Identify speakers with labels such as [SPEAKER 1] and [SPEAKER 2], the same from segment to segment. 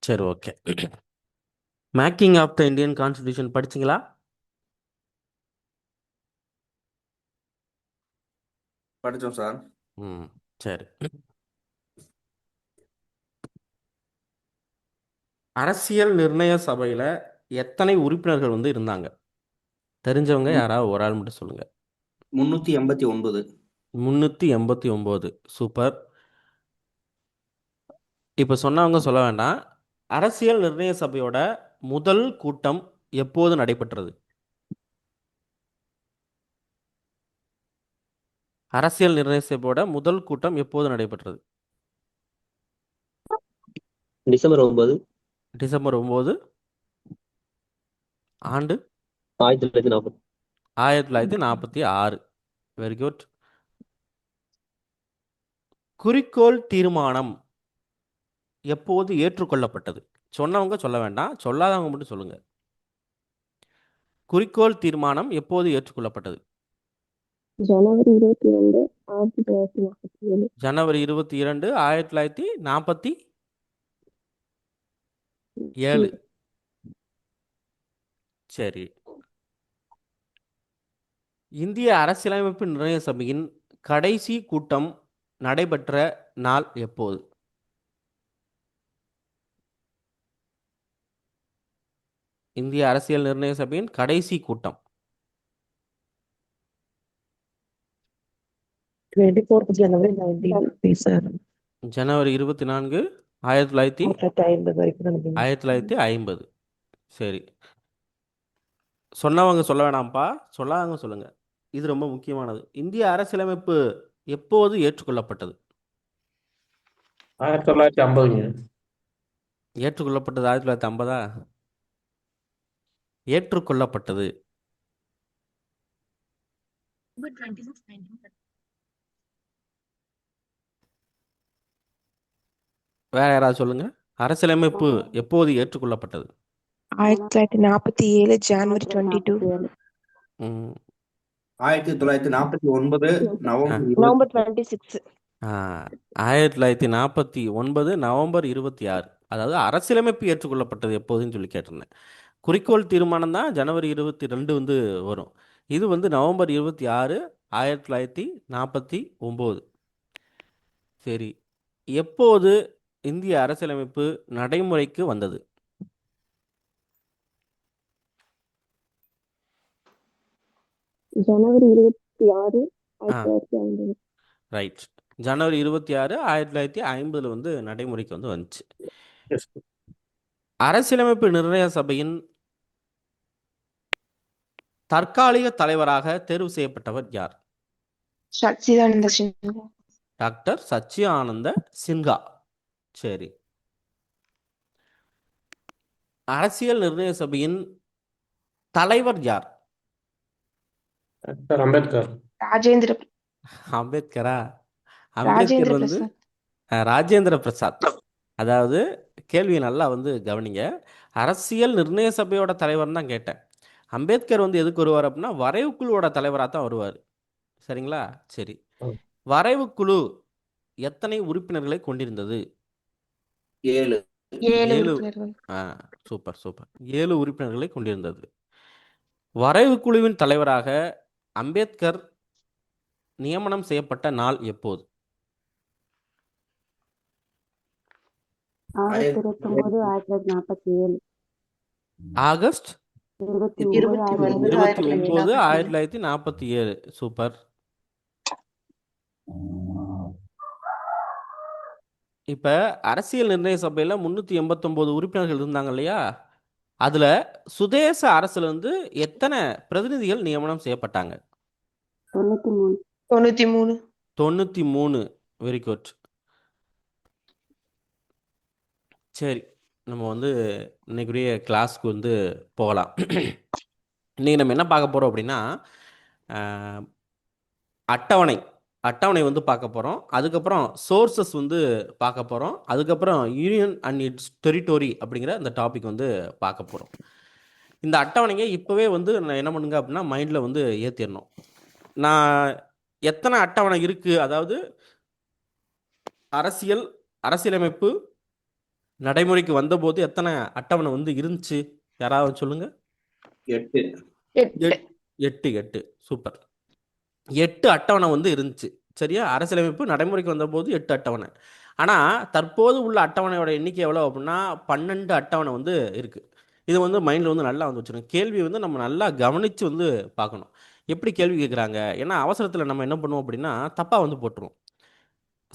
[SPEAKER 1] சரி, okay. Making of the Indian constitution படிச்சிங்களா?
[SPEAKER 2] படித்தோம் சார்.
[SPEAKER 1] ம். சரி. அரசியல் நிர்ணய சபையில் எத்தனை உறுப்பினர்கள் வந்து இருந்தாங்க? தெரிஞ்சவங்க யாராவது ஒரு ஆள் மட்டும் சொல்லுங்க.
[SPEAKER 2] 389.
[SPEAKER 1] 389. சூப்பர். இப்போ சொன்னவங்க சொல்ல வேண்டாம். அரசியல் நிர்ணய சபையோட முதல் கூட்டம் எப்போது நடைபெற்றது? அரசியல் நிர்ணய சபையோட முதல் கூட்டம் எப்போது நடைபெற்றது?
[SPEAKER 3] December 9,
[SPEAKER 1] December 9. ஆண்டு
[SPEAKER 3] 1940.
[SPEAKER 1] 1946. Very good. குறிக்கோள் தீர்மானம் எப்போது ஏற்றுக்கொள்ளப்பட்டது? சொன்னவங்க சொல்ல வேண்டாம், சொல்லாதவங்க மட்டும் சொல்லுங்க. குறிக்கோள் தீர்மானம் எப்போது ஏற்றுக்கொள்ளப்பட்டது?
[SPEAKER 4] ஜனவரி 22, 1947.
[SPEAKER 1] ஜனவரி 22, 1947. சரி. இந்திய அரசியலமைப்பு நிர்ணய சபையின் கடைசி கூட்டம் நடைபெற்ற நாள் எப்போது? இந்திய அரசியல் நிர்ணய சபையின் கடைசி கூட்டம்
[SPEAKER 4] 24th January 1950, sir.
[SPEAKER 1] ஜனவரி 24, 1950.
[SPEAKER 4] வரைக்கும் நினைக்கிறேன்.
[SPEAKER 1] 1950. சரி. சொன்னவங்க சொல்ல வேணாம்ப்பா, சொல்லாதவங்க சொல்லுங்க. இது ரொம்ப முக்கியமானது. இந்திய அரசியலமைப்பு எப்போது ஏற்றுக்கொள்ளப்பட்டது?
[SPEAKER 3] 1950.
[SPEAKER 1] ஏற்றுக்கொள்ளப்பட்டது 1950. ஏற்றுக்கொள்ளப்பட்டது வேற யாராவது சொல்லுங்க. அரசியலமைப்பு எப்போது ஏற்றுக்கொள்ளப்பட்டது?
[SPEAKER 4] 1947 January 22.
[SPEAKER 1] ம்,
[SPEAKER 2] 1949 நவம்பர்
[SPEAKER 4] November
[SPEAKER 2] 26.
[SPEAKER 4] 26.
[SPEAKER 1] 1949 நவம்பர் 26. அதாவது அரசியலமைப்பு ஏற்றுக்கொள்ளப்பட்டது எப்போதுன்னு சொல்லி கேட்டிருந்தேன். குறிக்கோள் தீர்மானம் தான் ஜனவரி 22 வந்து வரும். இது வந்து நவம்பர் 26, 1949. சரி. எப்போது இந்திய அரசியலமைப்பு நடைமுறைக்கு வந்தது?
[SPEAKER 4] ஜனவரி 26,
[SPEAKER 1] ஆ
[SPEAKER 4] 1950.
[SPEAKER 1] ரைட். ஜனவரி 26, 1950 வந்து நடைமுறைக்கு வந்து வந்துச்சு. அரசியலமைப்பு நிர்ணய சபையின் தற்காலிக தலைவராக தேர்வு செய்யப்பட்டவர் யார்?
[SPEAKER 4] சச்சிதானந்த சின்ஹா.
[SPEAKER 1] டாக்டர் சச்சியானந்த சின்ஹா. சரி. அரசியல் நிர்ணய சபையின் தலைவர் யார்?
[SPEAKER 3] டாக்டர் அம்பேத்கர்.
[SPEAKER 4] ராஜேந்திர
[SPEAKER 1] அம்பேத்கரா? அம்பேத்கர்
[SPEAKER 4] ராஜேந்திர
[SPEAKER 1] வந்து
[SPEAKER 4] பிரசாத்.
[SPEAKER 1] ராஜேந்திர பிரசாத். அதாவது கேள்வி நல்லா வந்து கவனிங்க. அரசியல் நிர்ணய சபையோட தலைவர்னு தான் கேட்டேன். அம்பேத்கர் வந்து எதுக்கு வருவார் அப்படின்னா வரைவுக்குழுவோட தலைவராக தான் வருவார். சரிங்களா? சரி. வரைவுக்குழு எத்தனை உறுப்பினர்களை கொண்டிருந்தது?
[SPEAKER 2] 7.
[SPEAKER 4] 7
[SPEAKER 1] 7.
[SPEAKER 4] உறுப்பினர்கள்.
[SPEAKER 1] Super super. 7 உறுப்பினர்களை கொண்டிருந்தது. வரைவுக்குழுவின் தலைவராக அம்பேத்கர் நியமனம் செய்யப்பட்ட நாள் எப்போது?
[SPEAKER 4] ஆகஸ்ட் 29, 1947.
[SPEAKER 1] ஆகஸ்ட்
[SPEAKER 4] 29,
[SPEAKER 1] 29,
[SPEAKER 4] 1947.
[SPEAKER 1] 1947. சூப்பர். இப்போ அரசியல் நிர்ணய சபையில் 389 உறுப்பினர்கள் இருந்தாங்க இல்லையா? அதில் சுதேச அரசுல இருந்து எத்தனை பிரதிநிதிகள் நியமனம் செய்யப்பட்டாங்க?
[SPEAKER 4] 93.
[SPEAKER 1] 93. Very good. சரி, நம்ம வந்து இன்னைக்குரிய கிளாஸ்க்கு வந்து போகலாம். இன்னைக்கு நம்ம என்ன பார்க்க போகிறோம் அப்படின்னா அட்டவணை அட்டவணை வந்து பார்க்க போகிறோம். அதுக்கப்புறம் சோர்சஸ் வந்து பார்க்க போகிறோம். அதுக்கப்புறம் யூனியன் அண்ட் இட்ஸ் டெரிட்டோரி அப்படிங்கிற இந்த டாபிக் வந்து பார்க்க போகிறோம். இந்த அட்டவணையை இப்போவே வந்து நான் என்ன பண்ணுங்க அப்படின்னா மைண்டில் வந்து ஏற்றிடணும். நான் எத்தனை அட்டவணை இருக்குது, அதாவது அரசியலமைப்பு நடைமுறைக்கு வந்தபோது எத்தனை அட்டவணை வந்து இருந்துச்சு? யாராவது சொல்லுங்க.
[SPEAKER 2] 8.
[SPEAKER 4] 8.
[SPEAKER 1] 8 8 சூப்பர். 8 அட்டவணை வந்து இருந்துச்சு. சரியா? அரசியலமைப்பு நடைமுறைக்கு வந்தபோது 8 அட்டவணை. ஆனால் தற்போது உள்ள அட்டவணையோட எண்ணிக்கை எவ்வளோ அப்படின்னா 12 அட்டவணை வந்து இருக்குது. இது வந்து மைண்டில் வந்து நல்லா வந்து வச்சுருங்க. கேள்வி வந்து நம்ம நல்லா கவனித்து வந்து பார்க்கணும். எப்படி கேள்வி கேட்குறாங்க? ஏன்னா அவசரத்தில் நம்ம என்ன பண்ணுவோம் அப்படின்னா தப்பாக வந்து போட்டுருவோம்.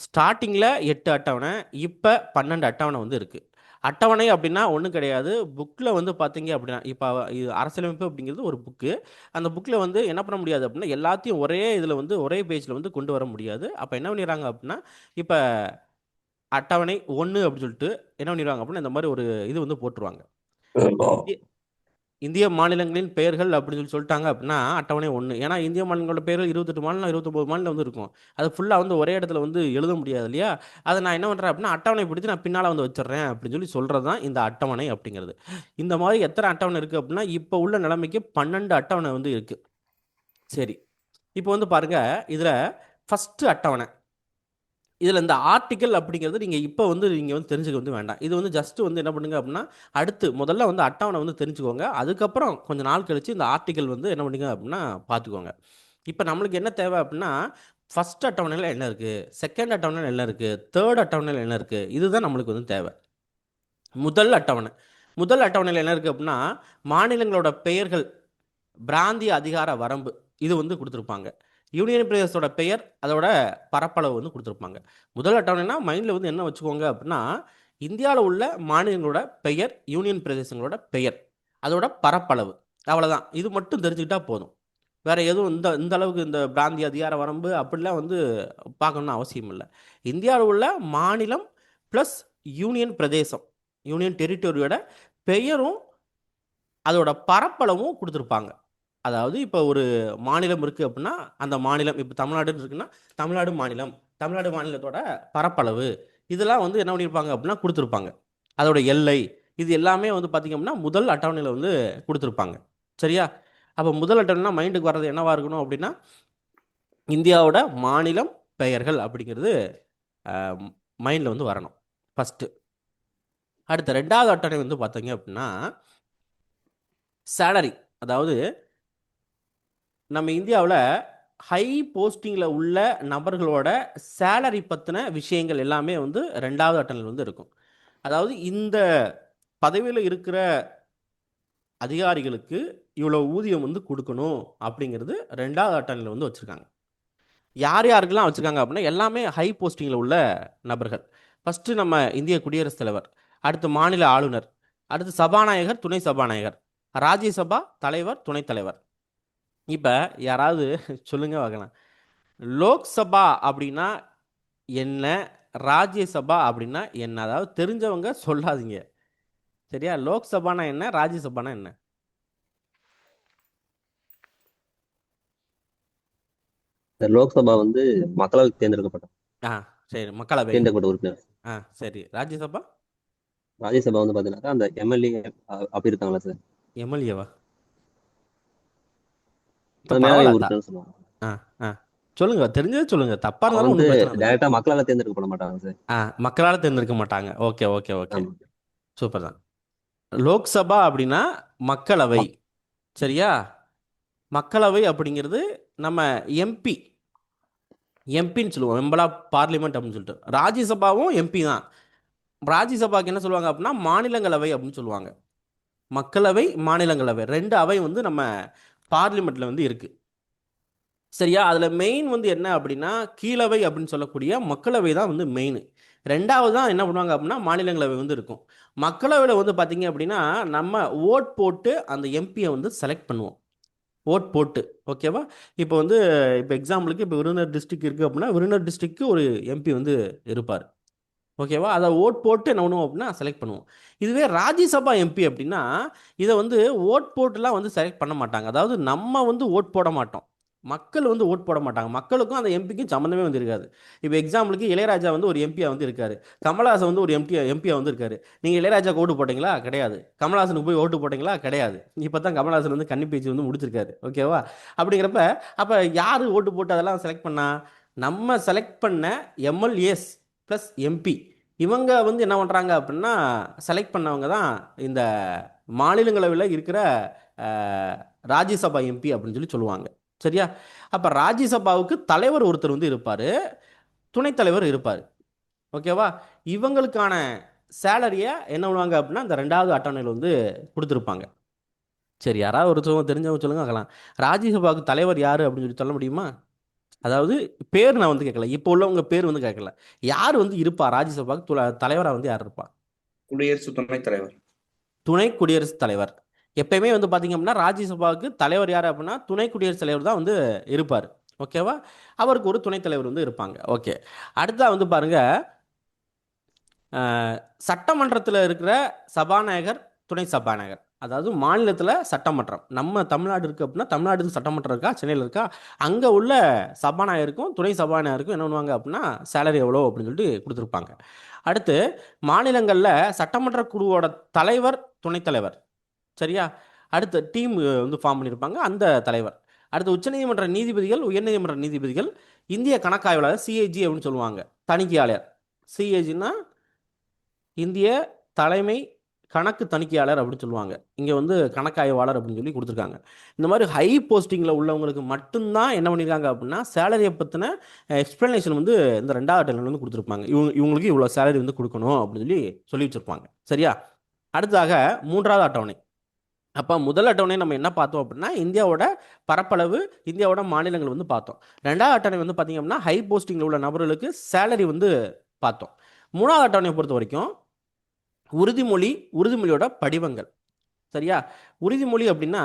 [SPEAKER 1] ஸ்டார்டிங்கில் 8 அட்டவணை, இப்போ 12 அட்டவணை வந்து இருக்குது. அட்டவணை அப்படின்னா ஒன்றும் கிடையாது. புக்கில் வந்து பார்த்தீங்க அப்படின்னா இப்போ இது அரசியலமைப்பு அப்படிங்கிறது ஒரு புக்கு. அந்த புக்கில் வந்து என்ன பண்ண முடியாது அப்படின்னா எல்லாத்தையும் ஒரே இதில் வந்து ஒரே பேஜில் வந்து கொண்டு வர முடியாது. அப்போ என்ன பண்ணிடுறாங்க அப்படின்னா இப்போ அட்டவணை 1 அப்படின்னு சொல்லிட்டு என்ன பண்ணிடுவாங்க அப்படின்னா இந்த மாதிரி ஒரு இது வந்து போட்டுருவாங்க. இந்திய மாநிலங்களின் பெயர்கள் அப்படின்னு சொல்லி சொல்லிட்டாங்க அப்படின்னா அட்டவணை 1. ஏன்னா இந்திய மாநிலங்களோட பெயர்கள் 28 மாநிலம் 29 மாநிலம் வந்து இருக்கும். அது ஃபுல்லாக வந்து ஒரே இடத்துல வந்து எழுத முடியாது இல்லையா? அதை நான் என்ன பண்ணுறேன் அப்படின்னா அட்டவணை பிடிச்சி நான் பின்னால் வந்து வச்சிடுறேன் அப்படின்னு சொல்லி சொல்கிறது தான் இந்த அட்டவணை அப்படிங்கிறது. இந்த மாதிரி எத்தனை அட்டவணை இருக்குது அப்படின்னா இப்போ உள்ள நிலைமைக்கு 12 அட்டவணை வந்து இருக்குது. சரி, இப்போ வந்து பாருங்கள், இதில் ஃபஸ்ட்டு அட்டவணை, இதில் இந்த ஆர்டிக்கல் அப்படிங்கிறது நீங்கள் இப்போ வந்து நீங்கள் வந்து தெரிஞ்சுக்க வந்து வேண்டாம். இது வந்து ஜஸ்ட்டு வந்து என்ன பண்ணுங்க அப்படின்னா அடுத்து முதல்ல வந்து அட்டவணை வந்து தெரிஞ்சுக்கோங்க. அதுக்கப்புறம் கொஞ்சம் நாள் கழித்து இந்த ஆர்டிக்கல் வந்து என்ன பண்ணுங்க அப்படின்னா பார்த்துக்கோங்க. இப்போ நம்மளுக்கு என்ன தேவை அப்படின்னா ஃபஸ்ட் அட்டவணையில் என்ன இருக்குது, செகண்ட் அட்டவணையில் என்ன இருக்குது, தேர்ட் அட்டவணையில் என்ன இருக்குது, இதுதான் நம்மளுக்கு வந்து தேவை. முதல் அட்டவணையில் என்ன இருக்குது அப்படின்னா மாநிலங்களோட பெயர்கள், பிராந்திய அதிகார வரம்பு இது வந்து கொடுத்துருப்பாங்க. யூனியன் பிரதேசத்தோட பெயர், அதோட பரப்பளவு வந்து கொடுத்துருப்பாங்க. முதல் அட்டவணைனா மைண்டில் வந்து என்ன வச்சுக்கோங்க அப்படின்னா இந்தியாவில் உள்ள மாநிலங்களோட பெயர், யூனியன் பிரதேசங்களோட பெயர், அதோட பரப்பளவு, அவ்வளோதான். இது மட்டும் தெரிஞ்சுக்கிட்டா போதும். வேறு எதுவும் இந்த அளவுக்கு இந்த பிராந்திய அதிகார வரம்பு அப்படிலாம் வந்து பார்க்கணுன்னு அவசியம் இல்லை. இந்தியாவில் உள்ள மாநிலம் ப்ளஸ் யூனியன் பிரதேசம், யூனியன் டெரிட்டரியோட பெயரும் அதோட பரப்பளவும் கொடுத்துருப்பாங்க. அதாவது இப்போ ஒரு மாநிலம் இருக்குது அப்படின்னா அந்த மாநிலம், இப்போ தமிழ்நாடுன்னு இருக்குன்னா தமிழ்நாடு மாநிலம், தமிழ்நாடு மாநிலத்தோட பரப்பளவு இதெல்லாம் வந்து என்ன பண்ணியிருப்பாங்க அப்படின்னா கொடுத்துருப்பாங்க. அதோட எல்லை இது எல்லாமே வந்து பார்த்திங்க அப்படின்னா முதல் அட்டவணையில் வந்து கொடுத்துருப்பாங்க. சரியா? அப்போ முதல் அட்டவணைனா மைண்டுக்கு வர்றது என்னவாக இருக்கணும் அப்படின்னா இந்தியாவோட மாநிலம் பெயர்கள் அப்படிங்கிறது மைண்டில் வந்து வரணும் ஃபஸ்ட்டு. அடுத்த 2வது அட்டவணை வந்து பார்த்தீங்க அப்படின்னா சேலரி, அதாவது நம்ம இந்தியாவில் ஹை போஸ்டிங்கில் உள்ள நபர்களோட சேலரி பற்றின விஷயங்கள் எல்லாமே வந்து 2வது அட்டவணையில் வந்து இருக்கும். அதாவது இந்த பதவியில் இருக்கிற அதிகாரிகளுக்கு இவ்வளோ ஊதியம் வந்து கொடுக்கணும் அப்படிங்கிறது 2வது அட்டவணையில் வந்து வச்சுருக்காங்க. யார் யாருக்கெல்லாம் வச்சுருக்காங்க அப்படின்னா எல்லாமே ஹை போஸ்டிங்கில் உள்ள நபர்கள். ஃபஸ்ட்டு நம்ம இந்திய குடியரசுத் தலைவர், அடுத்து மாநில ஆளுநர், அடுத்து சபாநாயகர், துணை சபாநாயகர், ராஜ்யசபா தலைவர், துணைத் தலைவர். இப்போ யாராவது சொல்லுங்க பார்க்கலாம், லோக்சபா அப்படின்னா என்ன, ராஜ்யசபா அப்படின்னா என்ன? அதாவது தெரிஞ்சவங்க சொல்லாதீங்க. சரியா? லோக்சபானா என்ன, ராஜ்யசபானா என்ன?
[SPEAKER 3] இந்த லோக்சபா வந்து மக்களால் தேர்ந்தெடுக்கப்பட்ட
[SPEAKER 1] சரி, மக்களவை.
[SPEAKER 3] தேர்ந்தெடுக்கப்பட்ட உறுப்பினர்.
[SPEAKER 1] சரி, ராஜ்யசபா?
[SPEAKER 3] ராஜ்யசபா வந்து பாத்தீங்கன்னாக்கா அந்த எம்எல்ஏ அப்படி இருக்காங்களா சார்,
[SPEAKER 1] எம்எல்ஏவா?
[SPEAKER 3] மேலவை உறுப்பினர் சொல்லுவாங்க.
[SPEAKER 1] சொல்லுங்க, தெரிஞ்சது சொல்லுங்க, தப்பா
[SPEAKER 3] அவங்க
[SPEAKER 1] இருந்தாலும்
[SPEAKER 3] வந்து
[SPEAKER 1] ஒன்றும் பிரச்சனை இல்லை.
[SPEAKER 3] டைரக்டா மக்களால தேர்ந்தெடுக்கப்பட மாட்டாங்க சார்.
[SPEAKER 1] மக்களால் தேர்ந்தெடுக்க மாட்டாங்க. ஓகே ஓகே ஓகே,
[SPEAKER 3] ஆமா.
[SPEAKER 1] சூப்பர் தான். லோக்சபா அப்படின்னா மக்களவை. சரியா? மக்களவை அப்படிங்கிறது நம்ம எம்பின்னு சொல்லுவோம், மெம்பர் ஆஃப் பார்லிமெண்ட் அப்படின்னு சொல்லிட்டு. ராஜ்யசபாவும் எம்பி தான். ராஜ்யசபாக்கு என்ன சொல்லுவாங்க அப்படின்னா மாநிலங்களவை அப்படின்னு சொல்லுவாங்க. மக்களவை, மாநிலங்களவை 2 அவை வந்து நம்ம பார்லிமெண்ட்டில் வந்து இருக்குது. சரியா? அதில் மெயின் வந்து என்ன அப்படின்னா கீழவை அப்படின்னு சொல்லக்கூடிய மக்களவை தான் வந்து மெயின். 2வது தான் என்ன பண்ணுவாங்க அப்படின்னா மாநிலங்களவை வந்து இருக்கும். மக்களவையில் வந்து பார்த்தீங்க அப்படின்னா நம்ம ஓட் போட்டு அந்த எம்பியை வந்து செலக்ட் பண்ணுவோம். ஓட் போட்டு, ஓகேவா? இப்போ வந்து இப்போ எக்ஸாம்பிளுக்கு இப்போ விருதுநகர் டிஸ்ட்ரிக்ட் இருக்குது அப்படின்னா விருதுநகர் டிஸ்ட்ரிக்ட்க்கு ஒரு எம்பி வந்து இருப்பார். ஓகேவா? அதை ஓட் போட்டு என்ன பண்ணுவோம் அப்படின்னா செலக்ட் பண்ணுவோம். இதுவே ராஜ்யசபா எம்பி அப்படின்னா இதை வந்து ஓட் போட்டுலாம் வந்து செலக்ட் பண்ண மாட்டாங்க. அதாவது நம்ம வந்து ஓட் போட மாட்டோம், மக்கள் வந்து ஓட் போட மாட்டாங்க. மக்களுக்கும் அந்த எம்பிக்கும் சம்மந்தமே வந்து இருக்காது. இப்போ எக்ஸாம்பிளுக்கு இளையராஜா வந்து ஒரு எம்பியாக வந்து இருக்காரு, கமல்ஹாசன் வந்து ஒரு எம்பியாக வந்து இருக்காரு. நீங்கள் இளையராஜாக்கு ஓட்டு போட்டிங்களா? கிடையாது. கமல்ஹாசனுக்கு போய் ஓட்டு போட்டிங்களா? கிடையாது. இப்போ தான் கமல்ஹாசன் வந்து கன்னி பேச்சு வந்து முடிச்சிருக்காரு. ஓகேவா? அப்படிங்கிறப்ப அப்போ யார் ஓட்டு போட்டு அதெல்லாம் செலக்ட் பண்ணா? நம்ம செலக்ட் பண்ண எம்எல்ஏஸ் ப்ளஸ் எம்பி இவங்க வந்து என்ன பண்ணுறாங்க அப்படின்னா செலக்ட் பண்ணவங்க தான் இந்த மாநிலங்களவையில் இருக்கிற ராஜ்யசபா எம்பி அப்படின்னு சொல்லுவாங்க. சரியா? அப்போ ராஜ்யசபாவுக்கு தலைவர் ஒருத்தர் வந்து இருப்பார், துணைத் தலைவர் இருப்பார். ஓகேவா? இவங்களுக்கான சேலரியை என்ன பண்ணுவாங்க அப்படின்னா இந்த 2வது அட்டவணையில் வந்து கொடுத்துருப்பாங்க. சரி, யாராவது ஒருத்தவங்க தெரிஞ்சவங்க சொல்லுங்க பார்க்கலாம். ராஜ்யசபாவுக்கு தலைவர் யார் அப்படின்னு சொல்ல முடியுமா? அதாவது பேர் நான் வந்து கேட்கல, இப்போ உள்ளவங்க பேர் வந்து கேட்கல. யார் வந்து இருப்பா ராஜ்யசபாவுக்கு தலைவராக வந்து யார் இருப்பா?
[SPEAKER 2] குடியரசு துணைத் தலைவர்.
[SPEAKER 1] துணை குடியரசுத் தலைவர். எப்பயுமே வந்து பார்த்தீங்க அப்படின்னா ராஜ்யசபாவுக்கு தலைவர் யார் அப்படின்னா துணை குடியரசுத் தலைவர் தான் வந்து இருப்பார். ஓகேவா? அவருக்கு ஒரு துணைத் தலைவர் வந்து இருப்பாங்க. ஓகே, அடுத்தா வந்து பாருங்க, சட்டமன்றத்தில் இருக்கிற சபாநாயகர், துணை சபாநாயகர். அதாவது மாநிலத்தில் சட்டமன்றம், நம்ம தமிழ்நாடு இருக்குது அப்படின்னா தமிழ்நாடு சட்டமன்றம் இருக்கா, சென்னையில் இருக்கா, அங்கே உள்ள சபாநாயகருக்கும் துணை சபாநாயகருக்கும் என்ன பண்ணுவாங்க அப்படின்னா சேலரி எவ்வளோ அப்படின்னு சொல்லிட்டு கொடுத்துருப்பாங்க. அடுத்து மாநிலங்களில் சட்டமன்ற குழுவோட தலைவர், துணைத் தலைவர். சரியா? அடுத்து டீம் வந்து ஃபார்ம் பண்ணியிருப்பாங்க, அந்த தலைவர். அடுத்து உச்சநீதிமன்ற நீதிபதிகள், உயர்நீதிமன்ற நீதிபதிகள், இந்திய கணக்காய்வாளர் சிஏஜி அப்படின்னு சொல்லுவாங்க, தணிக்கையாளர். சிஏஜின்னா இந்திய தலைமை கணக்கு தணிக்கையாளர் அப்படின்னு சொல்லுவாங்க. இங்கே வந்து கணக்காய்வாளர் அப்படின்னு சொல்லி கொடுத்துருக்காங்க. இந்த மாதிரி ஹை போஸ்டிங்கில் உள்ளவங்களுக்கு மட்டும்தான் என்ன பண்ணியிருக்காங்க அப்படின்னா சேலரியை பற்றின எக்ஸ்ப்ளனேஷன் வந்து இந்த 2வது அட்டவணையில் வந்து கொடுத்துருப்பாங்க. இவங்களுக்கு இவ்வளோ சேலரி வந்து கொடுக்கணும் அப்படின்னு சொல்லி வச்சுருப்பாங்க. சரியா? அடுத்ததாக 3வது அட்டவணை. அப்போ முதல் அட்டவணை நம்ம என்ன பார்த்தோம் அப்படின்னா இந்தியாவோட பரப்பளவு, இந்தியாவோட மாநிலங்கள் வந்து பார்த்தோம். 2வது அட்டவணை வந்து பார்த்தீங்க அப்படின்னா ஹை போஸ்டிங்கில் உள்ள நபர்களுக்கு சேலரி வந்து பார்த்தோம். 3வது அட்டவணையை பொறுத்த வரைக்கும் உறுதிமொழியோட படிவங்கள். சரியா? உறுதிமொழி அப்படின்னா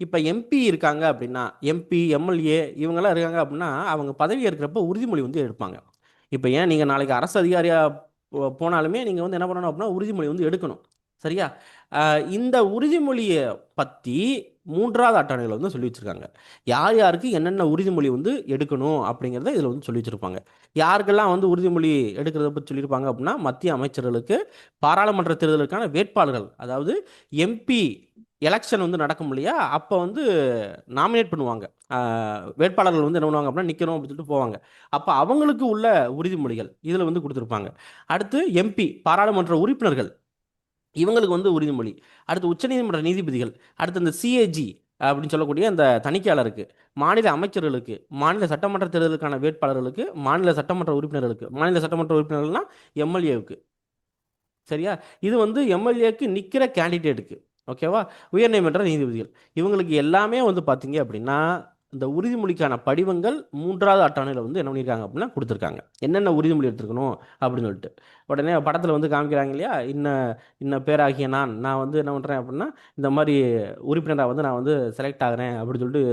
[SPEAKER 1] இப்போ எம்பி இருக்காங்க அப்படின்னா, எம்பி எம்எல்ஏ இவங்கெல்லாம் இருக்காங்க அப்படின்னா அவங்க பதவி ஏற்கிறப்ப உறுதிமொழி வந்து எடுப்பாங்க. இப்போ ஏன் நீங்கள் நாளைக்கு அரசு அதிகாரியாக போனாலுமே நீங்கள் வந்து என்ன பண்ணணும் அப்படின்னா உறுதிமொழி வந்து எடுக்கணும். சரியா? இந்த உறுதிமொழியை பற்றி 3வது அட்டவணையில் வந்து சொல்லி வச்சுருக்காங்க. யார் யாருக்கு என்னென்ன உறுதிமொழி வந்து எடுக்கணும் அப்படிங்கிறத இதில் வந்து சொல்லி வச்சுருப்பாங்க. யாருக்கெல்லாம் வந்து உறுதிமொழி எடுக்கிறத பற்றி சொல்லியிருப்பாங்க அப்படின்னா மத்திய அமைச்சர்களுக்கு, பாராளுமன்ற தேர்தலுக்கான வேட்பாளர்கள், அதாவது எம்பி எலெக்ஷன் வந்து நடக்கும் இல்லையா, அப்போ வந்து நாமினேட் பண்ணுவாங்க. வேட்பாளர்கள் வந்து என்ன பண்ணுவாங்க அப்படின்னா நிற்கணும் அப்படின்னு சொல்லிட்டு போவாங்க. அப்போ அவங்களுக்கு உள்ள உறுதிமொழிகள் இதில் வந்து கொடுத்துருப்பாங்க. அடுத்து எம்பி பாராளுமன்ற உறுப்பினர்கள், இவங்களுக்கு வந்து உறுதிமொழி. அடுத்து உச்சநீதிமன்ற நீதிபதிகள், அடுத்து இந்த சிஏஜி அப்படின்னு சொல்லக்கூடிய அந்த தணிக்கையாளருக்கு, மாநில அமைச்சர்களுக்கு, மாநில சட்டமன்ற தேர்தலுக்கான வேட்பாளர்களுக்கு, மாநில சட்டமன்ற உறுப்பினர்களுக்கு, மாநில சட்டமன்ற உறுப்பினர்கள்னா எம்எல்ஏவுக்கு. சரியா? இது வந்து எம்எல்ஏக்கு நிற்கிற கேண்டிடேட்டுக்கு. ஓகேவா? உயர்நீதிமன்ற நீதிபதிகள் இவங்களுக்கு எல்லாமே வந்து பார்த்தீங்க அப்படின்னா இந்த உறுதிமொழிக்கான படிவங்கள் 3வது அட்டவணையில் வந்து என்ன பண்ணியிருக்காங்க அப்படின்னா கொடுத்துருக்காங்க. என்னென்ன உறுதிமொழி எடுத்துருக்கணும் அப்படின்னு சொல்லிட்டு. உடனே படத்தில் வந்து காமிக்கிறாங்க இல்லையா, இன்ன பேராகிய நான் வந்து என்ன பண்ணுறேன் அப்படின்னா இந்த மாதிரி உறுப்பினராக வந்து நான் வந்து செலக்ட் ஆகிறேன் அப்படின்னு சொல்லிட்டு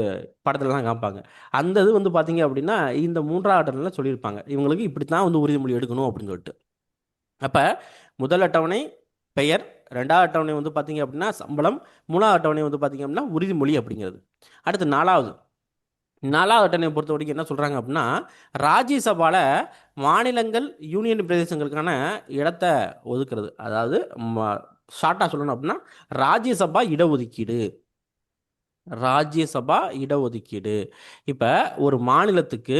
[SPEAKER 1] படத்துலலாம் காமிப்பாங்க. அந்த இது வந்து பார்த்தீங்க அப்படின்னா இந்த 3வது அட்டவணையில் சொல்லியிருப்பாங்க இவங்களுக்கு இப்படி தான் வந்து உறுதிமொழி எடுக்கணும் அப்படின்னு சொல்லிட்டு. அப்போ முதல் அட்டவணை பெயர், 2வது அட்டவணை வந்து பார்த்தீங்க அப்படின்னா சம்பளம், 3வது அட்டவணை வந்து பார்த்தீங்க அப்படின்னா உறுதிமொழி அப்படிங்கிறது. அடுத்து 4வது அட்டவணையை பொறுத்த வரைக்கும் என்ன சொல்கிறாங்க அப்படின்னா ராஜ்யசபாவில் மாநிலங்கள், யூனியன் பிரதேசங்களுக்கான இடத்தை ஒதுக்குறது. அதாவது ஷார்ட்டாக சொல்லணும் அப்படின்னா ராஜ்யசபா இடஒதுக்கீடு. இப்போ ஒரு மாநிலத்துக்கு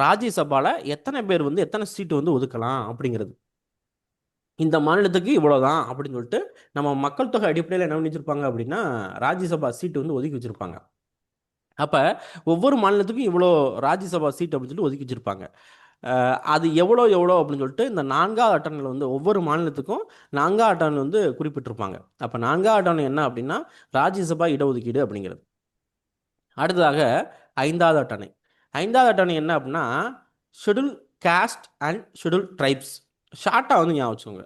[SPEAKER 1] ராஜ்யசபாவில் எத்தனை பேர் வந்து எத்தனை சீட்டு வந்து ஒதுக்கலாம் அப்படிங்கிறது. இந்த மாநிலத்துக்கு இவ்வளோதான் அப்படின்னு சொல்லிட்டு நம்ம மக்கள் தொகை அடிப்படையில் என்ன பண்ணி வச்சுருப்பாங்க அப்படின்னா ராஜ்யசபா சீட்டு வந்து ஒதுக்கி வச்சுருப்பாங்க. அப்போ ஒவ்வொரு மாநிலத்துக்கும் இவ்வளோ ராஜ்யசபா சீட் அப்படின்னு சொல்லிட்டு ஒதுக்கி வச்சுருப்பாங்க. அது எவ்வளோ அப்படின்னு சொல்லிட்டு இந்த 4வது அட்டவணையில் வந்து ஒவ்வொரு மாநிலத்துக்கும் 4வது அட்டவணை வந்து குறிப்பிட்டிருப்பாங்க. அப்போ 4வது அட்டவணை என்ன அப்படின்னா ராஜ்யசபா இடஒதுக்கீடு அப்படிங்கிறது. அடுத்ததாக 5வது அட்டவணை. 5வது அட்டவணை என்ன அப்படின்னா schedule caste and schedule tribes. ஷார்ட்டாக வந்து ஞாபகம் வச்சுக்கோங்க.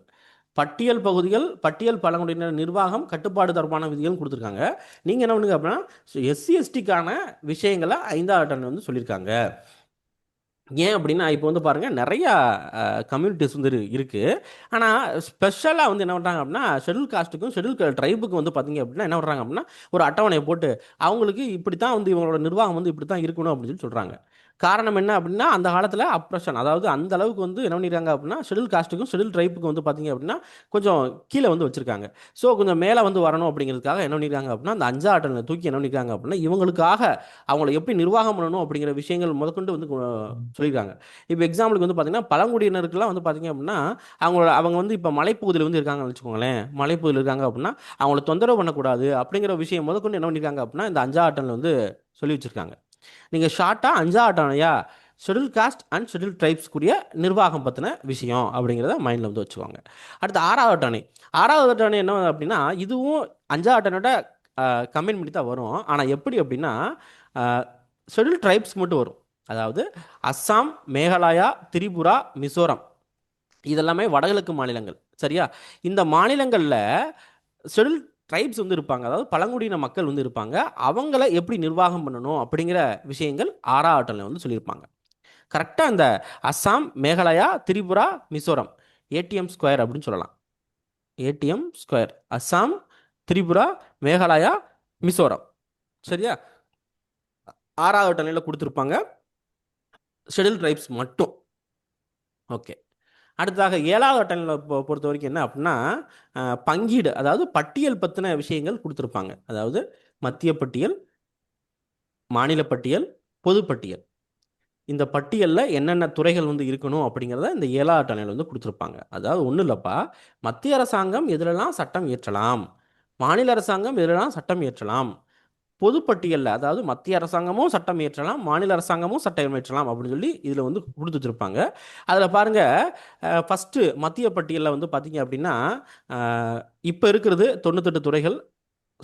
[SPEAKER 1] பட்டியல் பகுதிகள், பட்டியல் பழங்குடியினர் நிர்வாகம், கட்டுப்பாடு தொடர்பான விதிகள் கொடுத்துருக்காங்க. நீங்கள் என்ன பண்ணுங்க அப்படின்னா எஸ்சி எஸ்டிக்கான விஷயங்களை 5வது அட்டவணை வந்து சொல்லியிருக்காங்க. ஏன் அப்படின்னா இப்போ வந்து பாருங்கள் நிறையா கம்யூனிட்டிஸ் வந்து இருக்குது. ஆனால் ஸ்பெஷலாக வந்து என்ன பண்ணுறாங்க அப்படின்னா ஷெட்யூல் காஸ்ட்டுக்கும் ஷெட்யூல் ட்ரைபுக்கும் வந்து பார்த்தீங்க அப்படின்னா என்ன பண்ணுறாங்க அப்படின்னா ஒரு அட்டவணையை போட்டு அவங்களுக்கு இப்படி தான் வந்து இவங்களோட நிர்வாகம் வந்து இப்படி தான் இருக்கணும் அப்படின்னு சொல்லி சொல்கிறாங்க. காரணம் என்ன அப்படின்னா அந்த காலத்தில் அப்ரஷன், அதாவது அந்த அளவுக்கு வந்து என்ன பண்ணிருக்காங்க அப்படின்னா ஷெட்யூல் காஸ்ட்டுக்கும் ஷெட்யூல் ட்ரைப்புக்கும் வந்து பார்த்தீங்க அப்படின்னா கொஞ்சம் கீழே வந்து வச்சிருக்காங்க. ஸோ கொஞ்சம் மேலே வந்து வரணும் அப்படிங்கிறதுக்காக என்ன பண்ணிருக்காங்க அப்படின்னா அந்த அஞ்சா ஆட்டனை தூக்கி என்ன பண்ணிருக்காங்க அப்படின்னா இவங்களுக்காக அவங்கள எப்படி நிர்வாகம் பண்ணணும் அப்படிங்கிற விஷயங்கள் முதற்கொண்டு வந்து சொல்லியிருக்காங்க. இப்போ எக்ஸாம்பிளுக்கு வந்து பார்த்தீங்கன்னா பழங்குடியினருக்குலாம் வந்து பார்த்தீங்க அப்படின்னா அவங்க வந்து இப்போ மலைப்பகுதியில் வந்து இருக்காங்கன்னு வச்சுக்கோங்களேன், மலைப்பகுதியில் இருக்காங்க அப்படின்னா அவங்கள தொந்தரவு பண்ணக்கூடாது அப்படிங்கிற விஷயம் முதற்கொண்டு என்ன பண்ணிருக்காங்க அப்படின்னா இந்த அஞ்சா ஆட்டனில் வந்து சொல்லி வச்சிருக்காங்க. நீங்கள் ஷார்ட்டாக அஞ்சா ஆட்டனையா schedule caste and schedule tribes கூடிய நிர்வாகம் பற்றின விஷயம் அப்படிங்கிறத மைண்டில் வந்து வச்சுக்கோங்க. அடுத்து ஆறாவது அட்டவணை. ஆறாவது அட்டவணை என்ன அப்படின்னா இதுவும் அஞ்சா அட்டவணையோட கம்பைன் பண்ணி தான் வரும். ஆனால் எப்படி அப்படின்னா ஷெட்யூல் ட்ரைப்ஸ் மட்டும் வரும். அதாவது அஸ்ஸாம், மேகாலயா, திரிபுரா, மிசோரம் இதெல்லாமே வடகிழக்கு மாநிலங்கள். சரியா? இந்த மாநிலங்களில் ஷெட்யூல் ட்ரைப்ஸ் வந்து இருப்பாங்க, அதாவது பழங்குடியின மக்கள் வந்து இருப்பாங்க. அவங்கள எப்படி நிர்வாகம் பண்ணணும் அப்படிங்கிற விஷயங்கள் ஆறாவது அட்டவணையில் வந்து சொல்லியிருப்பாங்க. கரெக்டாக இந்த அஸ்ஸாம், மேகாலயா, திரிபுரா, மிசோரம் ஏடிஎம் ஸ்கொயர் அப்படின்னு சொல்லலாம். ATM square Assam, Tripura, Meghalaya, Mizoram. சரியா? ஆறாவது அட்டவணையில் கொடுத்துருப்பாங்க ஷெட்யூல் ட்ரைப்ஸ் மட்டும். ஓகே. அடுத்ததாக ஏழாவது அட்டவணையில் பொறுத்த வரைக்கும் என்ன அப்படின்னா பங்கீடு, அதாவது பட்டியல் பற்றின விஷயங்கள் கொடுத்துருப்பாங்க. அதாவது மத்திய பட்டியல், மாநில பட்டியல், பொது பட்டியல். இந்த பட்டியலில் என்னென்ன துறைகள் வந்து இருக்கணும் அப்படிங்கிறத இந்த ஏழாவது அட்டவணையில் வந்து கொடுத்துருப்பாங்க. அதாவது ஒன்றும் இல்லைப்பா, மத்திய அரசாங்கம் எதிலெல்லாம் சட்டம் இயற்றலாம், மாநில அரசாங்கம் எதிலெல்லாம் சட்டம் இயற்றலாம், பொதுப்பட்டியலில் அதாவது மத்திய அரசாங்கமும் சட்டம் இயற்றலாம், மாநில அரசாங்கமும் சட்டம் இயற்றலாம் அப்படின்னு சொல்லி இதில் வந்து கொடுத்து வச்சுருப்பாங்க. அதில் பாருங்கள், ஃபஸ்ட்டு மத்திய பட்டியலில் வந்து பார்த்தீங்க அப்படின்னா இப்போ இருக்கிறது 98 துறைகள்,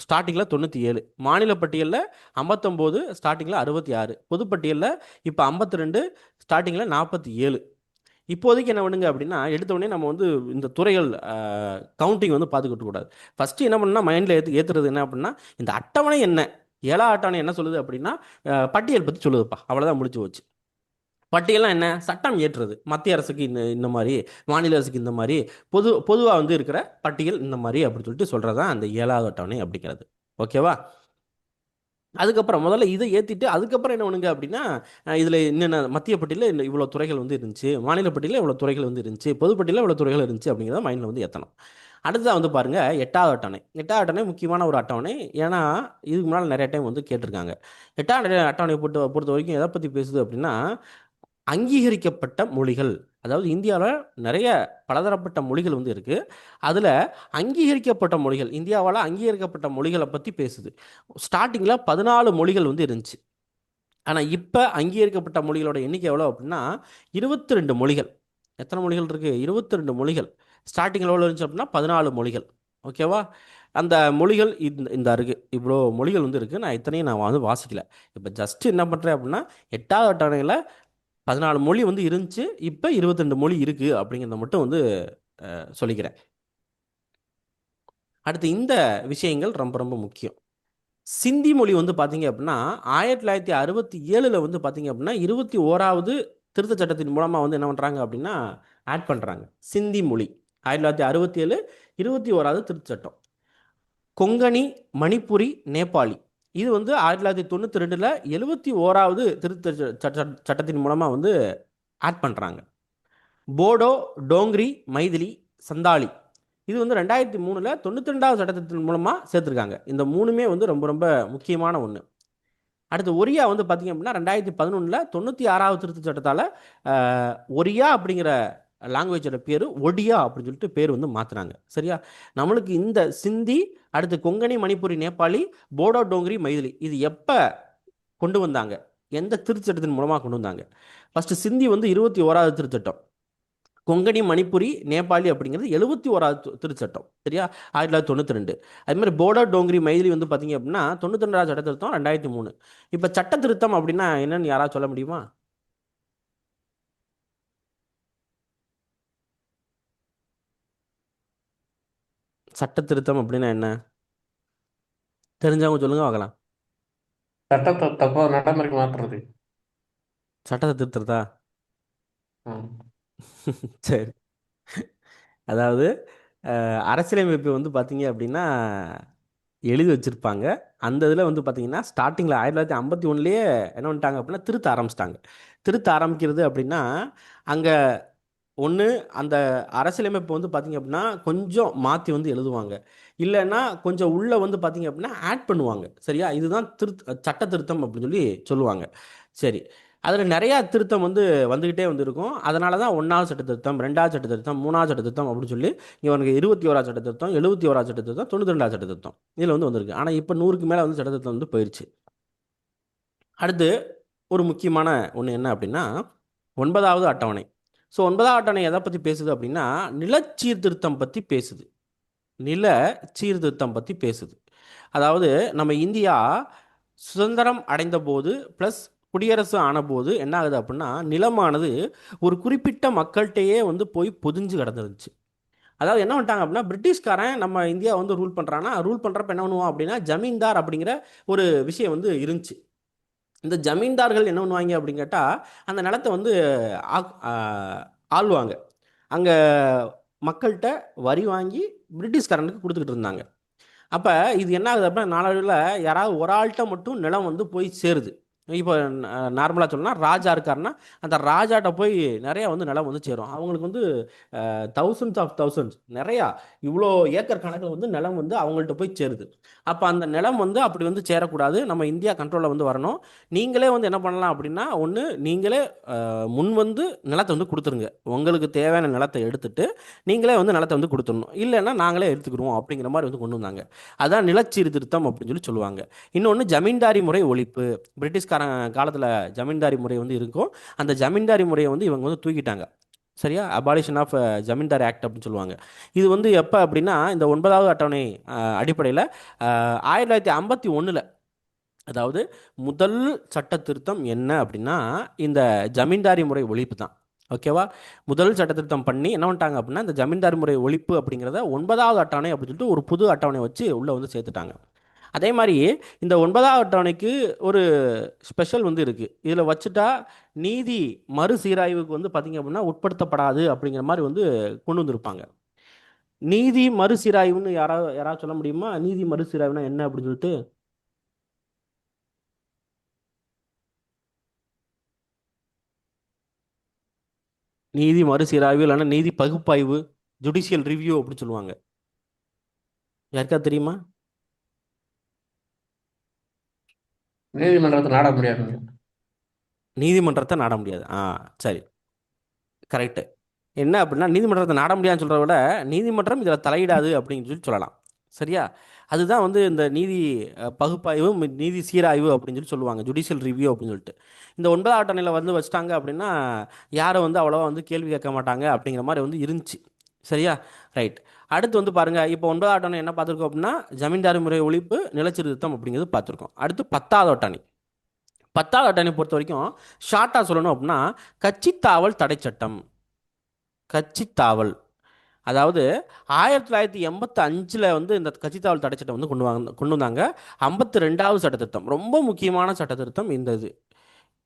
[SPEAKER 1] ஸ்டார்டிங்கில் 97, மாநில பட்டியலில் 59, ஸ்டார்டிங்கில் 66, பொதுப்பட்டியலில் இப்போ 52, ஸ்டார்டிங்கில் 47. இப்போதைக்கு என்ன பண்ணுங்க அப்படின்னா எடுத்தோடனே நம்ம வந்து இந்த துறைகள் கவுண்டிங் வந்து பார்த்துக்கிட்டு கூடாது. ஃபஸ்ட்டு என்ன பண்ணால் மைண்டில் ஏற்றுறது என்ன அப்படின்னா இந்த அட்டவணை என்ன, ஏழாவது அட்டவணை என்ன சொல்லுது அப்படின்னா பட்டியல் பற்றி சொல்லுதுப்பா, அவ்வளோதான் முடிச்சு வச்சு. பட்டியலாம் என்ன, சட்டம் இயற்றுறது, மத்திய அரசுக்கு இந்த மாதிரி, மாநில அரசுக்கு இந்த மாதிரி, பொதுவாக வந்து இருக்கிற பட்டியல் இந்த மாதிரி அப்படின்னு சொல்லிட்டு சொல்கிறது தான் அந்த ஏழாவது அட்டவணை அப்படிங்கிறது. ஓகேவா? அதுக்கப்புறம் முதல்ல இதை ஏற்றிட்டு அதுக்கப்புறம் என்ன பண்ணுங்க அப்படின்னா இதில் என்னென்ன மத்திய பட்டியலில் இவ்வளோ துறைகள் வந்து இருந்துச்சு, மாநில பட்டியலில் இவ்வளோ துறைகள் வந்து இருந்துச்சு, பொதுப்பட்டியலில் இவ்வளோ துறைகள் இருந்துச்சு அப்படிங்கிறத மைண்டில் வந்து ஏற்றணும். அடுத்ததாக வந்து பாருங்கள் எட்டாவது அட்டவணை. எட்டாவது அட்டவணை முக்கியமான ஒரு அட்டவணை, ஏன்னா இதுக்கு முன்னால் நிறைய டைம் வந்து கேட்டிருக்காங்க. எட்டாவது அட்டவணை பொறுத்த வரைக்கும் எதை பற்றி பேசுது அப்படின்னா அங்கீகரிக்கப்பட்ட மொழிகள். அதாவது இந்தியாவில் நிறைய பலதரப்பட்ட மொழிகள் வந்து இருக்குது. அதில் அங்கீகரிக்கப்பட்ட மொழிகள், இந்தியாவால் அங்கீகரிக்கப்பட்ட மொழிகளை பற்றி பேசுது. ஸ்டார்டிங்கில் 14 மொழிகள் வந்து இருந்துச்சு. ஆனால் இப்போ அங்கீகரிக்கப்பட்ட மொழிகளோட எண்ணிக்கை எவ்வளோ அப்படின்னா 22 மொழிகள். எத்தனை மொழிகள் இருக்குது? 22 மொழிகள். ஸ்டார்டிங்கில் எவ்வளோ இருந்துச்சு அப்படின்னா 14 மொழிகள். ஓகேவா? அந்த மொழிகள் இந்த இருக்குது, இவ்வளோ மொழிகள் வந்து இருக்குது. நான் இத்தனையும் நான் வந்து வாசிக்கல. இப்போ ஜஸ்ட் என்ன பண்ணுறேன் அப்படின்னா எட்டாவது அட்டவணையில் 14 மொழி வந்து இருந்துச்சு, இப்போ 22 மொழி இருக்குது அப்படிங்கிறத மட்டும் வந்து சொல்லிக்கிறேன். அடுத்து இந்த விஷயங்கள் ரொம்ப ரொம்ப முக்கியம். சிந்தி மொழி வந்து பார்த்தீங்க அப்படின்னா 1967 வந்து பார்த்தீங்க அப்படின்னா 21வது திருத்தச் சட்டத்தின் மூலமாக வந்து என்ன பண்ணுறாங்க அப்படின்னா ஆட் பண்ணுறாங்க சிந்தி மொழி. 1967 21வது திருத்தச் சட்டம். கொங்கணி, மணிப்புரி, நேபாளி இது வந்து 1992 71வது திருத்த சட்டத்தின் மூலமாக வந்து ஆட் பண்ணுறாங்க. போடோ, டோங்ரி, மைதிலி, சந்தாலி இது வந்து 2003 92வது சட்டத்தின் மூலமாக சேர்த்துருக்காங்க. இந்த மூணுமே வந்து ரொம்ப ரொம்ப முக்கியமான ஒன்று. அடுத்து ஒரியா வந்து பார்த்திங்க அப்படின்னா 2011 96வது திருத்த சட்டத்தால் ஒரியா அப்படிங்கிற லாங்குவேஜோட பேர் ஒடியா அப்படின்னு சொல்லிட்டு பேர் வந்து மாற்றினாங்க. சரியா? நம்மளுக்கு இந்த சிந்தி, அடுத்து கொங்கணி, மணிப்புரி, நேபாளி, போடோ, டோங்கிரி, மைதிலி இது எப்போ கொண்டு வந்தாங்க, எந்த திருச்சட்டத்தின் மூலமாக கொண்டு வந்தாங்க? ஃபஸ்ட்டு சிந்தி வந்து 21வது திருச்சட்டம், கொங்கணி, மணிப்புரி, நேபாளி அப்படிங்கிறது 71வது திருச்சட்டம். சரியா? 1992. அது மாதிரி போடோ, டோங்கிரி, மைதிலி வந்து பார்த்தீங்க அப்படின்னா 92வது சட்ட திருத்தம் 2003. இப்போ சட்ட திருத்தம் அப்படின்னா என்னன்னு யாராவது சொல்ல முடியுமா? சட்ட திருத்தம் அப்படின்னா என்ன? தெரிஞ்சவங்க சொல்லுங்க பார்க்கலாம்.
[SPEAKER 5] சட்டத்தை தப்பா நடைமுறைக்கு மாத்துறது.
[SPEAKER 1] சட்டத்தை திருத்துறதா?
[SPEAKER 5] ம்.
[SPEAKER 1] சரி. அதாவது அரசியலமைப்பு வந்து பார்த்தீங்க அப்படின்னா எழுதி வச்சுருப்பாங்க. அந்த இதில் வந்து பார்த்தீங்கன்னா ஸ்டார்டிங்கில் 1951லேயே என்ன பண்ணிட்டாங்க அப்படின்னா திருத்த ஆரம்பிச்சிட்டாங்க. திருத்த ஆரம்பிக்கிறது அப்படின்னா அங்கே ஒன்று அந்த அரசியலமைப்பு வந்து பார்த்தீங்க அப்படின்னா கொஞ்சம் மாற்றி வந்து எழுதுவாங்க, இல்லைன்னா கொஞ்சம் உள்ளே வந்து பார்த்தீங்க அப்படின்னா ஆட் பண்ணுவாங்க. சரியா, இதுதான் சட்ட திருத்தம் அப்படின்னு சொல்லி சொல்லுவாங்க. சரி, அதில் நிறையா திருத்தம் வந்து வந்துக்கிட்டே வந்து இருக்கும். அதனால தான் 1வது சட்ட திருத்தம், 2வது சட்ட திருத்தம், 3வது சட்ட திருத்தம் அப்படின்னு சொல்லி இங்கே உனக்கு 21வது சட்ட திருத்தம், 71வது சட்ட திருத்தம், 92வது சட்ட திருத்தம் இதில் வந்து வந்திருக்கு. ஆனால் இப்போ 100க்கு மேலே வந்து சட்ட திருத்தம் வந்து போயிடுச்சு. அடுத்து ஒரு முக்கியமான ஒன்று என்ன அப்படின்னா 9வது அட்டவணை. ஸோ 9வது அட்டவணை எதை பற்றி பேசுது அப்படின்னா நிலச்சீர்திருத்தம் பற்றி பேசுது. நில சீர்திருத்தம் பற்றி பேசுது. அதாவது நம்ம இந்தியா சுதந்திரம் அடைந்த போது ப்ளஸ் குடியரசு ஆனபோது என்ன ஆகுது அப்படின்னா நிலமானது ஒரு குறிப்பிட்ட மக்கள்கிட்டயே வந்து போய் பொதிஞ்சு கிடந்துருந்துச்சு. அதாவது என்ன பண்ணிட்டாங்க அப்படின்னா பிரிட்டிஷ்காரன் நம்ம இந்தியா வந்து ரூல் பண்ணுறான்னா ரூல் பண்ணுறப்ப என்ன பண்ணுவோம் அப்படின்னா ஜமீன்தார் அப்படிங்கிற ஒரு விஷயம் வந்து இருந்துச்சு. இந்த ஜமீன்தார்கள் என்ன பண்ணுவாங்க அப்படின்னு கேட்டால் அந்த நிலத்தை வந்து ஆள்வாங்க. அங்கே மக்கள்கிட்ட வரி வாங்கி பிரிட்டிஷ்காரனுக்கு கொடுத்துக்கிட்டு இருந்தாங்க. அப்போ இது என்ன ஆகுது அப்படின்னா நாளடைவில் யாராவது ஒரு ஆள்கிட்ட மட்டும் நிலம் வந்து போய் சேருது. இப்போ நார்மலாக சொல்லணும்னா ராஜா இருக்காருன்னா அந்த ராஜாட்ட போய் நிறையா வந்து நிலம் வந்து சேரும். அவங்களுக்கு வந்து தௌசண்ட்ஸ் ஆஃப் தௌசண்ட்ஸ் நிறையா இவ்வளோ ஏக்கர் கணக்கில் வந்து நிலம் வந்து அவங்கள்ட்ட போய் சேருது. அப்போ அந்த நிலம் வந்து அப்படி வந்து சேரக்கூடாது, நம்ம இந்தியா கண்ட்ரோலில் வந்து வரணும். நீங்களே வந்து என்ன பண்ணலாம் அப்படின்னா ஒன்று நீங்களே முன் வந்து நிலத்தை வந்து கொடுத்துருங்க. உங்களுக்கு தேவையான நிலத்தை எடுத்துட்டு நீங்களே வந்து நிலத்தை வந்து கொடுத்துடணும், இல்லைன்னா நாங்களே எடுத்துக்கிடுவோம் அப்படிங்கிற மாதிரி வந்து கொண்டு வந்தாங்க. அதான் நிலச்சீர்திருத்தம் அப்படின்னு சொல்லி சொல்லுவாங்க. இன்னொன்று ஜமீன்தாரி முறை ஒழிப்பு. பிரிட்டிஷ்காரன் காலத்தில் ஜமீன்தாரி முறை வந்து இருக்கும். அந்த ஜமீன்தாரி முறையை வந்து இவங்க வந்து தூக்கிட்டாங்க. சரியா, அபாலிஷன் ஆஃப் ஜமீன்தார் ஆக்ட் அப்படின்னு சொல்லுவாங்க. இது வந்து எப்போ அப்படின்னா இந்த 9வது அட்டவணை அடிப்படையில் 1951, அதாவது முதல் சட்ட திருத்தம் என்ன அப்படின்னா இந்த ஜமீன்தாரி முறை ஒழிப்பு தான். ஓகேவா, முதல் சட்ட திருத்தம் பண்ணி என்ன பண்ணிட்டாங்க அப்படின்னா இந்த ஜமீன்தாரி முறை ஒழிப்பு அப்படிங்கிறத 9வது அட்டவணை அப்படின்னு சொல்லிட்டு ஒரு புது அட்டவணை வச்சு உள்ளே வந்து சேர்த்துட்டாங்க. அதே மாதிரி இந்த 9வது அட்டவணைக்கு ஒரு ஸ்பெஷல் வந்து இருக்குது. இதில் வச்சுட்டா நீதி மறுசீராய்வுக்கு வந்து பார்த்திங்க அப்படின்னா உட்படுத்தப்படாது அப்படிங்கிற மாதிரி வந்து கொண்டு வந்திருப்பாங்க. நீதி மறுசீராய்வுன்னு யாராவது சொல்ல முடியுமா? நீதி மறுசீராய்வுனா என்ன அப்படின்னு சொல்லிட்டு? நீதி மறுசீராய்வு இல்லைன்னா நீதி பகுப்பாய்வு, ஜுடிஷியல் ரிவ்யூ அப்படின்னு சொல்லுவாங்க. யாருக்கா தெரியுமா?
[SPEAKER 5] நீதிமன்றத்தை நாட முடியாதுங்க.
[SPEAKER 1] நீதிமன்றத்தை நாட முடியாது. சரி, கரெக்டு. என்ன அப்படின்னா நீதிமன்றத்தை நாட முடியாதுன்னு சொல்கிறத விட நீதிமன்றம் இதில் தலையிடாது அப்படின்னு சொல்லி சொல்லலாம். சரியா, அதுதான் வந்து இந்த நீதி பகுப்பாய்வு, நீதி சீராய்வு அப்படின்னு சொல்லி சொல்லுவாங்க, ஜுடிஷியல் ரிவ்யூ அப்படின்னு சொல்லிட்டு. இந்த 9வது அட்டவணையில் வந்து வச்சுட்டாங்க அப்படின்னா யாரும் வந்து அவ்வளோவா வந்து கேள்வி கேட்க மாட்டாங்க அப்படிங்கிற மாதிரி வந்து இருந்துச்சு. சரியா, ரைட். அடுத்து வந்து பாருங்கள், இப்போ 9வது அட்டவணை என்ன பார்த்துருக்கோம் அப்படின்னா ஜமீன்தாரி முறை ஒழிப்பு, நிலச்சீர்திருத்தம் அப்படிங்கிறது பார்த்துருக்கோம். அடுத்து 10வது அட்டவணை. 10வது அட்டவணை பொறுத்த வரைக்கும் ஷார்ட்டாக சொல்லணும் அப்படின்னா கட்சித்தாவல் தடை சட்டம். கட்சித்தாவல், அதாவது 1985 வந்து இந்த கட்சித்தாவல் தடை சட்டம் வந்து கொண்டு வந்தாங்க. 52வது சட்ட திருத்தம் ரொம்ப முக்கியமான சட்ட திருத்தம் இந்த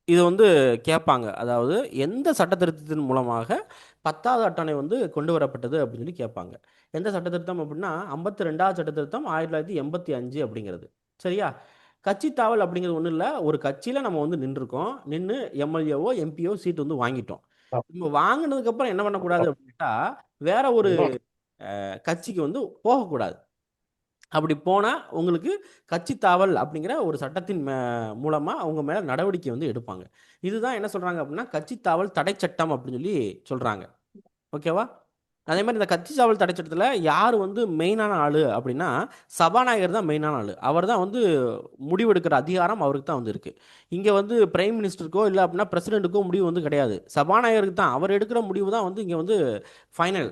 [SPEAKER 1] இது வந்து கேட்பாங்க. அதாவது எந்த சட்ட திருத்தத்தின் மூலமாக 10வது அட்டவணை வந்து கொண்டு வரப்பட்டது அப்படின்னு சொல்லி கேட்பாங்க. எந்த சட்ட திருத்தம் அப்படின்னா 52வது சட்ட திருத்தம் 1985 அப்படிங்கிறது. சரியா, கட்சித்தாவல் அப்படிங்கிறது ஒன்றும் இல்லை, ஒரு கட்சியில் நம்ம வந்து நின்றுருக்கோம், நின்று எம்எல்ஏவோ எம்பியோ சீட் வந்து வாங்கிட்டோம். நம்ம வாங்கினதுக்கப்புறம் என்ன பண்ணக்கூடாது அப்படின்னா வேற ஒரு கட்சிக்கு வந்து போகக்கூடாது. அப்படி போனால் உங்களுக்கு கட்சித்தாவல் அப்படிங்கிற ஒரு சட்டத்தின் மூலமாக அவங்க மேலே நடவடிக்கை வந்து எடுப்பாங்க. இதுதான் என்ன சொல்கிறாங்க அப்படின்னா கட்சித்தாவல் தடை சட்டம் அப்படின்னு சொல்லி சொல்கிறாங்க. ஓகேவா, அதே மாதிரி இந்த கட்சித்தாவல் தடை சட்டத்தில் யார் வந்து மெயினான ஆள் அப்படின்னா சபாநாயகர் தான் மெயினான ஆள். அவர் தான் வந்து முடிவெடுக்கிற அதிகாரம் அவருக்கு தான் வந்து இருக்குது. இங்கே வந்து பிரைம் மினிஸ்டருக்கோ இல்லை அப்படின்னா பிரசிடெண்ட்டுக்கோ முடிவு வந்து கிடையாது, சபாநாயகருக்கு தான். அவர் எடுக்கிற முடிவு தான் வந்து இங்கே வந்து ஃபைனல்.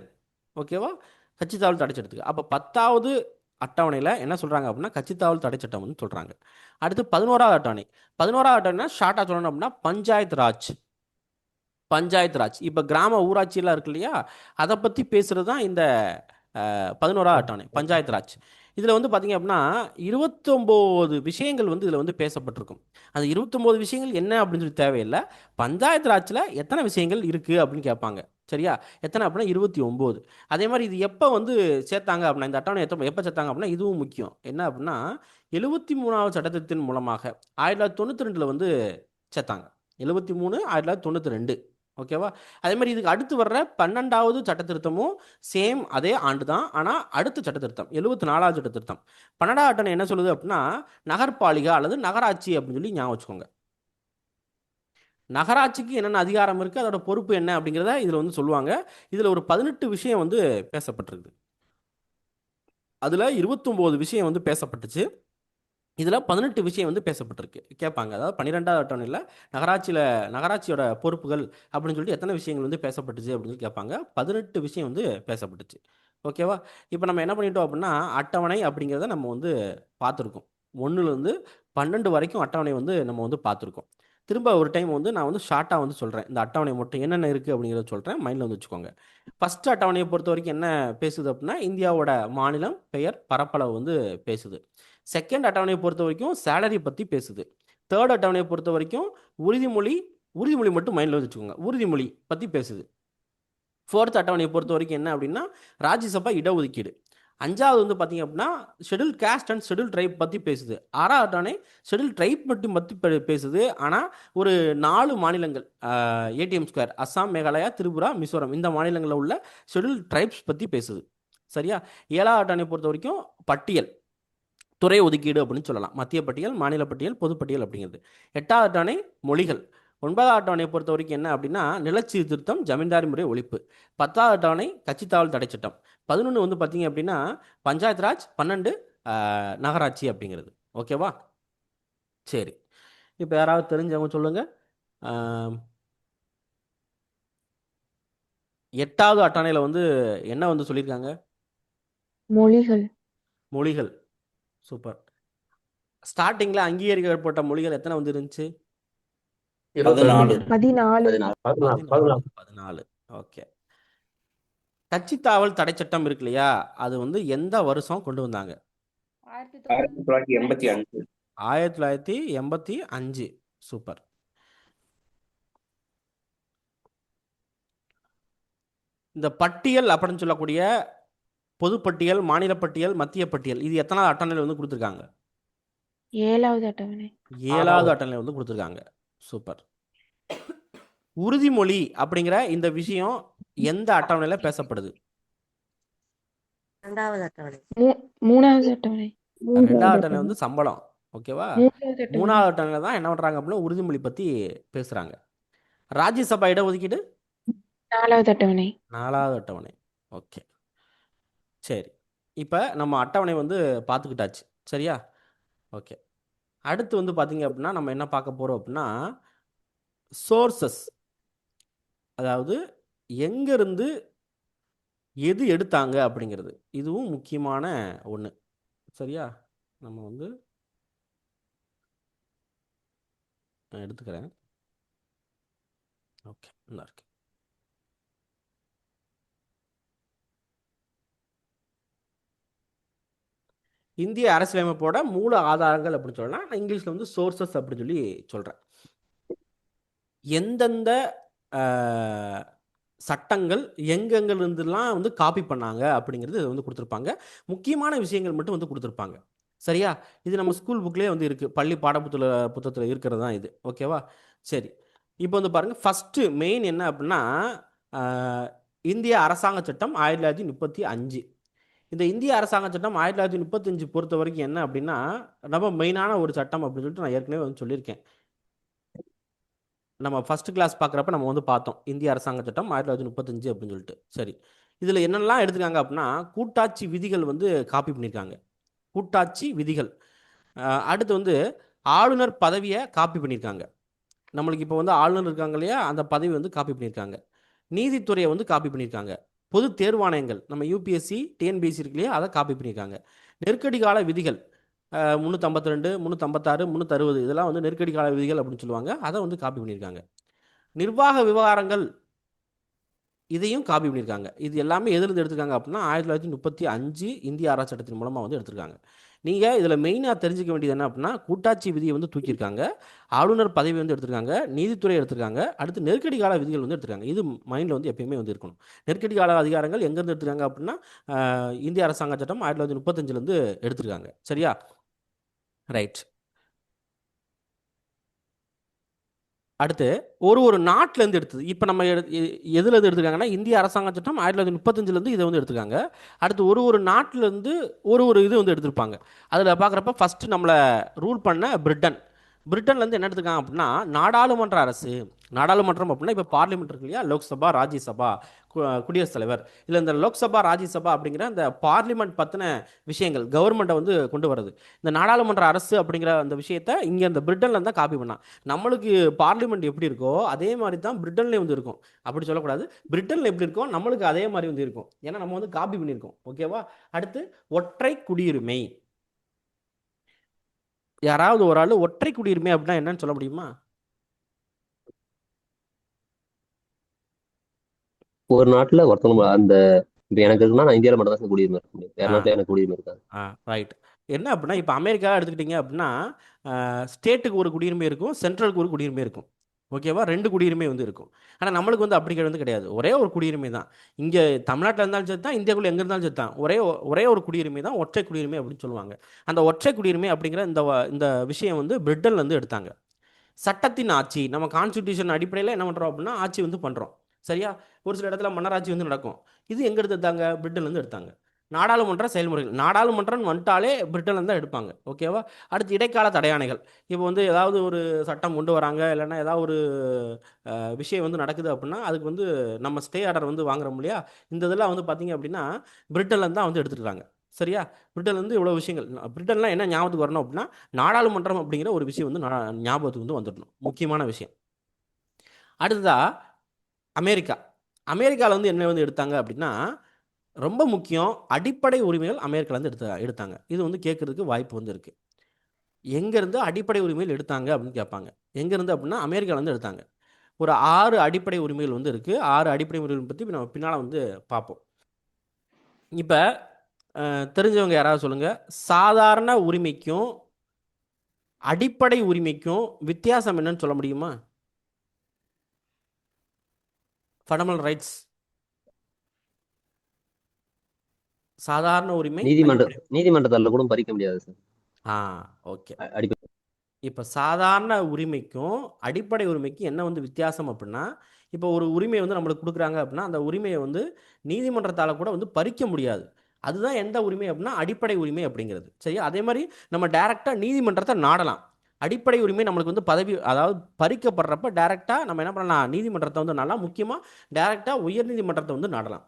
[SPEAKER 1] ஓகேவா, கட்சித்தாவல் தடை சட்டத்துக்கு. அப்போ 10வது அட்டவணையில் என்ன சொல்கிறாங்க அப்படின்னா கட்சித்தாவல் தடை சட்டம் வந்து சொல்கிறாங்க. அடுத்து 11வது அட்டவணை. 11வது அட்டவணை ஷார்ட்டாக சொல்லணும் அப்படின்னா பஞ்சாயத்து ராஜ். பஞ்சாயத்து ராஜ் இப்போ கிராம ஊராட்சியெல்லாம் இருக்கு இல்லையா, அதை பற்றி பேசுகிறது தான் இந்த 11வது அட்டவணை, பஞ்சாயத்து ராஜ். இதில் வந்து பார்த்திங்க அப்படின்னா 29 விஷயங்கள் வந்து இதில் வந்து பேசப்பட்டிருக்கும். அந்த 29 விஷயங்கள் என்ன அப்படின்னு சொல்லி தேவையில்லை, பஞ்சாயத்து ராஜில் எத்தனை விஷயங்கள் இருக்குது அப்படின்னு கேட்பாங்க. சரியா? எத்தனை அப்படின்னா 29. அதே மாதிரி இது எப்போ வந்து சேர்த்தாங்க அப்படின்னா, இந்த அட்டவணை எப்போ சேர்த்தாங்க அப்படின்னா, இதுவும் முக்கியம். என்ன அப்படின்னா 73வது சட்டத்திட்டத்தின் மூலமாக 1992 வந்து சேர்த்தாங்க. 73 1992. ஓகேவா? அதே மாதிரி இதுக்கு அடுத்து வர்ற 12வது சட்ட திருத்தமும் சேம் அதே ஆண்டு தான். ஆனால் அடுத்த சட்ட திருத்தம் 74வது சட்ட திருத்தம். 12வது அட்டவணை என்ன சொல்லுது அப்படின்னா, நகர்பாலிகா அல்லது நகராட்சி அப்படின்னு சொல்லி ஞாபகம் வச்சுக்கோங்க. நகராட்சிக்கு என்னென்ன அதிகாரம் இருக்குது, அதோட பொறுப்பு என்ன அப்படிங்கிறத இதில் வந்து சொல்லுவாங்க. இதில் ஒரு 18 விஷயம் வந்து பேசப்பட்டிருக்கு. அதில் 29 விஷயம் வந்து பேசப்பட்டுச்சு. இதில் 18 விஷயம் வந்து பேசப்பட்டிருக்கு. கேட்பாங்க. அதாவது 12வது அட்டவணையில் நகராட்சியோட பொறுப்புகள் அப்படின்னு சொல்லிட்டு எத்தனை விஷயங்கள் வந்து பேசப்பட்டுச்சு அப்படின்னு சொல்லி கேட்பாங்க. 18 விஷயம் வந்து பேசப்பட்டுச்சு. ஓகேவா? இப்போ நம்ம என்ன பண்ணிட்டோம் அப்படின்னா, அட்டவணை அப்படிங்கிறத நம்ம வந்து பார்த்துருக்கோம். 1லேருந்து 12 வரைக்கும் அட்டவணை வந்து நம்ம வந்து பார்த்துருக்கோம். திரும்ப ஒரு டைம் வந்து நான் வந்து ஷார்ட்டாக வந்து சொல்கிறேன். இந்த அட்டவணை மட்டும் என்னென்ன இருக்குது அப்படிங்கிறத சொல்கிறேன். மைண்டில் வந்து வச்சுக்கோங்க. ஃபஸ்ட்டு அட்டவணையை பொறுத்த வரைக்கும் என்ன பேசுது அப்படின்னா, இந்தியாவோட மாநிலம், பெயர், பரப்பளவு வந்து பேசுது. செகண்ட் அட்டவணையை பொறுத்த வரைக்கும் சேலரி பற்றி பேசுது. தேர்ட் அட்டவணையை பொறுத்த வரைக்கும் உறுதிமொழி மட்டும் மைண்டில் வச்சுக்கோங்க. உறுதிமொழி பற்றி பேசுது. ஃபோர்த் அட்டவணையை பொறுத்த வரைக்கும் என்ன அப்படின்னா, ராஜ்யசபா இடஒதுக்கீடு. 5வது வந்து பார்த்தீங்க அப்படின்னா, schedule caste and schedule try பற்றி பேசுது. 6வது அட்டவணை ஷெட்யூல் ட்ரைப் மட்டும் பற்றி பேசுது. ஆனால் ஒரு 4 மாநிலங்கள் ஏடிஎம் ஸ்கொயர், அஸ்ஸாம், மேகாலயா, திரிபுரா, மிசோரம், இந்த மாநிலங்களில் உள்ள ஷெட்யூல் ட்ரைப்ஸ் பற்றி பேசுது. சரியா? 7வது அட்டவணையை பொறுத்த வரைக்கும் பட்டியல், துறை ஒதுக்கீடு அப்படின்னு சொல்லலாம். மத்திய பட்டியல், மாநில பட்டியல், பொதுப்பட்டியல் அப்படிங்கிறது. 8வது அட்டவணை மொழிகள். 9வது அட்டவணையை பொறுத்த வரைக்கும் என்ன அப்படின்னா, நிலச்சீர்திருத்தம், ஜமீன்தாரி முறை ஒழிப்பு. 10வது அட்டவணை கட்சித்தாவல் தடை சட்டம். 11 வந்து பார்த்தீங்க அப்படின்னா பஞ்சாயத்து ராஜ். 12 நகராட்சி அப்படிங்கிறது. ஓகேவா? சரி, இப்போ யாராவது தெரிஞ்சவங்க சொல்லுங்க. 8வது அட்டவணையில் வந்து என்ன வந்து சொல்லியிருக்காங்க? மொழிகள். சூப்பர். ஸ்டார்டிங்கில் அங்கீகரிக்கப்பட்ட மொழிகள் எத்தனை வந்து இருந்துச்சு?
[SPEAKER 2] 14.
[SPEAKER 1] 14. ஓகே. கட்சித்தாவல் தடை சட்டம் இருக்கு இல்லையா, அது வந்து எந்த வருஷம் கொண்டு வந்தாங்க?
[SPEAKER 2] 1985.
[SPEAKER 1] 1985. சூப்பர். இந்த பட்டியல் அப்படின்னு சொல்லக்கூடிய பொதுப்பட்டியல், மாநில பட்டியல், மத்திய பட்டியல், இது எத்தனாவது அட்டவணையில் வந்து கொடுத்துருக்காங்க?
[SPEAKER 4] 7வது அட்டவணை.
[SPEAKER 1] 7வது அட்டவணையில் வந்து கொடுத்துருக்காங்க. சூப்பர். உறுதிமொழி அப்படிங்கிற இந்த விஷயம் எந்த அட்டவணையில் பேசப்படுது?
[SPEAKER 4] 2வது அட்டவணை. 3வது அட்டவணை.
[SPEAKER 1] 2வது அட்டவணை வந்து சம்பளம். ஓகேவா?
[SPEAKER 4] 3வது அட்டவணை.
[SPEAKER 1] 3வது அட்டவணையில் தான் என்ன பண்ணுறாங்க அப்படின்னா உறுதிமொழி பற்றி பேசுகிறாங்க. ராஜ்யசபா இடஒதுக்கீடு
[SPEAKER 4] 4வது அட்டவணை.
[SPEAKER 1] 4வது அட்டவணை. ஓகே, சரி. இப்போ நம்ம அட்டவணை வந்து பார்த்துக்கிட்டாச்சு. சரியா? ஓகே. அடுத்து வந்து பார்த்தீங்க அப்படின்னா நம்ம என்ன பார்க்க போகிறோம் அப்படின்னா, சோர்சஸ், அதாவது எங்கேருந்து எது எடுத்தாங்க அப்படிங்கிறது. இதுவும் முக்கியமான ஒன்று. சரியா? நம்ம வந்து நான் எடுத்துக்கிறேன். ஓகே, நல்லா இருக்கு. இந்திய அரசியலமைப்போட மூல ஆதாரங்கள் அப்படின்னு சொல்லலாம். நான் இங்கிலீஷில் வந்து சோர்சஸ் அப்படின்னு சொல்லி சொல்கிறேன். எந்தெந்த சட்டங்கள் எங்கெங்கிருந்துலாம் வந்து காப்பி பண்ணாங்க அப்படிங்கிறது வந்து கொடுத்துருப்பாங்க. முக்கியமான விஷயங்கள் மட்டும் வந்து கொடுத்துருப்பாங்க. சரியா? இது நம்ம ஸ்கூல் புக்லேயே வந்து இருக்குது. பள்ளி புத்தகத்தில் இருக்கிறது தான் இது. ஓகேவா? சரி, இப்போ வந்து பாருங்கள். ஃபஸ்ட்டு மெயின் என்ன அப்படின்னா, இந்திய அரசாங்க சட்டம் 1935. இந்த இந்திய அரசாங்க சட்டம் 1935 பொறுத்த வரைக்கும் என்ன அப்படின்னா, ரொம்ப மெயினான ஒரு சட்டம் அப்படின்னு சொல்லிட்டு நான் ஏற்கனவே வந்து சொல்லியிருக்கேன். நம்ம ஃபர்ஸ்ட் கிளாஸ் பார்க்குறப்ப நம்ம வந்து பார்த்தோம் இந்திய அரசாங்க சட்டம் 1935 அப்படின்னு சொல்லிட்டு. சரி, இதில் என்னெல்லாம் எடுத்துக்காங்க அப்படின்னா, கூட்டாட்சி விதிகள் வந்து காப்பி பண்ணியிருக்காங்க. கூட்டாட்சி விதிகள். அடுத்து வந்து ஆளுநர் பதவியை காப்பி பண்ணியிருக்காங்க. நம்மளுக்கு இப்போ வந்து ஆளுநர் இருக்காங்க இல்லையா, அந்த பதவி வந்து காப்பி பண்ணியிருக்காங்க. நீதித்துறையை வந்து காப்பி பண்ணியிருக்காங்க. பொது தேர்வாணையங்கள், நம்ம யூபிஎஸ்சி, டிஎன்பிஎஸ்சி இருக்கு இல்லையா, அதை காப்பி பண்ணியிருக்காங்க. நெருக்கடி கால விதிகள் 352, 356, 360, இதெல்லாம் வந்து நெருக்கடி கால விதிகள் அப்படின்னு சொல்லுவாங்க. அதை வந்து காப்பி பண்ணியிருக்காங்க. நிர்வாக விவகாரங்கள், இதையும் காப்பி பண்ணியிருக்காங்க. இது எல்லாமே எதிலிருந்து எடுத்திருக்காங்க அப்படின்னா 1935 இந்திய அரசு சட்டத்தின் மூலமாக வந்து எடுத்திருக்காங்க. நீங்கள் இதில் மெயினாக தெரிஞ்சுக்க வேண்டியது என்ன அப்படின்னா, கூட்டாட்சி விதியை வந்து தூக்கியிருக்காங்க, ஆளுநர் பதவி வந்து எடுத்திருக்காங்க, நீதித்துறை எடுத்திருக்காங்க, அடுத்து நெருக்கடி கால விதிகள் வந்து எடுத்திருக்காங்க. இது மைண்டில் வந்து எப்பயுமே வந்து இருக்கணும். நெருக்கடி கால அதிகாரங்கள் எங்கேருந்து எடுத்திருக்காங்க அப்படின்னா, இந்திய அரசாங்க சட்டம் 1935 எடுத்திருக்காங்க. சரியா? ரைட். அடுத்து ஒரு நாட்டிலேருந்து எடுத்தது. இப்போ நம்ம எதுலேருந்து எடுத்துருக்காங்கன்னா, இந்திய அரசாங்க சட்டம் 1935 இதை வந்து எடுத்துருக்காங்க. அடுத்து ஒரு நாட்டிலேருந்து ஒரு இது வந்து எடுத்திருப்பாங்க. அதில் பார்க்குறப்ப ஃபஸ்ட்டு நம்மளை ரூல் பண்ண பிரிட்டன்லேருந்து என்ன எடுத்துருக்காங்க அப்படின்னா, நாடாளுமன்ற அரசு. நாடாளுமன்றம் அப்படின்னா இப்போ பார்லிமெண்ட் இருக்கு இல்லையா, லோக்சபா, ராஜ்யசபா, குடியரசுத் தலைவர். இல்லை இந்த லோக்சபா, ராஜ்யசபா அப்படிங்கிற அந்த பார்லிமெண்ட் பற்றின விஷயங்கள் கவர்மெண்ட்டை வந்து கொண்டு வருது. இந்த நாடாளுமன்ற அரசு அப்படிங்கிற அந்த விஷயத்தை இங்கே இந்த பிரிட்டன்ல தான் காப்பி பண்ணா. நம்மளுக்கு பார்லிமெண்ட் எப்படி இருக்கோ அதே மாதிரி தான் பிரிட்டன்லேயே வந்து இருக்கும். அப்படி சொல்லக்கூடாது, பிரிட்டனில் எப்படி இருக்கோ நம்மளுக்கு அதே மாதிரி வந்து இருக்கும். ஏன்னா நம்ம வந்து காப்பி பண்ணியிருக்கோம். ஓகேவா? அடுத்து ஒற்றை குடியுரிமை. யாராவது ஒரு ஆள் ஒற்றை குடியுரிமை அப்படின்னா என்னன்னு சொல்ல முடியுமா?
[SPEAKER 3] ஒரு நாட்டுல ஒருத்தவங்க அந்த இப்ப எனக்கு இருக்குன்னா நான் இந்தியாவில் மட்டும் தான் குடியுரிமை இருக்க முடியும். வேற நாட்டுல எனக்கு குடியுரிமை இருக்காது.
[SPEAKER 1] ரைட். என்ன அப்படின்னா இப்போ அமெரிக்கா எடுத்துக்கிட்டீங்க அப்படின்னா, ஸ்டேட்டுக்கு ஒரு குடியுரிமை இருக்கும், சென்ட்ரலுக்கு ஒரு குடியுரிமை இருக்கும். ஓகேவா? 2 குடியுரிமை வந்து இருக்கும். ஆனால் நம்மளுக்கு வந்து அப்படி வந்து கிடையாது. ஒரே ஒரு குடியுரிமை தான். இங்கே தமிழ்நாட்டில் இருந்தாலும் சரி தான், இந்தியாவுக்குள்ள எங்கே இருந்தாலும் சரி தான், ஒரே ஒரு குடியுரிமை தான் ஒற்றை குடியுரிமை அப்படின்னு சொல்லுவாங்க. அந்த ஒற்றை குடியுரிமை அப்படிங்கிற இந்த விஷயம் வந்து பிரிட்டன்ல இருந்து எடுத்தாங்க. சட்டத்தின் ஆட்சி, நம்ம கான்ஸ்டிடியூஷன் அடிப்படையில் என்ன பண்ணுறோம் அப்படின்னா ஆட்சி வந்து பண்ணுறோம். சரியா? ஒரு சில இடத்துல மன்னராட்சி வந்து நடக்கும். இது எங்கே எடுத்தாங்க? பிரிட்டன்லேருந்து எடுத்தாங்க. நாடாளுமன்ற செயல்முறைகள், நாடாளுமன்றம் வந்துட்டாலே பிரிட்டன்ல தான் எடுப்பாங்க. ஓகேவா? அடுத்து இடைக்கால தடையாணைகள். இப்போ வந்து ஏதாவது ஒரு சட்டம் கொண்டு வராங்க, இல்லைன்னா ஏதாவது ஒரு விஷயம் வந்து நடக்குது அப்படின்னா அதுக்கு வந்து நம்ம ஸ்டே ஆர்டர் வந்து வாங்குறோம் இல்லையா, இந்த இதெல்லாம் வந்து பார்த்தீங்க அப்படின்னா பிரிட்டன்லேருந்து தான் வந்து எடுத்துருக்காங்க. சரியா? பிரிட்டன்லேருந்து இவ்வளோ விஷயங்கள். பிரிட்டன்லாம் என்ன ஞாபகத்துக்கு வரணும் அப்படின்னா, நாடாளுமன்றம் அப்படிங்கிற ஒரு விஷயம் வந்து ஞாபகத்துக்கு வந்து வந்துடணும். முக்கியமான விஷயம். அடுத்ததா அமெரிக்கா. அமெரிக்காவில் வந்து என்ன வந்து எடுத்தாங்க அப்படின்னா, ரொம்ப முக்கியம், அடிப்படை உரிமைகள் அமெரிக்காலேருந்து எடுத்தாங்க. இது வந்து கேட்கறதுக்கு வாய்ப்பு வந்து இருக்குது. எங்கேருந்து அடிப்படை உரிமைகள் எடுத்தாங்க அப்படின்னு கேட்பாங்க. எங்கேருந்து அப்படின்னா அமெரிக்காலேருந்து எடுத்தாங்க. ஒரு 6 அடிப்படை உரிமைகள் வந்து இருக்குது. 6 அடிப்படை உரிமைகள் பற்றி நம்ம பின்னால் வந்து பார்ப்போம். இப்போ தெரிஞ்சவங்க யாராவது சொல்லுங்கள், சாதாரண உரிமைக்கும் அடிப்படை உரிமைக்கும் வித்தியாசம் என்னன்னு சொல்ல முடியுமா? Fundamental rights. சாதாரண உரிமை,
[SPEAKER 3] நீதிமன்றத்தால கூட பறிக்க முடியாது சார்.
[SPEAKER 1] ஓகே.
[SPEAKER 3] அடிப்படை
[SPEAKER 1] இப்போ சாதாரண உரிமைக்கும் அடிப்படை உரிமைக்கும் என்ன வந்து வித்தியாசம் அப்படின்னா, இப்போ ஒரு உரிமை வந்து நம்மளுக்கு கொடுக்குறாங்க அப்படின்னா அந்த உரிமையை வந்து நீதிமன்றத்தால் கூட வந்து பறிக்க முடியாது. அதுதான் எந்த உரிமை அப்படின்னா அடிப்படை உரிமை அப்படிங்கிறது. சரியா? அதே மாதிரி நம்ம டைரெக்டாக நீதிமன்றத்தை நாடலாம். அடிப்படை உரிமை நம்மளுக்கு வந்து பதவி, அதாவது பறிக்கப்படுறப்ப டைரெக்டாக நம்ம என்ன பண்ணலாம், நீதிமன்றத்தை வந்து நாடலாம். முக்கியமாக டைரெக்டாக உயர்நீதிமன்றத்தை வந்து நாடலாம்.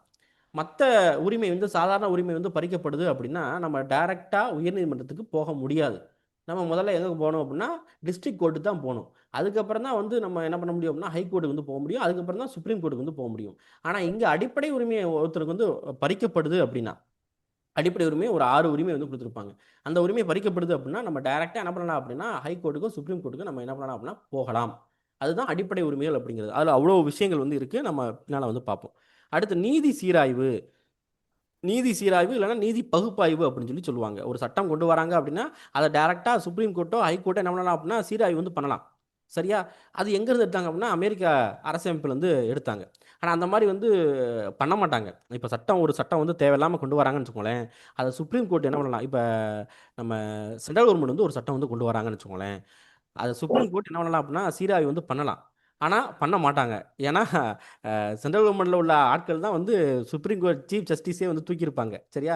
[SPEAKER 1] மற்ற உரிமை வந்து சாதாரண உரிமை வந்து பறிக்கப்படுது அப்படின்னா நம்ம டைரெக்டாக உயர்நீதிமன்றத்துக்கு போக முடியாது. நம்ம முதல்ல எங்கே போகணும் அப்படின்னா டிஸ்ட்ரிக்ட் கோர்ட்டு தான் போகணும். அதுக்கப்புறம் தான் வந்து நம்ம என்ன பண்ண முடியும் அப்படின்னா ஹைகோர்ட்டுக்கு வந்து போக முடியும். அதுக்கப்புறம் தான் சுப்ரீம் கோர்ட்டுக்கு வந்து போக முடியும். ஆனால் இங்கே அடிப்படை உரிமையை ஒருத்தருக்கு வந்து பறிக்கப்படுது அப்படின்னா, அடிப்படை உரிமை ஒரு 6 உரிமை வந்து கொடுத்துருப்பாங்க. அந்த உரிமை பறிக்கப்படுது அப்படின்னா நம்ம டைரெக்டாக என்ன பண்ணலாம் அப்படின்னா ஹைகோர்ட்டுக்கும் சுப்ரீம் கோர்ட்டுக்கும் நம்ம என்ன பண்ணலாம் அப்படின்னா போகலாம். அதுதான் அடிப்படை உரிமைகள் அப்படிங்கிறது. அதில் அவ்வளோ விஷயங்கள் வந்து இருக்குது. நம்ம பின்னால் வந்து பார்ப்போம். அடுத்து நீதி சீராய்வு. நீதி சீராய்வு இல்லைன்னா நீதி பகுப்பாய்வு அப்படின்னு சொல்லுவாங்க. ஒரு சட்டம் கொண்டு வராங்க அப்படின்னா அதை டைரெக்டாக சுப்ரீம் கோர்ட்டோ ஹைகோர்ட்டோ என்ன பண்ணலாம் அப்படின்னா சீராய்வு வந்து பண்ணலாம். சரியா? அது எங்கேருந்து எடுத்தாங்க அப்படின்னா அமெரிக்கா அரசமைப்புலேருந்து எடுத்தாங்க. ஆனால் அந்த மாதிரி வந்து பண்ண மாட்டாங்க. இப்போ ஒரு சட்டம் வந்து தேவையில்லாமல் கொண்டு வராங்கன்னு வச்சுக்கோங்களேன், அதை சுப்ரீம் கோர்ட் என்ன பண்ணலாம், இப்போ நம்ம சென்ட்ரல் கவர்மெண்ட் வந்து ஒரு சட்டம் வந்து கொண்டு வராங்கன்னு வச்சுக்கோங்களேன், அதை சுப்ரீம் கோர்ட் என்ன பண்ணலாம் அப்படின்னா சீராய்வு வந்து பண்ணலாம். ஆனால் பண்ண மாட்டாங்க. ஏன்னா சென்ட்ரல் கவர்மெண்ட்டில் உள்ள ஆட்கள் தான் வந்து சுப்ரீம் கோர்ட் சீஃப் ஜஸ்டிஸே வந்து தூக்கியிருப்பாங்க. சரியா?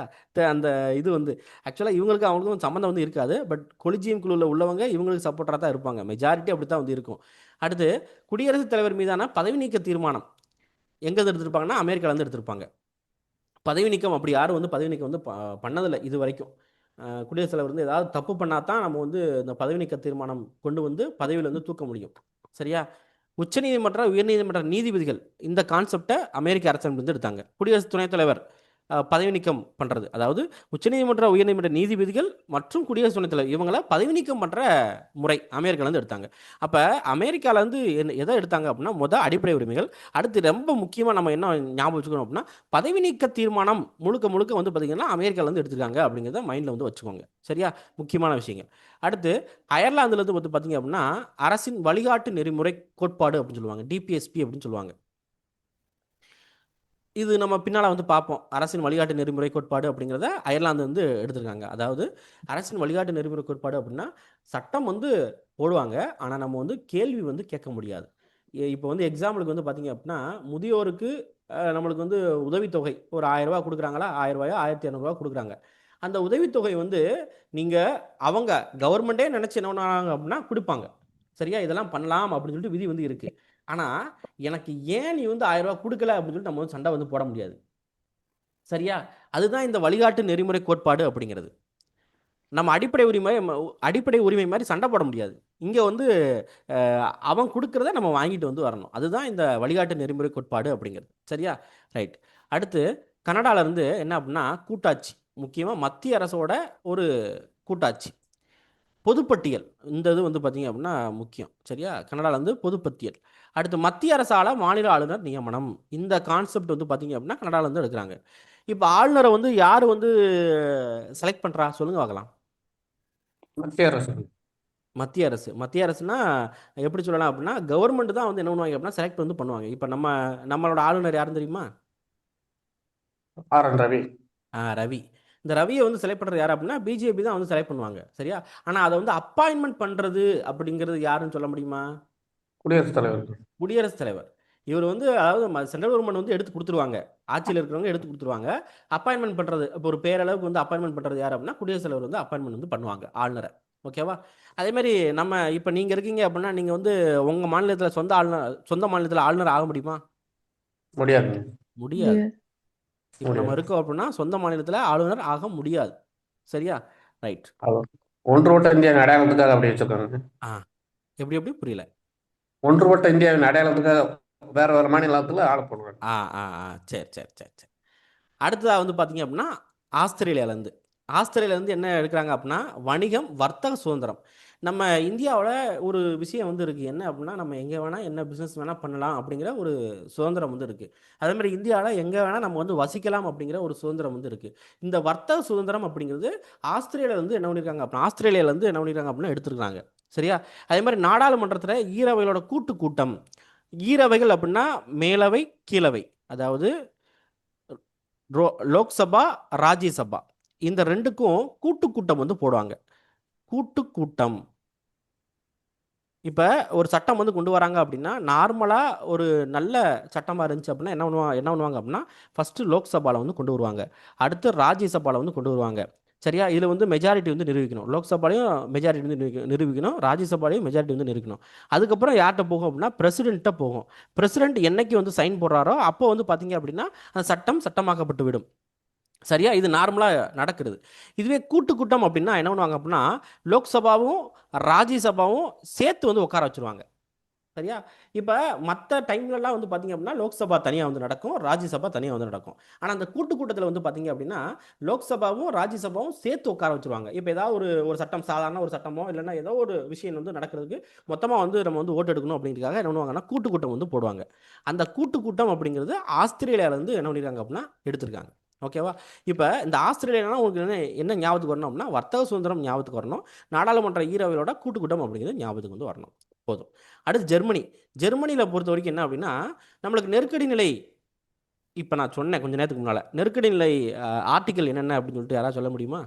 [SPEAKER 1] அந்த இது வந்து ஆக்சுவலாக இவங்களுக்கு அவங்களுக்கும் சம்மந்தம் வந்து இருக்காது. பட் கொலிஜியம் குழுவில் உள்ளவங்க இவங்களுக்கு சப்போர்ட்டராக தான் இருப்பாங்க. மெஜாரிட்டி அப்படி தான் வந்து இருக்கும். அடுத்து குடியரசுத் தலைவர் மீதான பதவி நீக்க தீர்மானம் எங்கே எடுத்திருப்பாங்கன்னா அமெரிக்காவிலேருந்து எடுத்திருப்பாங்க. பதவி நீக்கம் அப்படி யாரும் வந்து பதவி நீக்கம் வந்து பண்ணதில்லை இது வரைக்கும். குடியரசுத் தலைவர் வந்து ஏதாவது தப்பு பண்ணால் தான் நம்ம வந்து இந்த பதவி நீக்க தீர்மானம் கொண்டு வந்து பதவியில் வந்து தூக்க முடியும். சரியா? உச்சநீதிமன்ற உயர்நீதிமன்ற நீதிபதிகள் இந்த கான்செப்டை அமெரிக்க அரசமைப்பு வந்து எடுத்தாங்க. குடியரசு துணைத் தலைவர் பதவி நீக்கம் பண்ணுறது. அதாவது உச்சநீதிமன்ற உயர்நீதிமன்ற நீதிபதிகள் மற்றும் குடியரசு துணைத் தலைவர் இவங்களை பதவி நீக்கம் பண்ணுற முறை அமெரிக்காலேருந்து எடுத்தாங்க. அப்போ அமெரிக்காவிலேருந்து எதை எடுத்தாங்க அப்படின்னா அடிப்படை உரிமைகள். அடுத்து ரொம்ப முக்கியமாக நம்ம என்ன ஞாபகம் வச்சுக்கணும் அப்படின்னா பதவி நீக்க தீர்மானம் முழுக்க முழுக்க வந்து பார்த்திங்கன்னா அமெரிக்காவிலேருந்து எடுத்துருக்காங்க அப்படிங்கிறத மைண்டில் வந்து வச்சுக்கோங்க. சரியா, முக்கியமான விஷயங்கள். அடுத்து அயர்லாந்துலேருந்து வந்து பார்த்திங்க அப்படின்னா அரசின் வழிகாட்டு நெறிமுறை கோட்பாடு அப்படின்னு சொல்லுவாங்க, டிபிஎஸ்பி அப்படின்னு சொல்லுவாங்க. இது நம்ம பின்னால் வந்து பார்ப்போம். அரசின் வழிகாட்டு நெறிமுறை கோட்பாடு அப்படிங்கிறத அயர்லாந்து வந்து எடுத்திருக்காங்க. அதாவது அரசின் வழிகாட்டு நெறிமுறை கோட்பாடு அப்படின்னா சட்டம் வந்து போடுவாங்க, ஆனால் நம்ம வந்து கேள்வி வந்து கேட்க முடியாது. இப்போ வந்து எக்ஸாம்பிளுக்கு வந்து பார்த்தீங்க அப்படின்னா முதியோருக்கு நம்மளுக்கு வந்து உதவித்தொகை ஒரு 1000 ரூபா கொடுக்குறாங்களா, 1000 ரூபாயோ 1200 ரூபா கொடுக்குறாங்க. அந்த உதவித்தொகை வந்து நீங்கள் அவங்க கவர்மெண்ட்டே நினச்சி என்ன பண்ணாங்க அப்படின்னா கொடுப்பாங்க. சரியா, இதெல்லாம் பண்ணலாம் அப்படின்னு சொல்லிட்டு விதி வந்து இருக்குது. ஆனால் எனக்கு ஏன் நீ வந்து 1000 ரூபா கொடுக்கல அப்படின்னு சொல்லிட்டு நம்ம வந்து சண்டை வந்து போட முடியாது. சரியா, அதுதான் இந்த வழிகாட்டு நெறிமுறை கோட்பாடு அப்படிங்கிறது. நம்ம அடிப்படை உரிமை மாதிரி சண்டை போட முடியாது. இங்கே வந்து அவன் கொடுக்குறத நம்ம வாங்கிட்டு வந்து வரணும். அதுதான் இந்த வழிகாட்டு நெறிமுறை கோட்பாடு அப்படிங்கிறது. சரியா, ரைட். அடுத்து கனடாவிலேருந்து என்ன அப்படின்னா கூட்டாட்சி, முக்கியமாக மத்திய அரசோட ஒரு கூட்டாட்சி, பொதுப்பட்டியல். இந்த இது வந்து பார்த்தீங்க அப்படின்னா முக்கியம். சரியா, கனடாவில் வந்து பொதுப்பட்டியல். அடுத்து மத்திய அரசால் மாநில ஆளுநர் நியமனம். இந்த கான்செப்ட் வந்து பார்த்தீங்க அப்படின்னா கனடாவில் வந்து எடுக்கிறாங்க. இப்போ ஆளுநரை வந்து யார் வந்து செலக்ட் பண்ணுறா சொல்லுங்க பார்க்கலாம்.
[SPEAKER 5] மத்திய அரசு.
[SPEAKER 1] மத்திய அரசுனா எப்படி சொல்லலாம் அப்படின்னா கவர்மெண்ட் தான் வந்து என்ன பண்ணுவாங்க அப்படின்னா செலக்ட் வந்து பண்ணுவாங்க. இப்போ நம்மளோட ஆளுநர் யாருன்னு தெரியுமா?
[SPEAKER 5] R N Ravi.
[SPEAKER 1] ரவி. இந்த ரவியை வந்து செலக்ட் பண்ணுறது யார் அப்படின்னா பிஜேபி தான் வந்து செலக்ட் பண்ணுவாங்க. சரியா, ஆனால் அதை வந்து அப்பாயின்மெண்ட் பண்ணுறது அப்படிங்கிறது யாருன்னு சொல்ல முடியுமா?
[SPEAKER 5] குடியரசுத் தலைவர்.
[SPEAKER 1] குடியரசுத் தலைவர். இவர் வந்து அதாவது சென்ட்ரல் கவர்மெண்ட் வந்து எடுத்து கொடுத்துருவாங்க, ஆட்சியில் இருக்கிறவங்க எடுத்து கொடுத்துருவாங்க. அப்பாயின்மெண்ட் பண்ணுறது இப்போ ஒரு பேரளவுக்கு வந்து அப்பாயின்மெண்ட் பண்ணுறது யார் அப்படின்னா குடியரசுத் தலைவர் வந்து அப்பாயின்மெண்ட் வந்து பண்ணுவாங்க ஆளுநரை. ஓகேவா, அதே மாதிரி நம்ம இப்போ நீங்கள் இருக்கீங்க அப்படின்னா நீங்கள் வந்து உங்கள் மாநிலத்தில் சொந்த மாநிலத்தில் ஆளுநர் ஆக முடியுமா?
[SPEAKER 5] முடியாது.
[SPEAKER 1] முடியாது. இப்போ நம்ம இருக்கோம் அப்படின்னா சொந்த மாநிலத்தில் ஆளுநர் ஆக முடியாது. சரியா, ரைட்.
[SPEAKER 5] ஒன்றுபட்ட இந்தியாவின் அடையாளத்துக்காக அப்படி வச்சிருக்காங்க.
[SPEAKER 1] எப்படி எப்படி புரியல?
[SPEAKER 5] ஒன்றுபட்ட இந்தியாவின் அடையாளத்துக்காக வேற வேற மாநிலத்தில் ஆள போடுறாங்க.
[SPEAKER 1] சரி சரி சரி சரி. அடுத்ததாக வந்து பார்த்தீங்க அப்படின்னா ஆஸ்திரேலியாவிலேருந்து என்ன எடுக்கிறாங்க அப்படின்னா வணிகம், வர்த்தக சுதந்திரம். நம்ம இந்தியாவில் ஒரு விஷயம் வந்து இருக்குது, என்ன அப்படின்னா நம்ம எங்கே வேணால் என்ன பிஸ்னஸ் வேணால் பண்ணலாம் அப்படிங்கிற ஒரு சுதந்திரம் வந்து இருக்குது. அதே மாதிரி இந்தியாவில் எங்கே வேணால் நம்ம வந்து வசிக்கலாம் அப்படிங்கிற ஒரு சுதந்திரம் வந்து இருக்குது. இந்த வர்த்தக சுதந்திரம் அப்படிங்கிறது ஆஸ்திரேலியாவிலேருந்து என்ன பண்ணியிருக்காங்க அப்படின்னா எடுத்துருக்காங்க. சரியா, அதே மாதிரி நாடாளுமன்றத்தில் ஈரவைகளோட கூட்டம். ஈரவைகள் அப்படின்னா மேலவை, கீழவை, அதாவது லோக்சபா, ராஜ்யசபா, இந்த ரெண்டுக்கும் கூட்டம் வந்து போடுவாங்க. கூட்டம். இப்போ ஒரு சட்டம் வந்து கொண்டு வராங்க அப்படின்னா நார்மலாக ஒரு நல்ல சட்டமாக இருந்துச்சு அப்படின்னா என்ன பண்ணுவாங்க அப்படின்னா ஃபஸ்ட்டு லோக்சபாவில் வந்து கொண்டு வருவாங்க, அடுத்து ராஜ்யசபாவில் வந்து கொண்டு வருவாங்க. சரியா, இதில் வந்து மெஜாரிட்டி வந்து நிரூபிக்கணும். லோக்சபாலையும் மெஜாரிட்டி வந்து நிரூபிக்கணும், ராஜ்யசபாலையும் மெஜாரிட்டி வந்து நிரூபிக்கணும். அதுக்கப்புறம் யார்கிட்ட போகும் அப்படின்னா பிரசிடென்ட்டை போகும். பிரசிடென்ட் என்னைக்கு வந்து சைன் போடுறாரோ அப்போ வந்து பார்த்தீங்க அப்படின்னா அந்த சட்டமாக்கப்பட்டு விடும். சரியா, இது நார்மலாக நடக்கிறது. இதுவே கூட்டம் அப்படின்னா என்ன பண்ணுவாங்க அப்படின்னா லோக்சபாவும் ராஜ்யசபாவும் சேர்த்து வந்து உட்கார வச்சுருவாங்க. சரியா, இப்போ மற்ற டைம்லலாம் வந்து பார்த்திங்க அப்படின்னா லோக்சபா தனியாக வந்து நடக்கும், ராஜ்யசபா தனியாக வந்து நடக்கும். ஆனால் அந்த கூட்டத்தில் வந்து பார்த்திங்க அப்படின்னா லோக்சபாவும் ராஜ்யசபாவும் சேர்த்து உட்கார வச்சுருவாங்க. இப்போ ஏதாவது ஒரு சட்டம், சாதாரண ஒரு சட்டமோ இல்லைன்னா ஏதோ ஒரு விஷயம் வந்து நடக்கிறதுக்கு மொத்தமாக வந்து நம்ம வந்து ஓட்டு எடுக்கணும் அப்படிங்கிறதுக்காக என்ன பண்ணுவாங்கன்னா கூட்டம் வந்து போடுவாங்க. அந்த கூட்டம் அப்படிங்கிறது ஆஸ்திரேலியாவிலேருந்து என்ன பண்ணியிருக்காங்க அப்படின்னா எடுத்திருக்காங்க. ஓகேவா, இப்போ இந்த ஆஸ்திரேலியானா உங்களுக்கு என்ன ஞாபகத்துக்கு வரணும் அப்படின்னா வர்த்தக சுதந்திரம் ஞாபகத்துக்கு வரணும், நாடாளுமன்ற ஈரவையோட கூட்டம் அப்படிங்கிறது ஞாபகத்துக்கு வந்து வரணும். போதும். அடுத்து ஜெர்மனியில் பொறுத்த வரைக்கும் என்ன அப்படின்னா நம்மளுக்கு நெருக்கடி நிலை, இப்போ நான் சொன்னேன் கொஞ்சம் நேரத்துக்கு முன்னால், நெருக்கடி நிலை ஆர்டிக்கல் என்னென்ன அப்படின்னு சொல்லிட்டு யாராவது சொல்ல முடியுமா?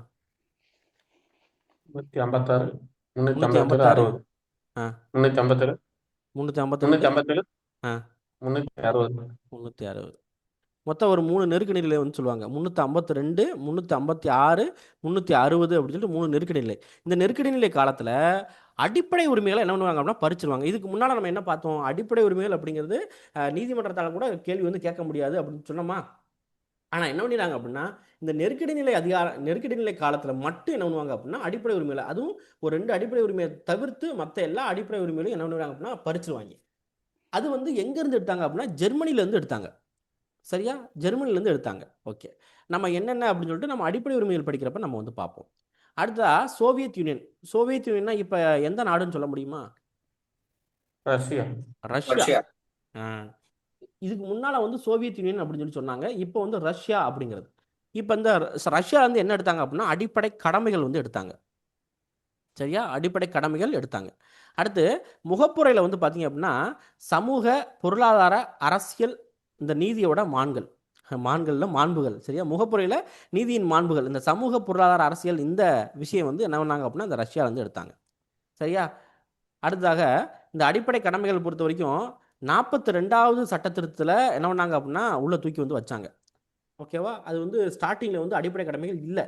[SPEAKER 5] 356,
[SPEAKER 1] 356, 360, மொத்தம் ஒரு 3 நெருக்கடி நிலை வந்து சொல்லுவாங்க. 352, 356, 360 அப்படின்னு சொல்லிட்டு 3 நெருக்கடி நிலை. இந்த நெருக்கடி நிலை காலத்தில் அடிப்படை உரிமைகளை என்ன பண்ணுவாங்க அப்படின்னா பறிச்சிருவாங்க. இதுக்கு முன்னால் நம்ம என்ன பார்த்தோம், அடிப்படை உரிமைகள் அப்படிங்கிறது நீதிமன்றத்தால் கூட கேள்வி வந்து கேட்க முடியாது அப்படின்னு சொன்னோமா. ஆனால் என்ன பண்ணிடுறாங்க அப்படின்னா இந்த நெருக்கடி நிலை காலத்தில் மட்டும் என்ன பண்ணுவாங்க அப்படின்னா அடிப்படை உரிமைகளை, அதுவும் ஒரு 2 அடிப்படை உரிமையை தவிர்த்து மற்ற எல்லா அடிப்படை உரிமைகளையும் என்ன பண்ணுவாங்க அப்படின்னா பறிச்சிருவாங்க. அது வந்து எங்கேருந்து எடுத்தாங்க அப்படின்னா ஜெர்மனிலேருந்து எடுத்தாங்க. சரியா? ஜெர்மனிலேருந்து எடுத்தாங்க. ஓகே. நம்ம என்னென்ன அப்படின்னு சொல்லிட்டு நம்ம அடிப்படை உரிமைகள் படிக்கிறப்ப நம்ம வந்து பார்ப்போம். அடுத்ததா சோவியத் யூனியன். சோவியத் யூனியன்னா இப்போ எந்த நாடுன்னு சொல்ல முடியுமா?
[SPEAKER 5] ரஷ்யா.
[SPEAKER 1] ரஷ்யா. இதுக்கு முன்னால் வந்து சோவியத் யூனியன் அப்படின்னு சொல்லி சொன்னாங்க. இப்போ வந்து ரஷ்யா அப்படிங்கிறது. இப்போ இந்த ரஷ்யா வந்து என்ன எடுத்தாங்க அப்படின்னா அடிப்படை கடமைகள் வந்து எடுத்தாங்க. சரியா? அடிப்படை கடமைகள் எடுத்தாங்க. அடுத்து முகப்புரையில் வந்து பார்த்தீங்க அப்படின்னா சமூக பொருளாதார அரசியல் இந்த நீதியோட மாண்களில் மாண்புகள். சரியா? முகப்புரையில் நீதியின் மாண்புகள் இந்த சமூக பொருளாதார அரசியல் இந்த விஷயம் வந்து என்ன பண்ணாங்க அப்படின்னா இந்த ரஷ்யா வந்து எடுத்தாங்க. சரியா? அடுத்ததாக இந்த அடிப்படை கடமைகள் பொறுத்த வரைக்கும் 42வது சட்ட திருத்தத்தில் என்ன பண்ணாங்க அப்படின்னா உள்ள தூக்கி வந்து வச்சாங்க. ஓகேவா? அது வந்து ஸ்டார்டிங்கில் வந்து அடிப்படை கடமைகள் இல்லை.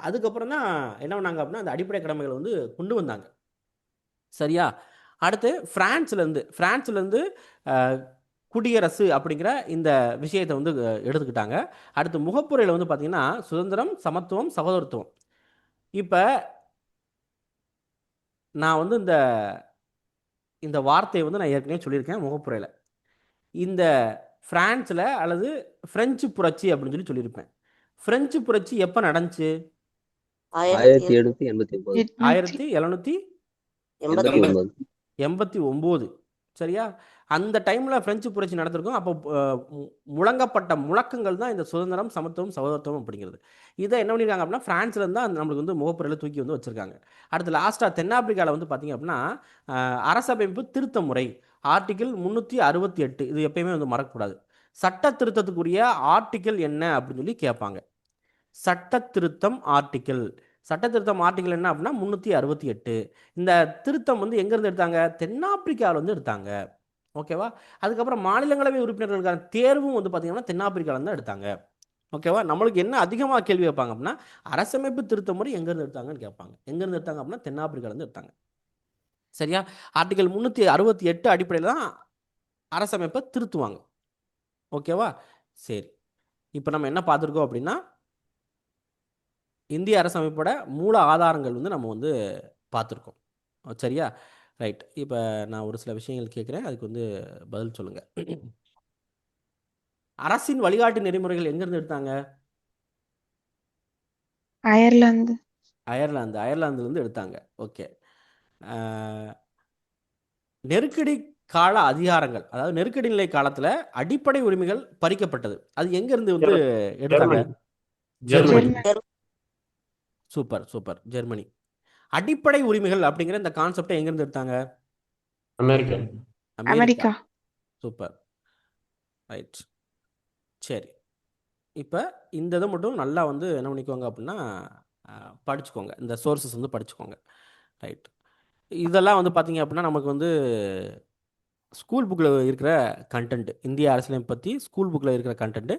[SPEAKER 1] அதுக்கப்புறம் தான் என்ன பண்ணாங்க அப்படின்னா அந்த அடிப்படை கடமைகளை வந்து கொண்டு வந்தாங்க. சரியா? அடுத்து பிரான்ஸ்லேருந்து குடியரசு அப்படிங்கிற இந்த விஷயத்தை வந்து எடுத்துக்கிட்டாங்க. அடுத்து முகப்புரையில் வந்து பார்த்தீங்கன்னா சுதந்திரம், சமத்துவம், சகோதரத்துவம். இப்போ நான் வந்து இந்த வார்த்தையை வந்து நான் ஏற்கனவே சொல்லியிருக்கேன் முகப்புரையில். இந்த பிரான்ஸில் அல்லது பிரெஞ்சு புரட்சி அப்படின்னு சொல்லி சொல்லியிருப்பேன். பிரெஞ்சு புரட்சி எப்போ நடந்துச்சு?
[SPEAKER 3] 1789.
[SPEAKER 1] 1789. சரியா? அந்த டைமில் பிரெஞ்சு புரட்சி நடந்திருக்கும். அப்போ முழங்கப்பட்ட முழக்கங்கள் தான் இந்த சுதந்திரம், சமத்துவம், சகோதரத்துவம் அப்படிங்கிறது. இதை என்ன பண்ணியிருக்காங்க அப்படின்னா பிரான்ஸ்லேருந்து தான் நம்மளுக்கு வந்து முகப்புரையில் தூக்கி வந்து வச்சுருக்காங்க. அடுத்து லாஸ்ட்டாக தென்னாப்பிரிக்காவில் வந்து பார்த்தீங்க அப்படின்னா அரசமைப்பு திருத்த முறை ஆர்டிகிள் 368. இது எப்பயுமே வந்து மறக்கக்கூடாது. சட்ட திருத்தத்துக்குரிய ஆர்டிகிள் என்ன அப்படின்னு சொல்லி கேட்பாங்க. சட்ட திருத்தம் ஆர்டிகிள் என்ன அப்படின்னா 368. இந்த திருத்தம் வந்து எங்கேருந்து எடுத்தாங்க? தென்னாப்பிரிக்காவில் வந்து எடுத்தாங்க. ஓகேவா? அதுக்கப்புறம் மாநிலங்களவை உறுப்பினர்களுக்கான தேர்வும் வந்து பார்த்தீங்கன்னா தென்னாப்பிரிக்காவில் தான் எடுத்தாங்க. ஓகேவா? நம்மளுக்கு என்ன அதிகமாக கேள்வி வைப்பாங்க அப்படின்னா அரசமைப்பு திருத்த முறை எங்கேருந்து எடுத்தாங்கன்னு கேட்பாங்க. எங்கேருந்து எடுத்தாங்க அப்படின்னா தென்னாப்பிரிக்காவிலேருந்து எடுத்தாங்க. சரியா? ஆர்டிகல் 368 அடிப்படையில் தான் அரசமைப்பை திருத்துவாங்க. ஓகேவா? சரி, இப்போ நம்ம என்ன பார்த்துருக்கோம் அப்படின்னா இந்திய அரசமைப்போட மூல ஆதாரங்கள் வந்து நம்ம வந்து பார்த்துருக்கோம். சரியா? ரைட். இப்போ நான் ஒரு சில விஷயங்கள் கேட்குறேன், அதுக்கு வந்து பதில் சொல்லுங்கள். அரசின் வழிகாட்டு நெறிமுறைகள் எங்கேருந்து எடுத்தாங்க? அயர்லாந்துலேருந்து எடுத்தாங்க. ஓகே. நெருக்கடி கால அதிகாரங்கள், அதாவது நெருக்கடி நிலை காலத்தில் அடிப்படை உரிமைகள் பறிக்கப்பட்டது. அது எங்கேருந்து வந்து எடுத்தாங்க?
[SPEAKER 5] ஜெர்மனி.
[SPEAKER 1] சூப்பர். ஜெர்மனி. அடிப்படை உரிமைகள் அப்படிங்கிற இந்த கான்செப்டை எங்கேருந்து எடுத்தாங்க?
[SPEAKER 4] அமெரிக்கா.
[SPEAKER 1] சூப்பர். ரைட். சரி, இப்போ இந்த இதை மட்டும் நல்லா வந்து என்ன பண்ணிக்கோங்க அப்படின்னா படிச்சுக்கோங்க. இந்த சோர்சஸ் வந்து படிச்சுக்கோங்க. ரைட். இதெல்லாம் வந்து பார்த்தீங்க அப்படின்னா நமக்கு வந்து ஸ்கூல் புக்கில் இருக்கிற கண்டென்ட், இந்திய அரசியலமைப்பு பற்றி ஸ்கூல் புக்கில் இருக்கிற கண்டென்ட்.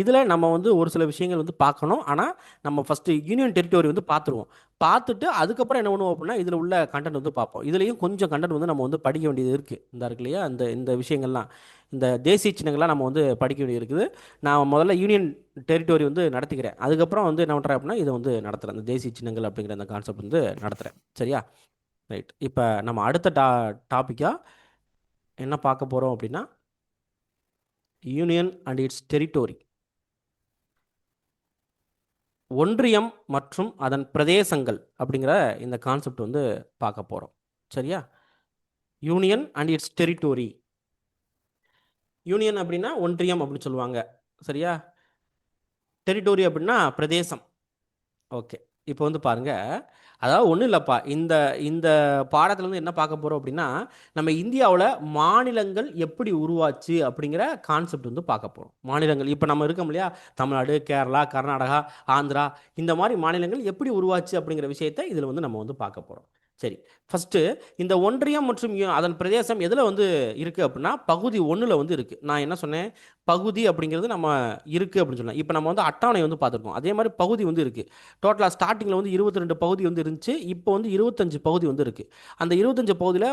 [SPEAKER 1] இதில் நம்ம வந்து ஒரு சில விஷயங்கள் வந்து பார்க்கணும். ஆனால் நம்ம ஃபஸ்ட்டு யூனியன் டெரிட்டரி வந்து பார்த்துருவோம். பார்த்துட்டு அதுக்கப்புறம் என்ன பண்ணுவோம் அப்படின்னா இதில் உள்ள கண்டென்ட் வந்து பார்ப்போம். இதுலேயும் கொஞ்சம் கண்டென்ட் வந்து நம்ம வந்து படிக்க வேண்டியது இருக்குது. இருக்கு இல்லையா, இந்த விஷயங்கள்லாம், இந்த தேசிய சின்னங்கள்லாம் நம்ம வந்து படிக்க வேண்டியது இருக்குது. நான் முதல்ல யூனியன் டெரிட்டரி வந்து நடத்திக்கிறேன். அதுக்கப்புறம் வந்து என்ன பண்ணுறேன் அப்படின்னா இதை வந்து நடத்துகிறேன். இந்த தேசிய சின்னங்கள் அப்படிங்கிற அந்த கான்செப்ட் வந்து நடத்துகிறேன். சரியா? ரைட். இப்போ நம்ம அடுத்த டாப்பிக்காக என்ன பார்க்க போகிறோம் அப்படின்னா யூனியன் அண்ட் இட்ஸ் டெரிட்டோரி, ஒன்றியம் மற்றும் அதன் பிரதேசங்கள் அப்படிங்கிற இந்த கான்செப்ட் வந்து பார்க்க போகிறோம். சரியா? Union and it's territory. Union அப்படின்னா ஒன்றியம் அப்படின்னு சொல்லுவாங்க. சரியா? டெரிட்டோரி அப்படின்னா பிரதேசம். ஓகே. இப்போ வந்து பாருங்கள், அதாவது ஒன்றும் இல்லைப்பா, இந்த பாடத்தில் வந்து என்ன பார்க்க போகிறோம் அப்படின்னா நம்ம இந்தியாவில் மாநிலங்கள் எப்படி உருவாச்சு அப்படிங்கிற கான்செப்ட் வந்து பார்க்க போகிறோம். மாநிலங்கள் இப்போ நம்ம இருக்கோம் இல்லையா, தமிழ்நாடு, கேரளா, கர்நாடகா, ஆந்திரா, இந்த மாதிரி மாநிலங்கள் எப்படி உருவாச்சு அப்படிங்கிற விஷயத்தை இதில் வந்து நம்ம வந்து பார்க்க போகிறோம். சரி, ஃபஸ்ட்டு இந்த ஒன்றியம் மற்றும் அதன் பிரதேசம் எதில் வந்து இருக்குது அப்படின்னா பகுதி 1ல் வந்து இருக்குது. நான் என்ன சொன்னேன், பகுதி அப்படிங்கிறது நம்ம இருக்குது அப்படின்னு சொன்னேன். இப்போ நம்ம வந்து அட்டவணை வந்து பார்த்துருக்கோம். அதே மாதிரி பகுதி வந்து இருக்குது. டோட்டலாக ஸ்டார்டிங்கில் வந்து 22 பகுதி வந்து இருந்துச்சு. இப்போ வந்து 25 பகுதி வந்து இருக்குது. அந்த 25 பகுதியில்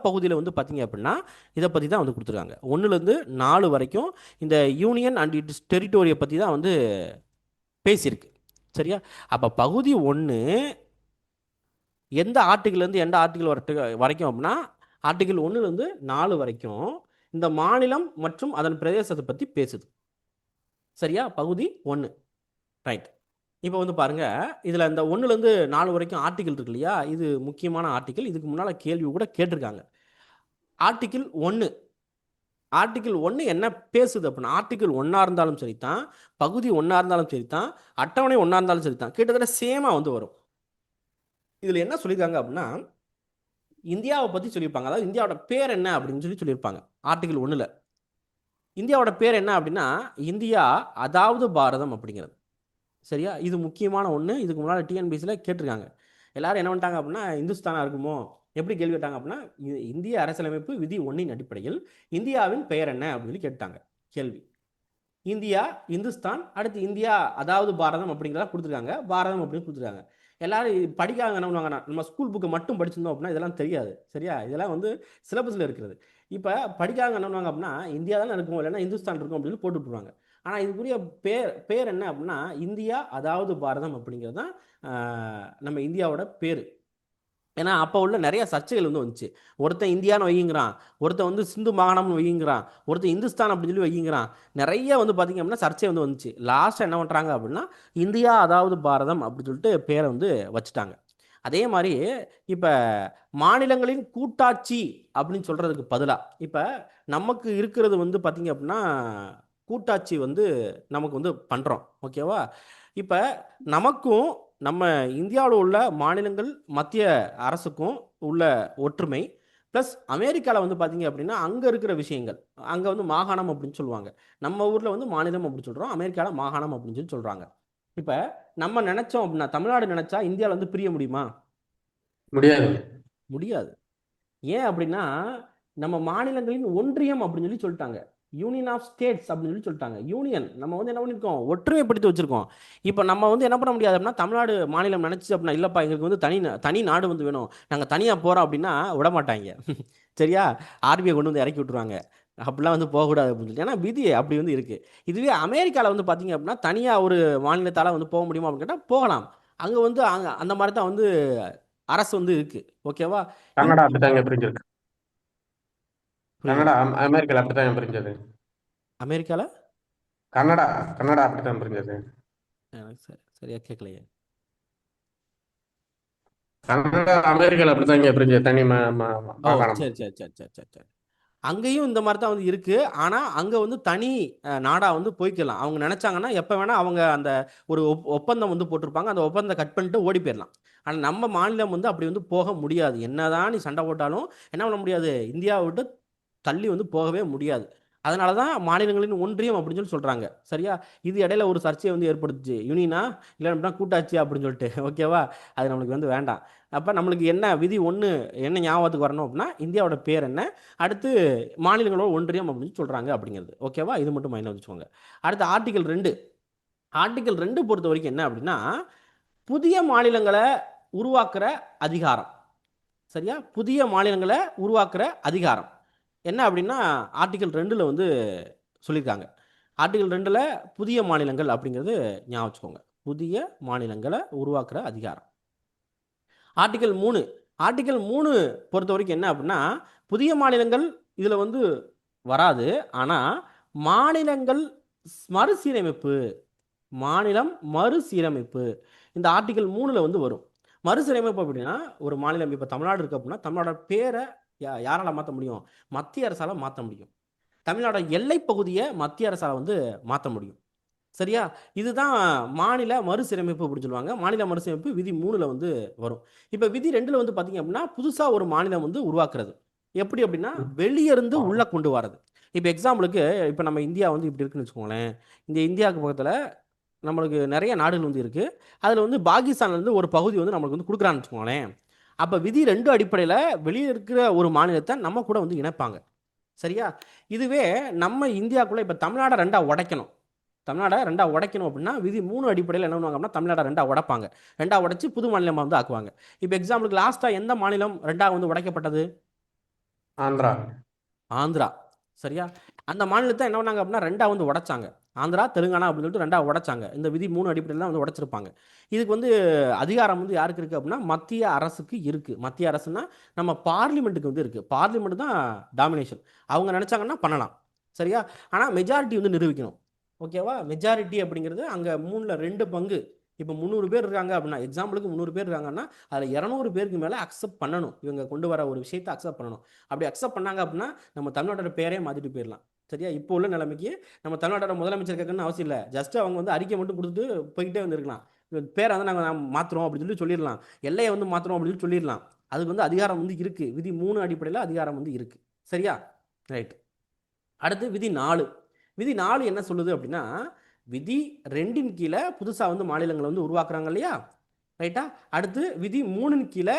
[SPEAKER 1] பகுதியில் வந்து பார்த்தீங்க அப்படின்னா இதை பற்றி தான் வந்து கொடுத்துருக்காங்க. 1லேருந்து 4 வரைக்கும் இந்த யூனியன் அண்ட் இட்ஸ் டெரிட்டோரியை பற்றி தான் வந்து பேசியிருக்கு. சரியா? அப்போ பகுதி 1 எந்த ஆர்டிகிள்லேருந்து எந்த ஆர்டிகிள் வரைக்கும் அப்படின்னா ஆர்டிகிள் 1லேருந்து 4 வரைக்கும் இந்த மாநிலம் மற்றும் அதன் பிரதேசத்தை பற்றி பேசுது. சரியா? பகுதி 1. ரைட். இப்போ வந்து பாருங்க, இதில் இந்த 1லேருந்து 4 வரைக்கும் ஆர்டிக்கல் இருக்கு இல்லையா? இது முக்கியமான ஆர்டிக்கல். இதுக்கு முன்னால் கேள்வி கூட கேட்டிருக்காங்க. ஆர்டிக்கிள் 1 ஆர்டிக்கிள் 1 என்ன பேசுது அப்படின்னா, ஆர்டிக்கிள் 1 இருந்தாலும் சரி தான், பகுதி 1 இருந்தாலும் சரி தான், அட்டவணை 1 இருந்தாலும் சரி தான், கிட்டத்தட்ட சேமாக வந்து வரும். இதில் என்ன சொல்லியிருக்காங்க அப்படின்னா, இந்தியாவை பற்றி சொல்லியிருப்பாங்க. அதாவது இந்தியாவோட பேர் என்ன அப்படின்னு சொல்லியிருப்பாங்க. ஆர்டிக்கிள் 1ல் இந்தியாவோட பேர் என்ன அப்படின்னா, இந்தியா அதாவது பாரதம் அப்படிங்கிறது. சரியா? இது முக்கியமான ஒன்று. இதுக்கு முன்னால் டிஎன்பிசியில் கேட்டிருக்காங்க. எல்லாரும் என்ன பண்ணிட்டாங்க அப்படின்னா, இந்துஸ்தானா இருக்குமோ, எப்படி கேள்வி கேட்டாங்க அப்படின்னா, இந்திய அரசியலமைப்பு விதி 1 அடிப்படையில் இந்தியாவின் பெயர் என்ன அப்படின்னு சொல்லி கேட்டாங்க கேள்வி. இந்தியா, இந்துஸ்தான், அடுத்து இந்தியா அதாவது பாரதம் அப்படிங்கிறத கொடுத்துருக்காங்க. பாரதம் அப்படின்னு கொடுத்துருக்காங்க. எல்லாரும் படிக்காங்க என்ன பண்ணுவாங்கன்னா, நம்ம ஸ்கூல் புக்கை மட்டும் படிச்சிருந்தோம் அப்படின்னா இதெல்லாம் தெரியாது. சரியா? இதெல்லாம் வந்து சிலபஸில் இருக்கிறது. இப்போ படிக்காங்க என்ன பண்ணுவாங்க அப்படின்னா, இந்தியா தானே இருக்கும், இல்லைன்னா இந்துஸ்தான் இருக்கும் அப்படின்னு போட்டு விட்டுருவாங்க. ஆனால் இதுக்குரிய பேர் என்ன அப்படின்னா, இந்தியா அதாவது பாரதம் அப்படிங்கிறது தான் நம்ம இந்தியாவோட பேர். ஏன்னா அப்போ உள்ள நிறைய சர்ச்சைகள் வந்து வந்துச்சு. ஒருத்தன் இந்தியான்னு வைங்கிறான், ஒருத்தன் வந்து சிந்து மாகாணம்னு வைங்கிறான், ஒருத்தன் இந்துஸ்தான் அப்படின்னு சொல்லி வைங்கிறான். நிறைய வந்து பார்த்திங்க அப்படின்னா சர்ச்சை வந்து வந்துச்சு. லாஸ்ட்டாக என்ன பண்ணுறாங்க அப்படின்னா, இந்தியா அதாவது பாரதம் அப்படின்னு சொல்லிட்டு பேரை வந்து வச்சுட்டாங்க. அதே மாதிரி இப்போ மாநிலங்களின் கூட்டாட்சி அப்படின்னு சொல்கிறதுக்கு பதிலாக இப்போ நமக்கு இருக்கிறது வந்து பார்த்திங்க அப்படின்னா கூட்டாட்சி வந்து நமக்கு வந்து பண்ணுறோம். ஓகேவா? இப்போ நமக்கும் நம்ம இந்தியாவில் உள்ள மாநிலங்கள் மத்திய அரசுக்கும் உள்ள ஒற்றுமை ப்ளஸ் அமெரிக்காவில் வந்து பார்த்தீங்க அப்படின்னா அங்கே இருக்கிற விஷயங்கள், அங்கே வந்து மாகாணம் அப்படின்னு சொல்லுவாங்க. நம்ம ஊரில் வந்து மாநிலம் அப்படின்னு சொல்கிறோம், அமெரிக்காவில் மாகாணம் அப்படின்னு சொல்லி சொல்கிறாங்க. இப்போ நம்ம நினச்சோம் அப்படின்னா, தமிழ்நாடு நினச்சா இந்தியாவில் வந்து பிரிய முடியுமா?
[SPEAKER 5] முடியாது.
[SPEAKER 1] முடியாது. ஏன் அப்படின்னா, நம்ம மாநிலங்களின் ஒன்றியம் அப்படின்னு சொல்லி சொல்லிட்டாங்க. யூனியன் ஆஃப் ஸ்டேட்ஸ் அப்படின்னு சொல்லி சொல்லிட்டாங்க. யூனியன் நம்ம வந்து என்ன பண்ணியிருக்கோம், ஒற்றுமைப்படுத்தி வச்சிருக்கோம். இப்போ நம்ம வந்து என்ன பண்ண முடியாது அப்படின்னா, தமிழ்நாடு மாநிலம் நினச்சி அப்படின்னா, இல்லைப்பா எங்களுக்கு வந்து தனி நாடு வந்து வேணும், நாங்கள் தனியாக போகிறோம் அப்படின்னா விட மாட்டாங்க. சரியா? ஆர்பிஐ கொண்டு வந்து இறக்கி விட்டுருவாங்க. அப்படிலாம் வந்து போகக்கூடாது அப்படின்னு சொல்லி. ஏன்னா விதி அப்படி வந்து இருக்குது. இதுவே அமெரிக்காவில் வந்து பார்த்தீங்க அப்படின்னா, தனியாக ஒரு மாநிலத்தால் வந்து போக முடியுமா அப்படின்னு கேட்டால் போகலாம். அங்கே வந்து அந்த மாதிரி தான் வந்து அரசு வந்து இருக்குது. ஓகேவா?
[SPEAKER 5] கனடா அப்படித்தாங்க பிரிஞ்சிருக்கு. கனடா அமெரிக்காவில் அப்படித்தான் பிரிஞ்சது.
[SPEAKER 1] அமெரிக்காவில்
[SPEAKER 5] கனடா அப்படித்தான் பிரிஞ்சது.
[SPEAKER 1] எனக்கு சரியா கேட்கலையே.
[SPEAKER 5] கனடா அமெரிக்காவில் அப்படித்தாங்க பிரிஞ்சது, தனி மாகாணம்.
[SPEAKER 1] சரி சரி சரி சரி சரி சரி. அங்கேயும் இந்த மாதிரி தான் வந்து இருக்குது. ஆனால் அங்கே வந்து தனி நாடாக வந்து போய்க்கலாம். அவங்க நினச்சாங்கன்னா எப்போ வேணால் அவங்க அந்த ஒரு ஒப்பந்தம் வந்து போட்டிருப்பாங்க, அந்த ஒப்பந்தத்தை கட் பண்ணிட்டு ஓடி போயிடலாம். ஆனால் நம்ம மாநிலம் வந்து அப்படி வந்து போக முடியாது. என்னதான் நீ சண்டை போட்டாலும் என்ன பண்ண முடியாது, இந்தியாவை விட்டு தள்ளி வந்து போகவே முடியாது. அதனால தான் மாநிலங்களின் ஒன்றியம் அப்படின்னு சொல்லி சொல்கிறாங்க. சரியா? இது இடையில ஒரு சர்ச்சையை வந்து ஏற்படுத்துச்சு. யூனியனா இல்லை அப்படின்னா கூட்டாட்சி அப்படின்னு சொல்லிட்டு. ஓகேவா? அது நம்மளுக்கு வந்து வேண்டாம். அப்போ நம்மளுக்கு என்ன விதி 1 என்ன ஞாபகத்துக்கு வரணும் அப்படின்னா, இந்தியாவோட பேர் என்ன, அடுத்து மாநிலங்களோட ஒன்றியம் அப்படின்னு சொல்கிறாங்க அப்படிங்கிறது. ஓகேவா? இது மட்டும் மைண்டில் வச்சுக்கோங்க. அடுத்து ஆர்டிகல் 2. ஆர்டிகல் 2 பொறுத்த வரைக்கும் என்ன அப்படின்னா, புதிய மாநிலங்களை உருவாக்குற அதிகாரம். சரியா? புதிய மாநிலங்களை உருவாக்குற அதிகாரம் என்ன அப்படின்னா ஆர்டிகல் 2ல் வந்து சொல்லியிருக்காங்க. ஆர்டிகல் 2ல் புதிய மாநிலங்கள் அப்படிங்கிறது ஞாபகம் வச்சுக்கோங்க. புதிய மாநிலங்களை உருவாக்குற அதிகாரம். ஆர்டிகல் 3. ஆர்டிகல் 3 பொறுத்த வரைக்கும் என்ன அப்படின்னா, புதிய மாநிலங்கள் இதில் வந்து வராது. ஆனால் மாநிலங்கள் மறுசீரமைப்பு, மாநிலம் மறுசீரமைப்பு இந்த ஆர்டிகல் 3ல் வந்து வரும். மறுசீரமைப்பு அப்படின்னா, ஒரு மாநிலம் இப்போ தமிழ்நாடு இருக்குது அப்படின்னா, தமிழ்நாடோட பேரை யாரால் மாற்ற முடியும்? மத்திய அரசால் மாற்ற முடியும். தமிழ்நாடு எல்லை பகுதியை மத்திய அரசால் வந்து மாற்ற முடியும். சரியா? இதுதான் மாநில மறுசீரமைப்பு அப்படின்னு சொல்லுவாங்க. மாநில மறுசீரமைப்பு விதி 3ல் வந்து வரும். இப்போ விதி 2ல் வந்து பார்த்தீங்க அப்படின்னா, புதுசாக ஒரு மாநிலம் வந்து உருவாக்குறது. எப்படி அப்படின்னா, வெளியிருந்து உள்ளே கொண்டு வரது. இப்போ எக்ஸாம்பிளுக்கு இப்போ நம்ம இந்தியா வந்து இப்படி இருக்குன்னு வச்சுக்கோங்களேன். இந்த இந்தியாவுக்கு பக்கத்தில் நம்மளுக்கு நிறைய நாடுகள் வந்து இருக்குது. அதில் வந்து பாகிஸ்தான்லேருந்து ஒரு பகுதி வந்து நம்மளுக்கு வந்து கொடுக்குறான்னு வச்சுக்கோங்களேன். அப்போ விதி 2 அடிப்படையில் வெளியே இருக்கிற ஒரு மாநிலத்தை நம்ம கூட வந்து இணைப்பாங்க. சரியா? இதுவே நம்ம இந்தியாவுக்குள்ளே இப்போ தமிழ்நாடை 2ஆக உடைக்கணும். தமிழ்நாடை 2ஆக உடைக்கணும் அப்படின்னா விதி 3 அடிப்படையில் என்ன பண்ணுவாங்க அப்படின்னா, தமிழ்நாடை 2ஆக உடைப்பாங்க. 2ஆக உடைச்சி புது மாநிலமாக வந்து ஆக்குவாங்க. இப்போ எக்ஸாம்பிளுக்கு லாஸ்ட்டாக எந்த மாநிலம் 2ஆக வந்து உடைக்கப்பட்டது? ஆந்திரா. சரியா? அந்த மாநிலத்தை என்ன பண்ணாங்க அப்படின்னா 2ஆக வந்து உடைச்சாங்க. ஆந்திரா, தெலுங்கானா அப்படின்னு சொல்லிட்டு 2ஆக உடைச்சாங்க. இந்த விதி 3 அடிப்படையில் தான் வந்து உடைச்சிருப்பாங்க. இதுக்கு வந்து அதிகாரம் வந்து யாருக்கு இருக்குது அப்படின்னா, மத்திய அரசுக்கு இருக்குது. மத்திய அரசுனா நம்ம பார்லிமெண்ட்டுக்கு வந்து இருக்குது. பார்லிமெண்ட் தான் டாமினேஷன். அவங்க நினச்சாங்கன்னா பண்ணலாம். சரியா? ஆனால் மெஜாரிட்டி வந்து நிரூபிக்கணும். ஓகேவா? மெஜாரிட்டி அப்படிங்கிறது அங்கே 3/2 இப்போ 300 பேர் இருக்காங்க அப்படின்னா, எக்ஸாம்பிளுக்கு 300 பேர் இருக்காங்கன்னா அதில் 200 பேருக்கு மேலே அக்செப்ட் பண்ணணும். இவங்க கொண்டு வர ஒரு விஷயத்தை அக்செப்ட் பண்ணணும். அப்படி அக்செப்ட் பண்ணாங்க அப்படின்னா நம்ம தமிழ்நாட்டோட பேரே மாற்றிட்டு போயிடலாம். சரியா? இப்போ உள்ள நிலைமைக்கு நம்ம தமிழ்நாட்டோட முதலமைச்சர் கேட்கணும்னு அவசியம் இல்லை. ஜஸ்ட் அவங்க வந்து அறிக்கை மட்டும் கொடுத்துட்டு போய்கிட்டே வந்துருக்கலாம். பேரை வந்து நாங்கள் மாற்றுறோம் அப்படின்னு சொல்லிடலாம். எல்லையை வந்து மாற்றுறோம் அப்படின்னு சொல்லிடலாம். அதுக்கு வந்து அதிகாரம் வந்து இருக்குது. விதி 3 அடிப்படையில் அதிகாரம் வந்து இருக்குது. சரியா? ரைட். அடுத்து விதி 4. விதி 4 என்ன சொல்லுது அப்படின்னா, விதி 2 கீழே புதுசாக வந்து மாநிலங்களை வந்து உருவாக்குறாங்க இல்லையா? ரைட்டா? அடுத்து விதி 3 கீழே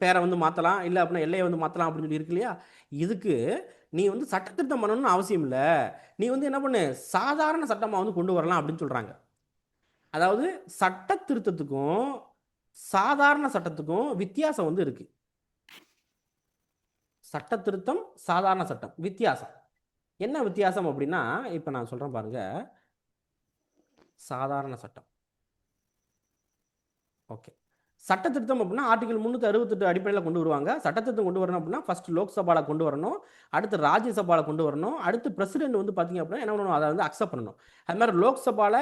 [SPEAKER 1] பேரை வந்து மாற்றலாம், இல்லை அப்படின்னா எல்லையை வந்து மாற்றலாம் அப்படின்னு சொல்லி இருக்கு இல்லையா? இதுக்கு நீ வந்து சட்டத்திருத்தம் பண்ணணும்னு அவசியம் இல்லை. நீ வந்து என்ன பண்ணு, சாதாரண சட்டமாக வந்து கொண்டு வரலாம் அப்படின்னு சொல்கிறாங்க. அதாவது சட்ட திருத்தத்துக்கும் சாதாரண சட்டத்துக்கும் வித்தியாசம் வந்து இருக்கு. சட்ட திருத்தம், சாதாரண சட்டம் வித்தியாசம். என்ன வித்தியாசம் அப்படின்னா, இப்போ நான் சொல்கிறேன் பாருங்க. சாதாரண சட்டம், ஓகே. சட்ட திருத்தம் அப்படின்னா ஆர்டிகல் 368 அடிப்படையில் கொண்டு வருவாங்க. சட்டத்திருத்தம் கொண்டு வரணும் அப்படின்னா ஃபர்ஸ்ட் லோக்சபாவில் கொண்டு வரணும், அடுத்து ராஜ்யசபாவில் கொண்டு வரணும், அடுத்து பிரசிடென்ட் வந்து பார்த்தீங்க அப்படின்னா என்ன பண்ணணும், அதை வந்து அக்செப்ட் பண்ணணும். அது மாதிரி லோக்சபாவில்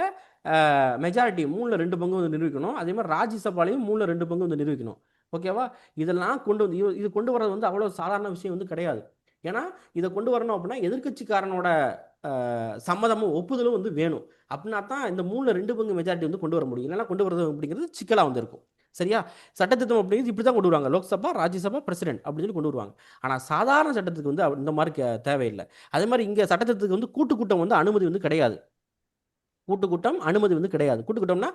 [SPEAKER 1] மெஜாரிட்டி 3/2 வந்து நிரூபிக்கணும். அதே மாதிரி ராஜ்யசபாலையும் 3/2 வந்து நிரூபிக்கணும். ஓகேவா? இதெல்லாம் கொண்டு வந்து இது கொண்டு வரது வந்து அவ்வளோ சாதாரண விஷயம் வந்து கிடையாது. ஏன்னா இதை கொண்டு வரணும் அப்படின்னா எதிர்கட்சிக்காரனோட சம்மதமும் ஒப்புதலும் வந்து வேணும். அப்படின்னா தான் இந்த 3/2 மெஜாரிட்டி வந்து கொண்டு வர முடியும். இல்லைன்னா கொண்டு வரது அப்படிங்கிறது சிக்கலாக வந்து இருக்கும். சரியா? சட்டத்திட்டம் அப்படிங்கிறது இப்படி தான் கொண்டு வருவாங்க. லோக்சபா, ராஜ்யசபா, பிரசிடென்ட் அப்படின்னு சொல்லி கொண்டு வருவாங்க. ஆனால் சாதாரண சட்டத்துக்கு வந்து இந்த மாதிரி தேவையில்லை. அதே மாதிரி இங்கே சட்டத்திட்டத்துக்கு வந்து கூட்டம் வந்து அனுமதி வந்து கிடையாது. கூட்டம் அனுமதி வந்து கிடையாது. கூட்டம்னா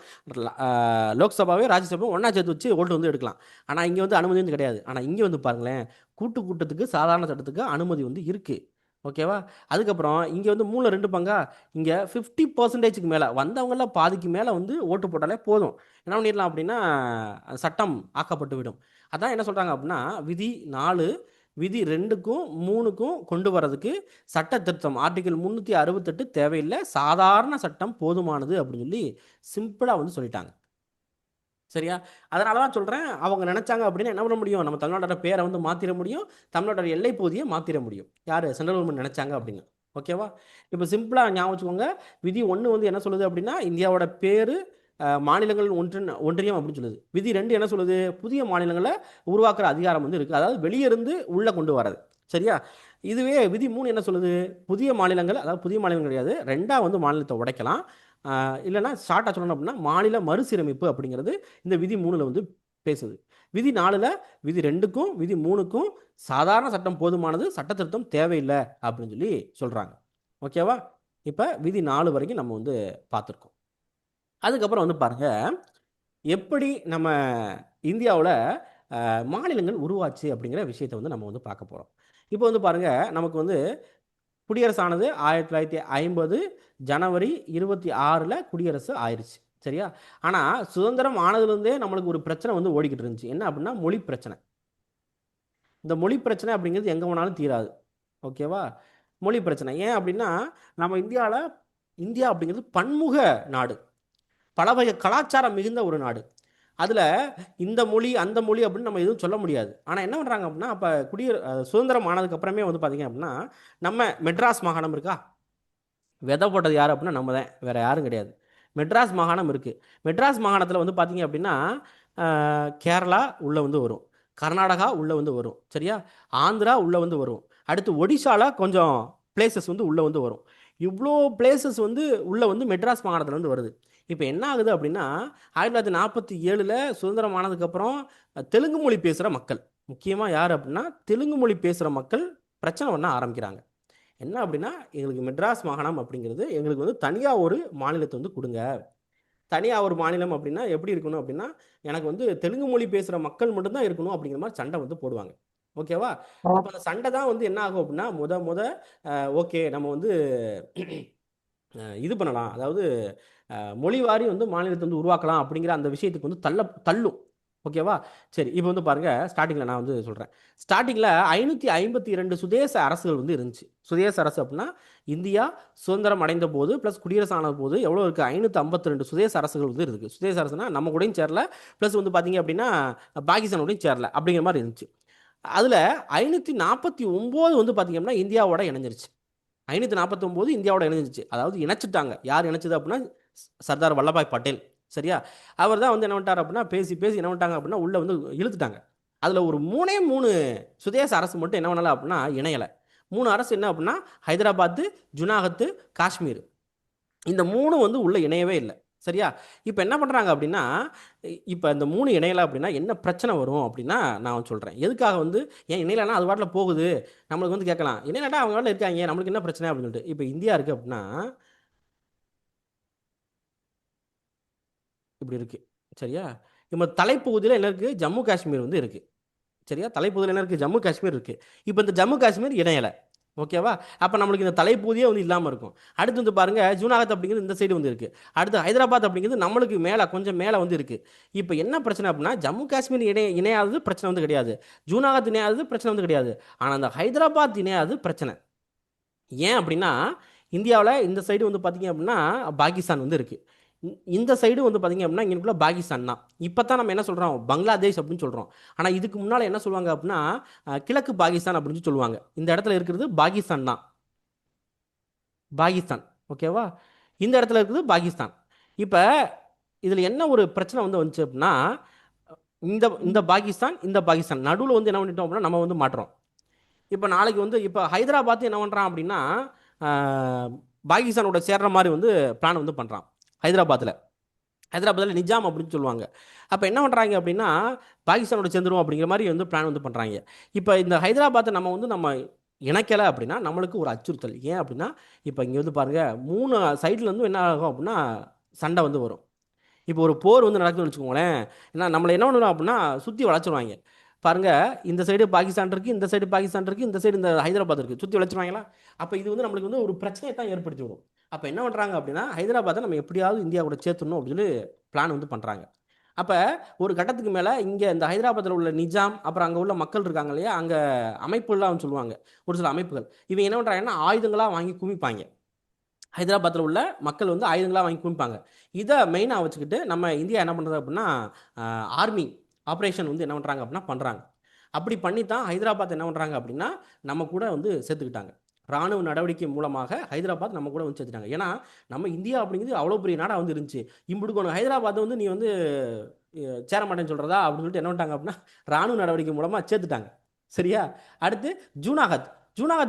[SPEAKER 1] லோக்சபாவே ராஜ்யசபாவும் ஒன்றா சேர்த்து வச்சு ஓட்டு வந்து எடுக்கலாம். ஆனால் இங்கே வந்து அனுமதி வந்து கிடையாது. ஆனால் இங்கே வந்து பாருங்களேன், கூட்டத்துக்கு சாதாரண சட்டத்துக்கு அனுமதி வந்து இருக்குது. ஓகேவா? அதுக்கப்புறம் இங்கே வந்து 3/2 இங்கே 50% மேலே வந்தவங்கள பாதிக்கு மேலே வந்து ஓட்டு போட்டாலே போதும். என்ன பண்ணிடலாம் அப்படின்னா சட்டம் ஆக்கப்பட்டு விடும். அதான் என்ன சொல்கிறாங்க அப்படின்னா, விதி 4 விதி 2க்கும் 3க்கும் கொண்டு வரதுக்கு சட்ட திருத்தம் ஆர்டிகல் 368 தேவையில்லை, சாதாரண சட்டம் போதுமானது அப்படின்னு சொல்லி சிம்பிளாக வந்து சொல்லிட்டாங்க. சரியா? அதனால தான் சொல்கிறேன், அவங்க நினச்சாங்க அப்படின்னா என்ன பண்ண முடியும், நம்ம தமிழ்நாட்டோட பேரை வந்து மாற்றிட முடியும், தமிழ்நாட்டோட எல்லை பகுதியை மாற்றிட முடியும். யார் சென்ட்ரல் கவர்மெண்ட் நினச்சாங்க அப்படின்னு. ஓகேவா? இப்போ சிம்பிளாக ஞாபகம் வச்சுக்கோங்க. விதி 1 வந்து என்ன சொல்லுது அப்படின்னா, இந்தியாவோட பேர் மாநிலங்கள் ஒன்றியம் அப்படின்னு சொல்லுது. விதி 2 என்ன சொல்லுது, புதிய மாநிலங்களை உருவாக்குற அதிகாரம் வந்து இருக்குது. அதாவது வெளியே இருந்து உள்ளே கொண்டு வரது. சரியா? இதுவே விதி 3 என்ன சொல்லுது, புதிய மாநிலங்கள், அதாவது புதிய மாநிலம் கிடையாது, 2ஆ வந்து மாநிலத்தை உடைக்கலாம். இல்லைன்னா ஷார்ட்டாக சொல்லணும் அப்படின்னா மாநில மறுசீரமைப்பு அப்படிங்கிறது இந்த விதி 3ல் வந்து பேசுது. விதி 4ல் விதி 2க்கும் விதி 3க்கும் சாதாரண சட்டம் போதுமானது, சட்ட திருத்தம் தேவையில்லை அப்படின்னு சொல்லி சொல்கிறாங்க. ஓகேவா? இப்போ விதி 4 வரைக்கும் நம்ம வந்து பார்த்துருக்கோம். அதுக்கப்புறம் வந்து பாருங்க, எப்படி நம்ம இந்தியாவில் மாநிலங்கள் உருவாச்சு அப்படிங்கிற விஷயத்தை வந்து நம்ம வந்து பார்க்க போகிறோம். இப்போ வந்து பாருங்க, நமக்கு வந்து குடியரசானது 1950 ஜனவரி 26 குடியரசு ஆயிடுச்சு. சரியா? ஆனால் சுதந்திரம் ஆனதுலேருந்தே நம்மளுக்கு ஒரு பிரச்சனை வந்து ஓடிக்கிட்டு இருந்துச்சு. என்ன அப்படின்னா மொழி பிரச்சனை. இந்த மொழி பிரச்சனை அப்படிங்கிறது எங்கே வேணாலும் தீராது. ஓகேவா? மொழி பிரச்சனை ஏன் அப்படின்னா, நம்ம இந்தியா அப்படிங்கிறது பன்முக நாடு, பல வகை கலாச்சாரம் மிகுந்த ஒரு நாடு. அதில் இந்த மொழி அந்த மொழி அப்படின்னு நம்ம எதுவும் சொல்ல முடியாது. ஆனால் என்ன பண்ணுறாங்க அப்படின்னா, அப்போ சுதந்திரம் ஆனதுக்கு அப்புறமே வந்து பார்த்திங்க அப்படின்னா, நம்ம மெட்ராஸ் மாகாணம் இருக்கா, விதை போட்டது யார் அப்படின்னா நம்ம தான், வேறு யாரும் கிடையாது. மெட்ராஸ் மாகாணம் இருக்குது. மெட்ராஸ் மாகாணத்தில் வந்து பார்த்திங்க அப்படின்னா கேரளா உள்ளே வந்து வரும், கர்நாடகா உள்ளே வந்து வரும். சரியா? ஆந்திரா உள்ளே வந்து வரும். அடுத்து ஒடிசாவில் கொஞ்சம் பிளேசஸ் வந்து உள்ளே வந்து வரும். இவ்வளோ பிளேசஸ் வந்து உள்ளே வந்து மெட்ராஸ் மாகாணத்தில் வந்து வருது. இப்போ என்ன ஆகுது அப்படின்னா, 1947 சுதந்திரம் ஆனதுக்கப்புறம் தெலுங்கு மொழி பேசுகிற மக்கள், முக்கியமாக யார் அப்படின்னா தெலுங்கு மொழி பேசுகிற மக்கள் பிரச்சனை பண்ண ஆரம்பிக்கிறாங்க. என்ன அப்படின்னா, எங்களுக்கு மெட்ராஸ் மாகாணம் அப்படிங்கிறது எங்களுக்கு வந்து தனியாக ஒரு மாநிலத்தை வந்து கொடுங்க. தனியாக ஒரு மாநிலம் அப்படின்னா எப்படி இருக்கணும் அப்படின்னா, எனக்கு வந்து தெலுங்கு மொழி பேசுகிற மக்கள் மட்டும்தான் இருக்கணும் அப்படிங்கிற மாதிரி சண்டை வந்து போடுவாங்க. ஓகேவா? அப்போ அந்த சண்டை தான் வந்து என்ன ஆகும் அப்படின்னா, ஓகே நம்ம வந்து இது பண்ணலாம், அதாவது மொழிவாரி வந்து மாநிலத்தை வந்து உருவாக்கலாம் அப்படிங்கிற அந்த விஷயத்துக்கு வந்து தள்ளும். ஓகேவா? சரி, இப்போ வந்து பாருங்கள், ஸ்டார்டிங்கில் நான் வந்து சொல்கிறேன். ஸ்டார்டிங்கில் 552 சுதேச அரசுகள் வந்து இருந்துச்சு. சுதேச அரசு அப்படின்னா இந்தியா சுதந்திரம் அடைந்த போது ப்ளஸ் குடியரசு ஆன போது எவ்வளோ இருக்குது, 552 சுதேச அரசுகள் வந்து இருக்குது. சுதேச அரசுனா நம்ம கூடயும் சேரல, ப்ளஸ் வந்து பார்த்தீங்க அப்படின்னா பாகிஸ்தானோடையும் சேரல அப்படிங்கிற மாதிரி இருந்துச்சு. அதில் 549 வந்து பார்த்திங்க அப்படின்னா இந்தியாவோட இணைஞ்சிருச்சு. 549 இந்தியாவோட இணைஞ்சிச்சு. அதாவது இணைச்சிட்டாங்க. யார் இணைச்சது அப்படின்னா சர்தார் வல்லபாய் பட்டேல். சரியா? அவர் தான் வந்து என்ன பண்ணிட்டார் அப்படின்னா பேசி பேசி என்ன பண்ணிட்டாங்க அப்படின்னா உள்ள வந்து இழுத்துட்டாங்க. அதில் ஒரு 3 சுதேச அரசு மட்டும் என்ன பண்ணல அப்படின்னா இணையலை. 3 அரசு என்ன அப்படின்னா ஹைதராபாத்து, ஜுனாகத்து, காஷ்மீர். இந்த 3 வந்து உள்ள இணையவே இல்லை. சரியா? இப்போ என்ன பண்ணுறாங்க அப்படின்னா இப்போ இந்த 3 இணையலை அப்படின்னா என்ன பிரச்சனை வரும் அப்படின்னா நான் சொல்கிறேன். எதுக்காக வந்து ஏன் இணையலைன்னா அது வாட்டில் போகுது, நம்மளுக்கு வந்து கேட்கலாம் இணையலடா அவங்க வாட்டில் இருக்காங்க, நம்மளுக்கு என்ன பிரச்சனை அப்படின்னு சொல்லிட்டு. இப்போ இந்தியா இருக்குது அப்படின்னா இப்படி இருக்குது. சரியா? இப்போ தலைப்பகுதியில் என்ன இருக்குது, ஜம்மு காஷ்மீர் வந்து இருக்குது. சரியா? தலைப்பகுதியில் என்ன இருக்குது, ஜம்மு காஷ்மீர் இருக்குது. இப்போ இந்த ஜம்மு காஷ்மீர் இணையலை. ஓகேவா? அப்போ நம்மளுக்கு இந்த தலைப்பகுதியே வந்து இல்லாமல் இருக்கும். அடுத்து வந்து பாருங்கள் ஜூனாகத் அப்படிங்கிறது இந்த சைடு வந்து இருக்குது. அடுத்து ஹைதராபாத் அப்படிங்கிறது நம்மளுக்கு மேலே கொஞ்சம் மேலே வந்து இருக்குது. இப்போ என்ன பிரச்சனை அப்படின்னா ஜம்மு காஷ்மீர் இணையாதது பிரச்சனை வந்து கிடையாது, ஜூனாகத் இணையாதது பிரச்சனை வந்து கிடையாது. ஆனால் அந்த ஹைதராபாத் இணையாதது பிரச்சனை. ஏன் அப்படின்னா இந்தியாவில் இந்த சைடு வந்து பார்த்திங்க அப்படின்னா பாகிஸ்தான் வந்து இருக்குது. இந்த சைடு வந்து பார்த்திங்க அப்படின்னா இங்கேக்குள்ள பாகிஸ்தான் தான். இப்போ தான் நம்ம என்ன சொல்கிறோம், பங்களாதேஷ் அப்படின்னு சொல்கிறோம். ஆனால் இதுக்கு முன்னால் என்ன சொல்லுவாங்க அப்படின்னா கிழக்கு பாகிஸ்தான் அப்படின்னு சொல்லுவாங்க. இந்த இடத்துல இருக்கிறது பாகிஸ்தான் தான், பாகிஸ்தான். ஓகேவா? இந்த இடத்துல இருக்குது பாகிஸ்தான். இப்போ இதில் என்ன ஒரு பிரச்சனை வந்து வந்துச்சு அப்படின்னா இந்த இந்த பாகிஸ்தான் நடுவில் வந்து என்ன பண்ணிட்டோம் அப்படின்னா நம்ம வந்து மாட்டுறோம். இப்போ நாளைக்கு வந்து இப்போ ஹைதராபாத் என்ன பண்ணுறான் அப்படின்னா பாகிஸ்தானோட சேர்ற மாதிரி வந்து பிளான் வந்து பண்ணுறான். ஹைதராபாத்தில் நிஜாம் அப்படின்னு சொல்லுவாங்க. அப்போ என்ன பண்ணுறாங்க அப்படின்னா பாகிஸ்தானோட சேர்ந்துரும் அப்படிங்கிற மாதிரி வந்து பிளான் வந்து பண்ணுறாங்க. இப்போ இந்த ஹைதராபாத்தை நம்ம இணைக்கலை அப்படின்னா நம்மளுக்கு ஒரு அச்சுறுத்தல். ஏன் அப்படின்னா இப்போ இங்கே வந்து பாருங்கள் 3 சைட்லேருந்து என்ன ஆகும் அப்படின்னா சண்டை வந்து வரும். இப்போ ஒரு போர் வந்து நடக்குதுன்னு வச்சுக்கோங்களேன், ஏன்னா நம்மளை என்ன பண்ணணும் அப்படின்னா சுற்றி வளைச்சிருவாங்க. பாருங்கள் இந்த சைடு பாகிஸ்தான் இருக்குது, இந்த சைடு பாகிஸ்தான் இருக்குது, இந்த சைடு இந்த ஹைதராபாத் இருக்குது, சுற்றி வளைச்சிருவாங்களா? அப்போ இது வந்து நம்மளுக்கு வந்து ஒரு பிரச்சனையை தான் ஏற்படுத்தி விடும். அப்போ என்ன பண்ணுறாங்க அப்படின்னா ஹைதராபாத்தை நம்ம எப்படியாவது இந்தியா கூட சேர்த்துடணும் அப்படின்னு சொல்லி பிளான் வந்து பண்ணுறாங்க. அப்போ ஒரு கட்டத்துக்கு மேலே இங்கே இந்த ஹைதராபாத்தில் உள்ள நிஜாம் அப்புறம் அங்கே உள்ள மக்கள் இருக்காங்க இல்லையா, அங்கே அமைப்புலாம் சொல்லுவாங்க, ஒரு சில அமைப்புகள் இவங்க என்ன பண்ணுறாங்கன்னா ஆயுதங்களாக வாங்கி குமிப்பாங்க. ஹைதராபாத்தில் உள்ள மக்கள் வந்து ஆயுதங்களாக வாங்கி குமிப்பாங்க. இதை மெயினாக வச்சுக்கிட்டு நம்ம இந்தியா என்ன பண்ணுறது அப்படின்னா ஆர்மி ஆப்ரேஷன் வந்து என்ன பண்ணுறாங்க அப்படின்னா பண்ணுறாங்க. அப்படி பண்ணி தான் ஹைதராபாத் என்ன பண்ணுறாங்க அப்படின்னா நம்ம கூட வந்து சேர்த்துக்கிட்டாங்க. ராணுவ நடவடிக்கை மூலமாக ஹைதராபாத் நம்ம கூட வந்து சேர்த்துட்டாங்க. ஏன்னா நம்ம இந்தியா அப்படிங்கிறது அவ்வளோ பெரிய நாடாக வந்து இருந்துச்சு. இம்புடுக்கணும் ஹைதராபாத் வந்து நீ வந்து சேர மாட்டேன்னு சொல்கிறதா அப்படின்னு சொல்லிட்டு என்ன பண்ணிட்டாங்க அப்படின்னா ராணுவ நடவடிக்கை மூலமாக சேர்த்துட்டாங்க. சரியா? அடுத்து ஜூனாகத்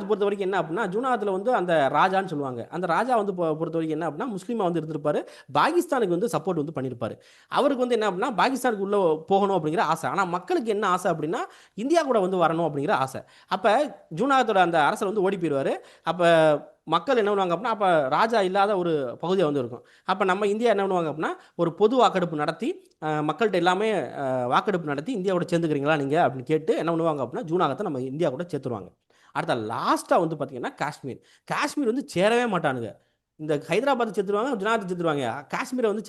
[SPEAKER 1] பொறுத்த வரைக்கும் என்ன அப்படின்னா ஜூனாகத்தில் வந்து அந்த ராஜான்னு சொல்லுவாங்க. அந்த ராஜா வந்து பொறுத்த வரைக்கும் என்ன அப்படின்னா முஸ்லீமாக வந்து இருந்திருப்பாரு, பாகிஸ்தானுக்கு வந்து சப்போர்ட் வந்து பண்ணியிருப்பாரு. அவருக்கு வந்து என்ன அப்படின்னா பாகிஸ்தானுக்கு உள்ளே போகணும் அப்படிங்கிற ஆசை. ஆனால் மக்களுக்கு என்ன ஆசை அப்படின்னா இந்தியா கூட வந்து வரணும் அப்படிங்கிற ஆசை. அப்போ ஜூனாகத்தோட அந்த அரசர் வந்து ஓடி போயிடுவார். அப்போ மக்கள் என்ன பண்ணுவாங்க அப்படின்னா அப்போ ராஜா இல்லாத ஒரு பகுதியாக வந்து இருக்கும். அப்போ நம்ம இந்தியா என்ன பண்ணுவாங்க அப்படின்னா ஒரு பொது வாக்கெடுப்பு நடத்தி மக்கள்கிட்ட எல்லாமே வாக்கெடுப்பு நடத்தி இந்தியாவோட சேர்ந்துக்கிறீங்களா நீங்கள் அப்படின்னு கேட்டு என்ன பண்ணுவாங்க அப்படின்னா ஜூனாகத்தை நம்ம இந்தியா கூட சேர்த்துருவாங்க. அடுத்த லாஸ்ட்டாக வந்து பார்த்தீங்கன்னா காஷ்மீர் வந்து சேரவே மாட்டானுங்க. இந்த ஹைதராபாத்தை சேர்த்துருவாங்க, ஜுனாகத்தை சேர்த்துருவாங்க, காஷ்மீரை வந்து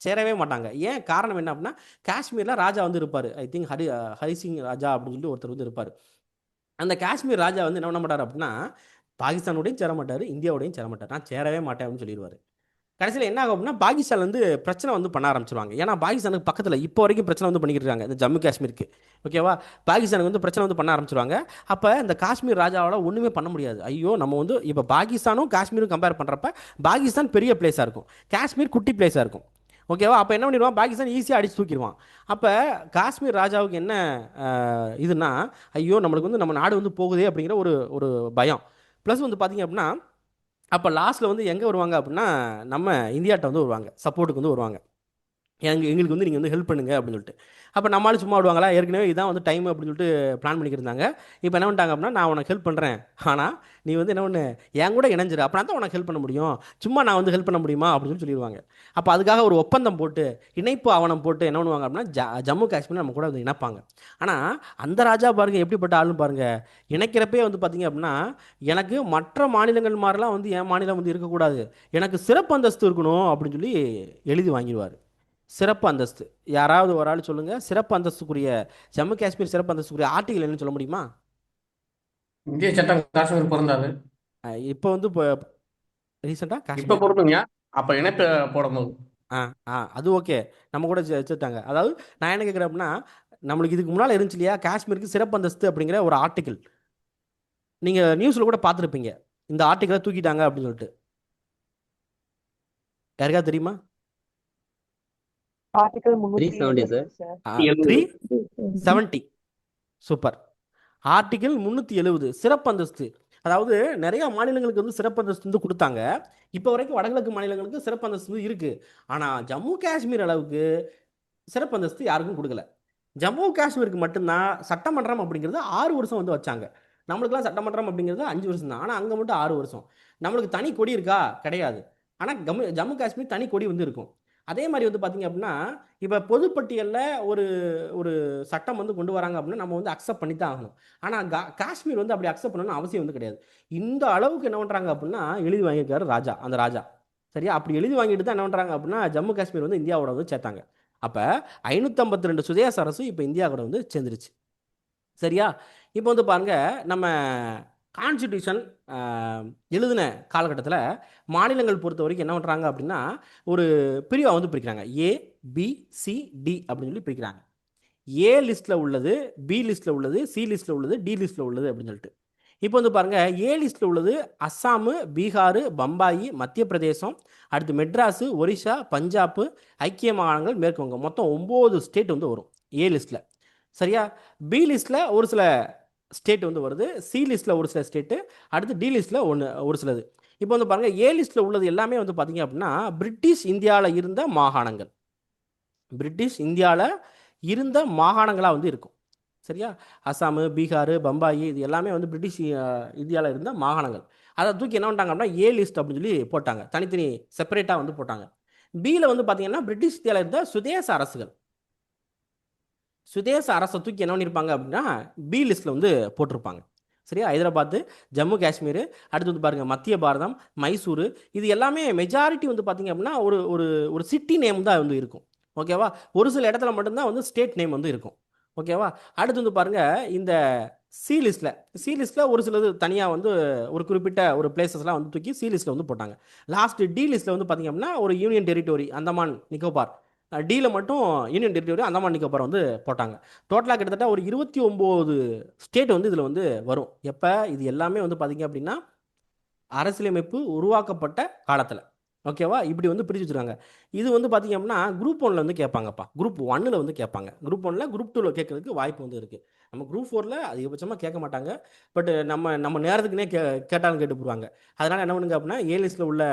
[SPEAKER 1] சேரவே மாட்டாங்க. ஏன் காரணம் என்ன அப்படின்னா காஷ்மீரில் ராஜா வந்து இருப்பார். ஐ திங்க் ஹரிசிங் ராஜா அப்படின்னு சொல்லிட்டு ஒருத்தர் வந்து இருப்பார். அந்த காஷ்மீர் ராஜா வந்து என்ன பண்ண மாட்டார் அப்படின்னா பாகிஸ்தானோடையும் சேர மாட்டார், இந்தியாவோடையும் சேர மாட்டார். நான் சேரவே மாட்டேன் அப்படின்னு சொல்லிடுவார். கடைசியில் என்ன ஆகும் அப்படின்னா பாகிஸ்தான் வந்து பிரச்சனை வந்து பண்ண ஆரம்பிச்சிருவாங்க. ஏன்னா பாகிஸ்தானுக்கு பக்கத்தில் இப்போ வரைக்கும் பிரச்சனை வந்து பண்ணிக்கிட்டு இருக்காங்க இந்த ஜம்மு காஷ்மீருக்கு. ஓகேவா? பாகிஸ்தானுக்கு வந்து பிரச்சனை வந்து பண்ண ஆரம்பிச்சிருவாங்க. அப்போ இந்த காஷ்மீர் ராஜாவோட ஒன்றுமே பண்ண முடியாது. ஐயோ நம்ம வந்து இப்போ பாகிஸ்தானும் காஷ்மீரும் கம்பேர் பண்ணுறப்ப பாகிஸ்தான் பெரிய பிளேஸாக இருக்கும், காஷ்மீர் குட்டி பிளேஸாக இருக்கும். ஓகேவா? அப்போ என்ன பண்ணிடுவான் பாகிஸ்தான் ஈஸியாக அடித்து தூக்கிடுவான். அப்போ காஷ்மீர் ராஜாவுக்கு என்ன இதுனா ஐயோ நம்மளுக்கு வந்து நம்ம நாடு வந்து போகுதே அப்படிங்கிற ஒரு பயம். ப்ளஸ் வந்து பார்த்திங்க அப்படின்னா அப்போ லாஸ்ட்டில் வந்து எங்கே வருவாங்க அப்படின்னா நம்ம இந்தியாட்ட வந்து வருவாங்க, சப்போர்ட்டுக்கு வந்து வருவாங்க. எங்களுக்கு வந்து நீங்கள் வந்து ஹெல்ப் பண்ணுங்க அப்படின்னு சொல்லிட்டு. அப்போ நம்மளால சும்மா விடுவாங்களா? ஏற்கனவே இதான் வந்து டைம் அப்படின்னு சொல்லிட்டு பிளான் பண்ணிக்கிருந்தாங்க. இப்போ என்ன பண்ணிட்டாங்க அப்படின்னா நான் உனக்கு ஹெல்ப் பண்ணுறேன், ஆனால் நீ வந்து என்ன ஒன்று என் கூட இணைஞ்சிரு, அப்படின்னா தான் உனக்கு ஹெல்ப் பண்ண முடியும், சும்மா நான் வந்து ஹெல்ப் பண்ண முடியுமா அப்படின்னு சொல்லிடுவாங்க. அப்போ அதுக்காக ஒரு ஒப்பந்தம் போட்டு இணைப்பு ஆவணம் போட்டு என்ன பண்ணுவாங்க அப்படின்னா ஜம்மு காஷ்மீர் நம்ம கூட வந்து இணைப்பாங்க. ஆனால் அந்த ராஜா பாருங்கள் எப்படிப்பட்ட ஆளுன்னு பாருங்கள். இணைக்கிறப்பே வந்து பார்த்தீங்க அப்படின்னா எனக்கு மற்ற மாநிலங்கள் மாதிரிலாம் வந்து என் மாநிலம் வந்து இருக்கக்கூடாது, எனக்கு சிறப்பு அந்தஸ்து இருக்கணும் அப்படின்னு சொல்லி எழுதி வாங்கிடுவார். சிறப்பு அந்தஸ்து யாராவது ஒரு ஆள் சொல்லுங்க, சிறப்பு அந்தஸ்துக்குரிய ஜம்மு காஷ்மீர் சிறப்பு அந்தஸ்துக்குரிய ஆர்டிகல் என்னன்னு சொல்ல முடியுமா?
[SPEAKER 5] இந்திய சட்டம் காஷ்மீர் பொருந்தாது.
[SPEAKER 1] இப்போ வந்து ரீசெண்டாக
[SPEAKER 5] இப்ப
[SPEAKER 1] காஷ்மீர்
[SPEAKER 5] பொருந்துங்க. அப்ப இணைப்பு போடும்போது
[SPEAKER 1] அது ஓகே, நம்ம கூட வச்சுட்டாங்க. அதாவது நான் என்ன கேட்குறேன் அப்படின்னா நம்மளுக்கு இதுக்கு முன்னால் இருந்துச்சு இல்லையா காஷ்மீருக்கு சிறப்பு அந்தஸ்து அப்படிங்கிற ஒரு ஆர்டிக்கல், நீங்கள் நியூஸில் கூட பார்த்துருப்பீங்க. இந்த ஆர்டிக்கலை தூக்கிட்டாங்க அப்படின்னு சொல்லிட்டு யாருக்கா தெரியுமா?
[SPEAKER 6] Article
[SPEAKER 3] 370 sir.
[SPEAKER 6] Sir.
[SPEAKER 1] 370. Super. Article 370 சிறப்பு அந்தஸ்து. அதாவது நிறைய மாநிலங்களுக்கு வந்து சிறப்பு அந்தஸ்து வந்து கொடுத்தாங்க. இப்போ வரைக்கும் வடகிழக்கு மாநிலங்களுக்கு சிறப்பு அந்தஸ்து வந்து இருக்கு. ஆனால் ஜம்மு காஷ்மீர் அளவுக்கு சிறப்பு அந்தஸ்து யாருக்கும் கொடுக்கல. ஜம்மு காஷ்மீருக்கு மட்டும்தான் சட்டமன்றம் அப்படிங்கிறது 6 வருஷம் வந்து வச்சாங்க. நம்மளுக்குலாம் சட்டமன்றம் அப்படிங்கிறது 5 வருஷம் தான். ஆனால் அங்கே மட்டும் 6 வருஷம். நம்மளுக்கு தனி கொடி இருக்கா? கிடையாது. ஆனால் ஜம்மு காஷ்மீர் தனி கொடி வந்து இருக்கும். அதே மாதிரி வந்து பார்த்தீங்க அப்படின்னா இப்போ பொதுப்பட்டியலில் ஒரு ஒரு சட்டம் வந்து கொண்டு வராங்க அப்படின்னா நம்ம வந்து அக்செப்ட் பண்ணி தான் ஆகணும். ஆனால் காஷ்மீர் வந்து அப்படி அக்செப்ட் பண்ணணும்னு அவசியம் வந்து கிடையாது. இந்த அளவுக்கு என்ன பண்ணுறாங்க அப்படின்னா எழுதி வாங்கியிருக்காரு ராஜா, அந்த ராஜா. சரியா? அப்படி எழுதி வாங்கிட்டு தான் என்ன பண்ணுறாங்க அப்படின்னா ஜம்மு காஷ்மீர் வந்து இந்தியாவோட வந்து சேர்த்தாங்க. அப்போ 552 சுதேச அரசு இப்போ இந்தியா கூட வந்து சேர்ந்துருச்சு. சரியா? இப்போ வந்து பாருங்க, நம்ம கான்ஸ்டிடியூஷன் எழுதின காலகட்டத்தில் மாநிலங்கள் பொறுத்த வரைக்கும் என்ன பண்ணுறாங்க அப்படின்னா ஒரு பிரிவை வந்து பிரிக்கிறாங்க. ஏ, பி, சி, டி அப்படின்னு சொல்லி பிரிக்கிறாங்க. ஏ லிஸ்ட்டில் உள்ளது, பி லிஸ்ட்டில் உள்ளது, சி லிஸ்ட்டில் உள்ளது, டி லிஸ்ட்டில் உள்ளது அப்படின்னு சொல்லிட்டு. இப்போ வந்து பாருங்க, ஏ லிஸ்ட்டில் உள்ளது அஸ்ஸாமு, பீகார், பம்பாய், மத்திய பிரதேசம், அடுத்து மெட்ராஸு, ஒரிசா, பஞ்சாப், ஐக்கிய மாகாணங்கள், மேற்கு வங்கம். மொத்தம் 9 ஸ்டேட் வந்து வரும் ஏ லிஸ்ட்டில். சரியா? பி லிஸ்ட்டில் ஒரு சில ஸ்டேட் வந்து வருது, சி லிஸ்ட்டில் ஒரு சில ஸ்டேட்டு, அடுத்து டி லிஸ்ட்டில் ஒரு சிலது. இப்போ வந்து பாருங்கள், ஏ லிஸ்ட்டில் உள்ளது எல்லாமே வந்து பார்த்தீங்க அப்படின்னா பிரிட்டிஷ் இந்தியாவில் இருந்த மாகாணங்கள், பிரிட்டிஷ் இந்தியாவில் இருந்த மாகாணங்களாக வந்து இருக்கும். சரியா? அஸ்ஸாமு, பீகார், பம்பாய் இது எல்லாமே வந்து பிரிட்டிஷ் இந்தியாவில் இருந்த மாகாணங்கள். அதை தூக்கி என்ன பண்ணிட்டாங்க அப்படின்னா ஏ லிஸ்ட் அப்படின்னு சொல்லி போட்டாங்க, தனித்தனி செப்பரேட்டாக வந்து போட்டாங்க. பியில் வந்து பார்த்தீங்கன்னா பிரிட்டிஷ் இந்தியாவில் இருந்த சுதேச அரசுகள், சுதேச அரசை தூக்கி என்ன பண்ணியிருப்பாங்க அப்படின்னா பி லிஸ்ட்டில் வந்து போட்டிருப்பாங்க. சரியா? ஹைதராபாத்து, ஜம்மு காஷ்மீர், அடுத்து வந்து பாருங்கள் மத்திய பாரதம், மைசூரு, இது எல்லாமே மெஜாரிட்டி வந்து பார்த்தீங்க அப்படின்னா ஒரு ஒரு ஒரு சிட்டி நேம் தான் வந்து இருக்கும். ஓகேவா? ஒரு சில இடத்துல மட்டும்தான் வந்து ஸ்டேட் நேம் வந்து இருக்கும். ஓகேவா? அடுத்து வந்து பாருங்கள், இந்த சி லிஸ்ட்டில் ஒரு சிலது தனியாக வந்து ஒரு குறிப்பிட்ட ஒரு பிளேசஸ்லாம் வந்து தூக்கி சி லிஸ்ட்டில் வந்து போட்டாங்க. லாஸ்ட் டி லிஸ்ட்டில் வந்து பார்த்தீங்க அப்படின்னா ஒரு யூனியன் டெரிட்டோரி அந்தமான் நிக்கோபார், டியில் மட்டும் யூனியன் டெரிட்டோரி அந்தமான் நிக்கோபார் வந்து போட்டாங்க. டோட்டலாக கிட்டத்தட்ட ஒரு 29 ஸ்டேட் வந்து இதில் வந்து வரும். எப்போ இது எல்லாமே வந்து பார்த்தீங்க அப்படின்னா அரசியலமைப்பு உருவாக்கப்பட்ட காலத்தில். ஓகேவா? இப்படி வந்து பிரித்து வச்சுருக்காங்க. இது வந்து பார்த்தீங்க அப்படின்னா குரூப் 1 வந்து கேட்பாங்கப்பா, குரூப் 1 வந்து கேட்பாங்க, குரூப் 1, குரூப் 2 கேட்கறதுக்கு வாய்ப்பு வந்து இருக்குது. நம்ம குரூப் 4 அதிகபட்சமாக கேட்க மாட்டாங்க. பட் நம்ம நேரத்துக்குனே கேட்டாலும் கேட்டு போடுவாங்க. அதனால் என்ன பண்ணுங்க அப்படின்னா ஏ லிஸ்ட்டில் உள்ள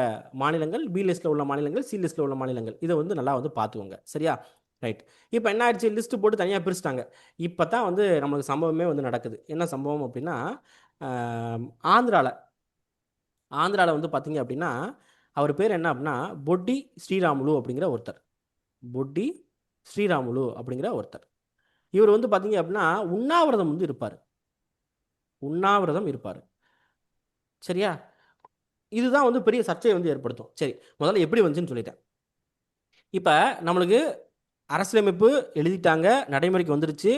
[SPEAKER 1] மாநிலங்கள், பி லிஸ்ட்டில் உள்ள மாநிலங்கள், சி லிஸ்ட்டில் உள்ள மாநிலங்கள், இதை வந்து நல்லா வந்து பார்த்துக்கோங்க. சரியா? ரைட். இப்போ என்ன ஆயிடுச்சு, லிஸ்ட்டு போட்டு தனியாக பிரிச்சுட்டாங்க. இப்போ தான் வந்து நம்மளுக்கு சம்பவமே வந்து நடக்குது. என்ன சம்பவம் அப்படின்னா ஆந்திராவில் வந்து பார்த்தீங்க அப்படின்னா அவர் பேர் என்ன அப்படின்னா பொட்டி ஸ்ரீராமுலு அப்படிங்கிற ஒருத்தர். பொட்டி ஸ்ரீராமுலு அப்படிங்கிற ஒருத்தர். இவர் வந்து பார்த்தீங்க அப்படின்னா உண்ணாவிரதம் வந்து இருப்பார், உண்ணாவிரதம் இருப்பார். சரியா? இதுதான் வந்து பெரிய சர்ச்சையை வந்து ஏற்படுத்தும். சரி, முதல்ல எப்படி வந்துச்சுன்னு சொல்லிட்டேன். இப்போ நம்மளுக்கு அரசியலமைப்பு எழுதிட்டாங்க, நடைமுறைக்கு வந்துருச்சு.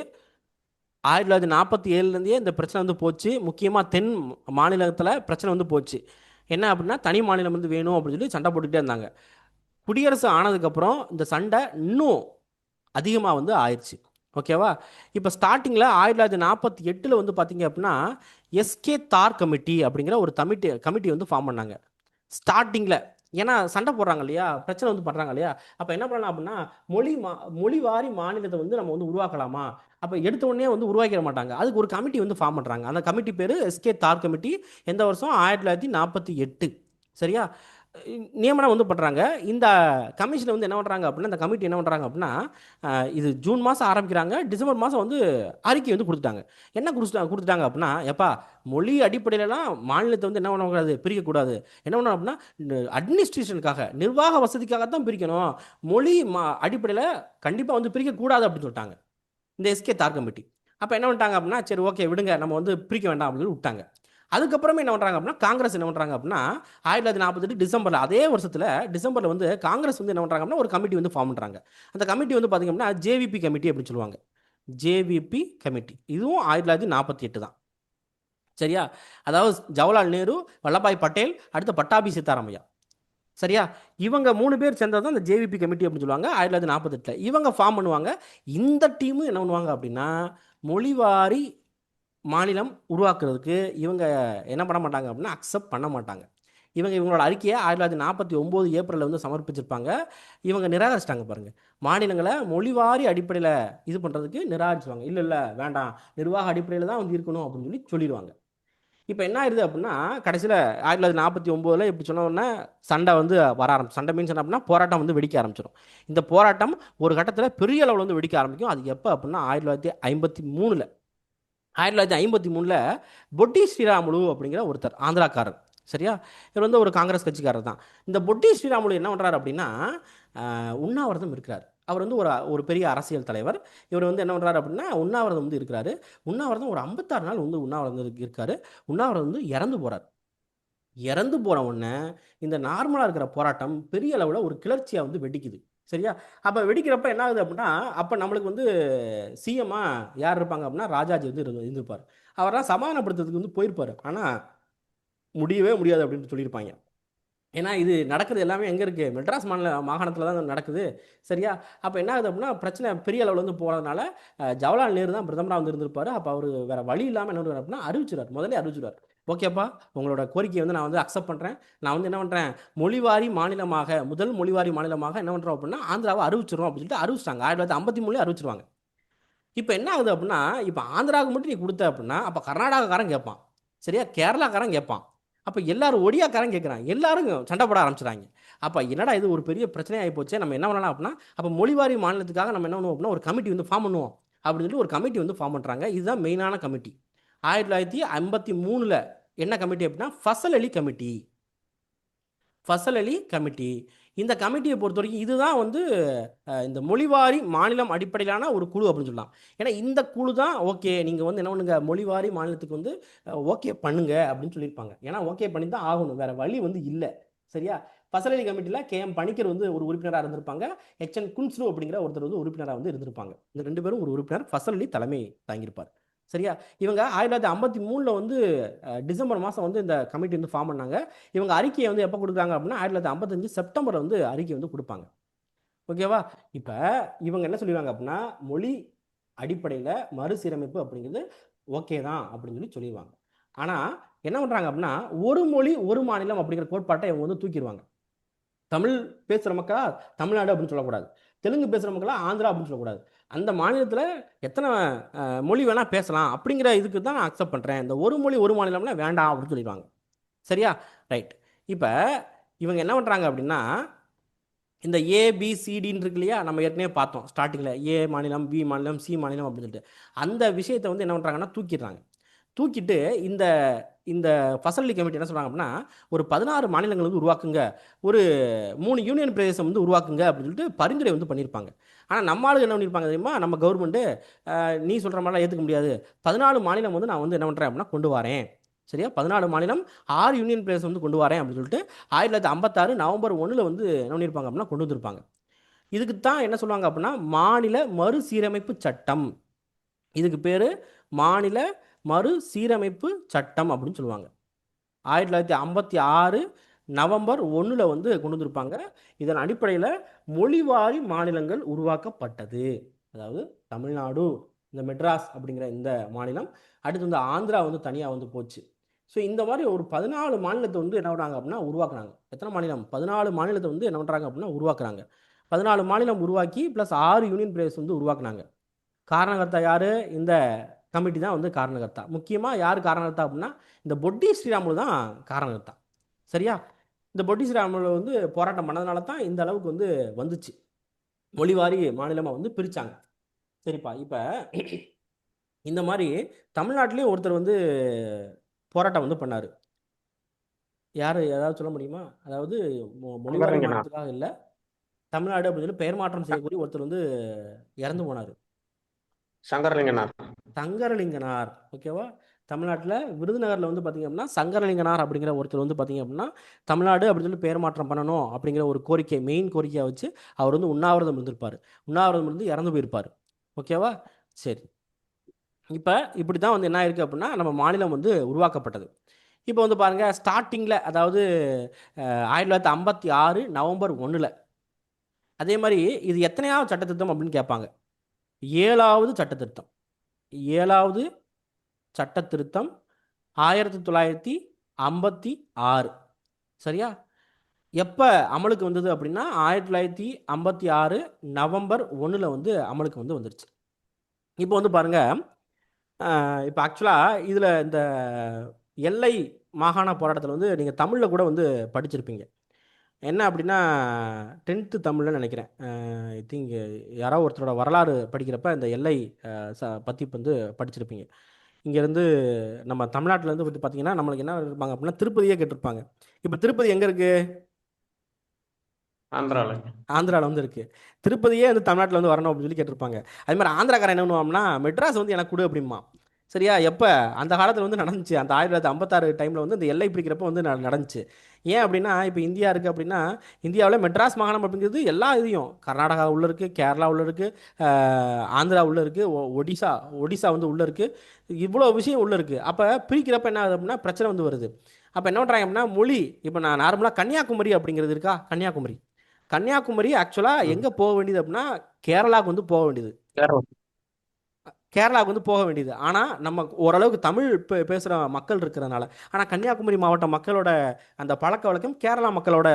[SPEAKER 1] 1947 இந்த பிரச்சனை வந்து போச்சு. முக்கியமாக தென் மாநிலத்தில் பிரச்சனை வந்து போச்சு. என்ன அப்படின்னா தனி மாநிலம் வந்து வேணும் அப்படின்னு சொல்லி சண்டை போட்டுக்கிட்டே இருந்தாங்க. குடியரசு ஆனதுக்கப்புறம் இந்த சண்டை இன்னும் அதிகமாக வந்து ஆயிடுச்சு. ஓகேவா? இப்போ ஸ்டார்டிங்கில் 1948 வந்து பார்த்தீங்க அப்படின்னா எஸ்கே தார் கமிட்டி அப்படிங்கிற ஒரு கமிட்டி வந்து ஃபார்ம் பண்ணாங்க ஸ்டார்டிங்கில். ஏன்னா சண்டை போடுறாங்க இல்லையா, பிரச்சனை வந்து பண்ணுறாங்க இல்லையா. அப்போ என்ன பண்ணலாம் அப்படின்னா மொழிவாரி மாநிலத்தை வந்து நம்ம வந்து உருவாக்கலாமா? அப்போ எடுத்த உடனே வந்து உருவாக்கிட மாட்டாங்க, அதுக்கு ஒரு கமிட்டி வந்து ஃபார்ம் பண்ணுறாங்க. அந்த கமிட்டி பேர் எஸ்கே தார் கமிட்டி. எந்த வருஷம்? 1948. சரியா? நியமனம் வந்து பண்ணுறாங்க. இந்த கமிஷனை வந்து என்ன பண்ணுறாங்க அப்படின்னா, இந்த கமிட்டி என்ன பண்ணுறாங்க அப்படின்னா இது ஜூன் மாதம் ஆரம்பிக்கிறாங்க, டிசம்பர் மாதம் வந்து அறிக்கை வந்து கொடுத்துட்டாங்க. என்ன கொடுத்துட்டாங்க அப்படின்னா, எப்பா மொழி அடிப்படையிலலாம் மாநிலத்தை வந்து என்ன பண்ணக்கூடாது, பிரிக்கக்கூடாது. என்ன பண்ணணும் அப்படின்னா அட்மினிஸ்ட்ரேஷனுக்காக, நிர்வாக வசதிக்காக தான் பிரிக்கணும், மொழி அடிப்படையில் கண்டிப்பாக வந்து பிரிக்கக்கூடாது அப்படின்னு சொல்லிட்டாங்க இந்த எஸ்கே தார் கமிட்டி. அப்போ என்ன பண்ணிட்டாங்க அப்படின்னா சரி ஓகே விடுங்க, நம்ம வந்து பிரிக்க வேண்டாம் அப்படின்னு சொல்லி விட்டாங்க. அதுக்கப்புறமே என்ன பண்ணுறாங்க அப்படின்னா காங்கிரஸ் என்ன பண்ணுறாங்க அப்படின்னா 1948 டிசம்பரில், அதே வருஷத்தில் டிசம்பரில் வந்து காங்கிரஸ் வந்து என்ன பண்ணுறாங்க அப்படின்னா ஒரு கமிட்டி வந்து ஃபார்ம் பண்ணுறாங்க. அந்த கமிட்டி வந்து பார்த்திங்க அப்படின்னா ஜேவிபி கமிட்டி அப்படின்னு சொல்லுவாங்க. ஜேவிபி கமிட்டி இதுவும் 1948 தான். சரியா? அதாவது ஜவஹர்லால் நேரு, வல்லபாய் பட்டேல், அடுத்த பட்டாபி சீதாராமையா. சரியா? இவங்க 3 பேர் சேர்ந்தது தான் இந்த ஜேவிபி கமிட்டி அப்படின்னு சொல்லுவாங்க. 1948 இவங்க ஃபார்ம் பண்ணுவாங்க. இந்த டீமு என்ன பண்ணுவாங்க அப்படின்னா மொழிவாரி மாநிலம் உருவாக்குறதுக்கு இவங்க என்ன பண்ண மாட்டாங்க அப்படின்னா அக்செப்ட் பண்ண மாட்டாங்க. இவங்களோட அறிக்கையை 1949 ஏப்ரலில் வந்து சமர்ப்பிச்சிருப்பாங்க. இவங்க நிராகரிச்சிட்டாங்க பாருங்க. மாநிலங்களை மொழிவாரி அடிப்படையில் இது பண்ணுறதுக்கு நிராகரிச்சுவாங்க. இல்லை இல்லை வேண்டாம், நிர்வாக அடிப்படையில் தான் வந்து இருக்கணும் அப்படின்னு சொல்லிடுவாங்க. இப்போ என்ன ஆயிடுது அப்படின்னா கடைசியில் 1949 இப்படி சொன்ன உடனே சண்டை வந்து வர ஆரம்பிச்சு. சண்டை மீன்ஸ் என்ன அப்படின்னா போராட்டம் வந்து வெடிக்க ஆரம்பிச்சிடும். இந்த போராட்டம் ஒரு கட்டத்தில் பெரிய அளவில் வந்து வெடிக்க ஆரம்பிக்கும். அது எப்போ அப்படின்னா 1953. 1953 பொட்டி ஸ்ரீராமுலு அப்படிங்கிற ஒருத்தர் ஆந்திராக்காரர். சரியா, இவர் வந்து ஒரு காங்கிரஸ் கட்சிக்காரர் தான். இந்த பொட்டி ஸ்ரீராமுலு என்ன பண்ணுறாரு அப்படின்னா உண்ணாவிரதம் இருக்கிறார். அவர் வந்து ஒரு பெரிய அரசியல் தலைவர். இவர் வந்து என்ன பண்ணுறாரு அப்படின்னா உண்ணாவிரதம் வந்து இருக்கிறாரு. உண்ணாவிரதம் ஒரு 56 நாள் வந்து உண்ணாவிரதம் இருக்காரு. உண்ணாவிரதம் வந்து இறந்து போகிறார். இறந்து போன உடனே இந்த நார்மலாக இருக்கிற போராட்டம் பெரிய அளவில் ஒரு கிளர்ச்சியாக வந்து வெடிக்குது. சரியா, அப்போ வெடிக்கிறப்ப என்ன ஆகுது அப்படின்னா அப்போ நம்மளுக்கு வந்து சிஎம்மா யார் இருப்பாங்க அப்படின்னா ராஜாஜி வந்து இருந்திருப்பார். அவரெல்லாம் சமாதானப்படுத்துறதுக்கு வந்து போயிருப்பார். ஆனால் முடியவே முடியாது அப்படின்னு சொல்லியிருப்பாங்க. ஏன்னா இது நடக்குது எல்லாமே எங்கே இருக்குது, மெட்ராஸ் மாகாணத்தில் தான் நடக்குது. சரியா, அப்போ என்ன ஆகுது அப்படின்னா பிரச்சனை பெரிய அளவில் வந்து போகிறதுனால ஜவஹர்லால் நேரு தான் பிரதமராக வந்து இருந்திருப்பார். அப்போ அவர் வேறு வழி இல்லாமல் என்ன பண்ணுவார் அப்படின்னா அறிவிச்சிடார். முதல்ல அறிவிச்சிடார், ஓகேப்பா உங்களோட கோரிக்கையை வந்து நான் வந்து அக்செப்ட் பண்ணுறேன். நான் வந்து என்ன பண்ணுறேன், மொழிவாரி மாநிலமாக முதல் மொழிவாரி மாநிலமாக என்ன பண்ணுறோம் அப்படின்னா ஆந்திராவை அறிவிச்சிடும் அப்படின்னு சொல்லிட்டு அறிவிச்சிட்டாங்க. 1953 அறிவிச்சிருவாங்க. இப்போ என்ன ஆகுது அப்படின்னா இப்போ ஆந்திராவுக்கு மட்டும் நீ கொடுத்த அப்படின்னா அப்போ கர்நாடகாக்காரன் கேட்பான். சரியா, கேரளாக்காரன் கேட்பான். அப்போ எல்லாரும் ஒடியாக்காரன் கேட்குறாங்க. எல்லாரும் சண்டை போட ஆரம்பிச்சிடாங்க. அப்போ என்னடா இது ஒரு பெரிய பிரச்சனையாகி போச்சு. நம்ம என்ன பண்ணலாம் அப்படின்னா அப்போ மொழிவாரி மாநிலத்துக்காக நம்ம என்ன பண்ணுவோம் அப்படின்னா ஒரு கமிட்டி வந்து ஃபார்ம் பண்ணுவோம் அப்படின்னு சொல்லிட்டு ஒரு கமிட்டி வந்து ஃபார்ம் பண்ணுறாங்க. இதுதான் மெயினான கமிட்டி. 1953 என்ன கமிட்டி அப்படின்னா ஃபசல் அலி கமிட்டி. ஃபசல் அலி கமிட்டி. இந்த கமிட்டியை பொறுத்த வரைக்கும் இதுதான் வந்து இந்த மொழிவாரி மாநிலம் அடிப்படையிலான ஒரு குழு அப்படின்னு சொல்லலாம். ஏன்னா இந்த குழு தான் ஓகே நீங்கள் வந்து என்ன பண்ணுங்க மொழிவாரி மாநிலத்துக்கு வந்து ஓகே பண்ணுங்க அப்படின்னு சொல்லியிருப்பாங்க. ஏன்னா ஓகே பண்ணி தான் ஆகணும், வேற வழி வந்து இல்லை. சரியா, ஃபசல் அலி கமிட்டியில் KM பணிக்கர் வந்து ஒரு உறுப்பினராக இருந்திருப்பாங்க. HN குன்ஸ்ரு அப்படிங்கிற ஒருத்தர் வந்து உறுப்பினராக வந்து இருந்திருப்பாங்க. இந்த 2 பேரும் ஒரு உறுப்பினர். ஃபசல் அலி தலைமை தாங்கியிருப்பார். சரியா, இவங்க 1953 வந்து டிசம்பர் மாதம் வந்து இந்த கமிட்டி வந்து ஃபார்ம் பண்ணாங்க. இவங்க அறிக்கையை வந்து எப்போ கொடுக்குறாங்க அப்படின்னா 1955 செப்டம்பரில் வந்து அறிக்கை வந்து கொடுப்பாங்க. ஓகேவா, இப்போ இவங்க என்ன சொல்லிடுவாங்க அப்படின்னா மொழி அடிப்படையில் மறுசீரமைப்பு அப்படிங்கிறது ஓகே தான் அப்படின்னு சொல்லிடுவாங்க. ஆனால் என்ன பண்ணுறாங்க அப்படின்னா ஒரு மொழி ஒரு மாநிலம் அப்படிங்கிற கோட்பாட்டை இவங்க வந்து தூக்கிடுவாங்க. தமிழ் பேசுகிற மக்களா தமிழ்நாடு அப்படின்னு சொல்லக்கூடாது, தெலுங்கு பேசுகிற மக்களா ஆந்திரா அப்படின்னு சொல்லக்கூடாது. அந்த மாநிலத்தில் எத்தனை மொழி வேணால் பேசலாம் அப்படிங்கிற இதுக்கு தான் நான் அக்செப்ட் பண்ணுறேன். இந்த ஒரு மொழி ஒரு மாநிலம்னா வேண்டாம் அப்படின்னு சொல்லிடுவாங்க. சரியா, ரைட். இப்போ இவங்க என்ன பண்ணுறாங்க அப்படின்னா இந்த ABCDன்னு இருக்கு இல்லையா, நம்ம ஏற்கனவே பார்த்தோம் ஸ்டார்டிங்கில் A மாநிலம், B மாநிலம், C மாநிலம் அப்படின்னு சொல்லிட்டு அந்த விஷயத்தை வந்து என்ன பண்ணுறாங்கன்னா தூக்கிடுறாங்க. தூக்கிட்டு இந்த இந்த ஃபசல் அலி கமிட்டி என்ன சொல்கிறாங்க அப்படின்னா ஒரு 16 மாநிலங்கள் வந்து உருவாக்குங்க, ஒரு 3 யூனியன் பிரதேசம் வந்து உருவாக்குங்க அப்படின்னு சொல்லிட்டு பரிந்துரை வந்து பண்ணியிருப்பாங்க. ஆனால் நம்ம ஆளுங்க என்ன பண்ணியிருப்பாங்க தெரியுமா, நம்ம கவர்மெண்ட்டு நீ சொல்கிற மாதிரிலாம் ஏற்றுக்க முடியாது, 14 மாநிலம் வந்து நான் வந்து என்ன பண்ணுறேன் அப்படின்னா கொண்டு வரேன். சரியா, 14 மாநிலம் 6 யூனியன் பிரதேசம் வந்து கொண்டு வரேன் அப்படின்னு சொல்லிட்டு 1956 நவம்பர் 1 வந்து என்ன பண்ணியிருப்பாங்க அப்படின்னா கொண்டு வந்திருப்பாங்க. இதுக்கு தான் என்ன சொல்லுவாங்க அப்படின்னா மாநில மறுசீரமைப்பு சட்டம். இதுக்கு பேர் மாநில மறுசீரமைப்பு சட்டம் அப்படின்னு சொல்லுவாங்க. 1956 நவம்பர் 1 வந்து கொண்டு வந்திருப்பாங்க. இதன் அடிப்படையில் மொழிவாரி மாநிலங்கள் உருவாக்கப்பட்டது. அதாவது தமிழ்நாடு, இந்த மெட்ராஸ் அப்படிங்கிற இந்த மாநிலம், அடுத்து வந்து ஆந்திரா வந்து தனியாக வந்து போச்சு. ஸோ இந்த மாதிரி ஒரு 14 மாநிலத்தை வந்து என்ன பண்ணுறாங்க அப்படின்னா உருவாக்குறாங்க. எத்தனை மாநிலம், 14 மாநிலத்தை வந்து என்ன பண்ணுறாங்க அப்படின்னா உருவாக்குறாங்க. 14 மாநிலம் உருவாக்கி ப்ளஸ் 6 யூனியன் பிரதேசம் வந்து உருவாக்குனாங்க. காரணகர்த்தா யார், இந்த கமிட்டி தான் வந்து காரணகர்த்தா. முக்கியமாக யார் காரணகர்த்தா அப்படின்னா இந்த பொட்டி ஸ்ரீராமுலு தான் காரணகர்த்தா. சரியா, இந்த பொட்டி ஸ்ரீராமுலு வந்து போராட்டம் பண்ணதுனால தான் இந்த அளவுக்கு வந்து வந்துச்சு, மொழிவாரி மாநிலமாக வந்து பிரித்தாங்க. சரிப்பா, இப்போ இந்த மாதிரி தமிழ்நாட்டிலையும் ஒருத்தர் வந்து போராட்டம் வந்து பண்ணார். யார், ஏதாவது சொல்ல முடியுமா? அதாவது மொழிவாரி மாநிலத்துக்காக இல்லை, தமிழ்நாடு அப்படின்னு சொல்லி பெயர் மாற்றம் செய்யக்கூடிய ஒருத்தர் வந்து இறந்து போனார்.
[SPEAKER 5] சங்கரலிங்கனார்.
[SPEAKER 1] சங்கரலிங்கனார். ஓகேவா, தமிழ்நாட்டில் விருதுநகரில் வந்து பார்த்திங்க அப்படின்னா சங்கரலிங்கனார் அப்படிங்கிற ஒருத்தர் வந்து பார்த்திங்க அப்படின்னா தமிழ்நாடு அப்படின்னு சொல்லி பெயர் மாற்றம் பண்ணணும் அப்படிங்கிற ஒரு கோரிக்கை, மெயின் கோரிக்கையாக வச்சு அவர் வந்து உண்ணாவிரதம் இருந்திருப்பார். உண்ணாவிரதம் இருந்து இறந்து போயிருப்பார். ஓகேவா, சரி. இப்போ இப்படி தான் வந்து என்ன ஆயிருக்கு அப்படின்னா நம்ம மாநிலம் வந்து உருவாக்கப்பட்டது. இப்போ வந்து பாருங்கள் ஸ்டார்டிங்கில், அதாவது 1956 நவம்பர் 1 அதே மாதிரி இது எத்தனையாவது சட்டத்திருத்தம் அப்படின்னு கேட்பாங்க. 7வது சட்டத்திருத்தம். 7வது சட்ட திருத்தம் 1956. சரியா? எப்போ அமலுக்கு வந்தது அப்படின்னா 1956 நவம்பர் 1 வந்து அமலுக்கு வந்து வந்துருச்சு. இப்போ வந்து பாருங்க, இப்போ ஆக்சுவலாக இதில் இந்த எல்லை மாகாண போராட்டத்தில் வந்து நீங்கள் தமிழில் கூட வந்து படிச்சிருப்பீங்க. என்ன அப்படின்னா 10th தமிழ்னு நினைக்கிறேன். ஐ திங்க் யாரோ ஒருத்தரோட வரலாறு படிக்கிறப்ப இந்த எல்லை பற்றி வந்து படிச்சிருப்பீங்க. இங்கேருந்து நம்ம தமிழ்நாட்டிலேருந்து வந்து பார்த்தீங்கன்னா நம்மளுக்கு என்ன இருப்பாங்க அப்படின்னா திருப்பதியே கேட்டிருப்பாங்க. இப்போ திருப்பதி எங்கே இருக்குது? ஆந்திராவில் வந்து இருக்குது. திருப்பதியே வந்து தமிழ்நாட்டில் வந்து வரணும் அப்படின்னு சொல்லி கேட்டிருப்பாங்க. அது மாதிரி ஆந்திராக்காரன் என்ன பண்ணுவாங்கன்னா மெட்ராஸ் வந்து எனக்கு கொடு அப்படிமா. சரியா? எப்போ அந்த காலத்தில் வந்து நடந்துச்சு, அந்த 1956 டைமில் வந்து இந்த எல்லை பிடிக்கிறப்ப வந்து நடந்துச்சு. ஏன் அப்படின்னா இப்போ இந்தியா இருக்குது அப்படின்னா இந்தியாவில் மெட்ராஸ் மாகாணம் அப்படிங்கிறது எல்லா இதையும் கர்நாடகா உள்ளே இருக்குது, கேரளா உள்ளே இருக்குது, ஆந்திரா உள்ளே இருக்குது, ஒடிசா வந்து உள்ளே இருக்குது, இவ்வளோ விஷயம் உள்ளே இருக்குது. அப்போ பிரிக்கிறப்ப என்ன ஆகுது அப்படின்னா பிரச்சனை வந்து வருது. அப்போ என்ன பண்ணுறாங்க அப்படின்னா மொழி, இப்போ நான் நார்மலாக கன்னியாகுமரி அப்படிங்கிறது இருக்கா, கன்னியாகுமரி ஆக்சுவலாக எங்கே போக வேண்டியது அப்படின்னா கேரளாவுக்கு வந்து போக வேண்டியது, கேரளாவுக்கு வந்து போக வேண்டியது. ஆனால் நம்ம ஓரளவுக்கு தமிழ் பேசுகிற மக்கள் இருக்கிறதுனால, ஆனால் கன்னியாகுமரி மாவட்ட மக்களோட அந்த பழக்க வழக்கம் கேரளா மக்களோட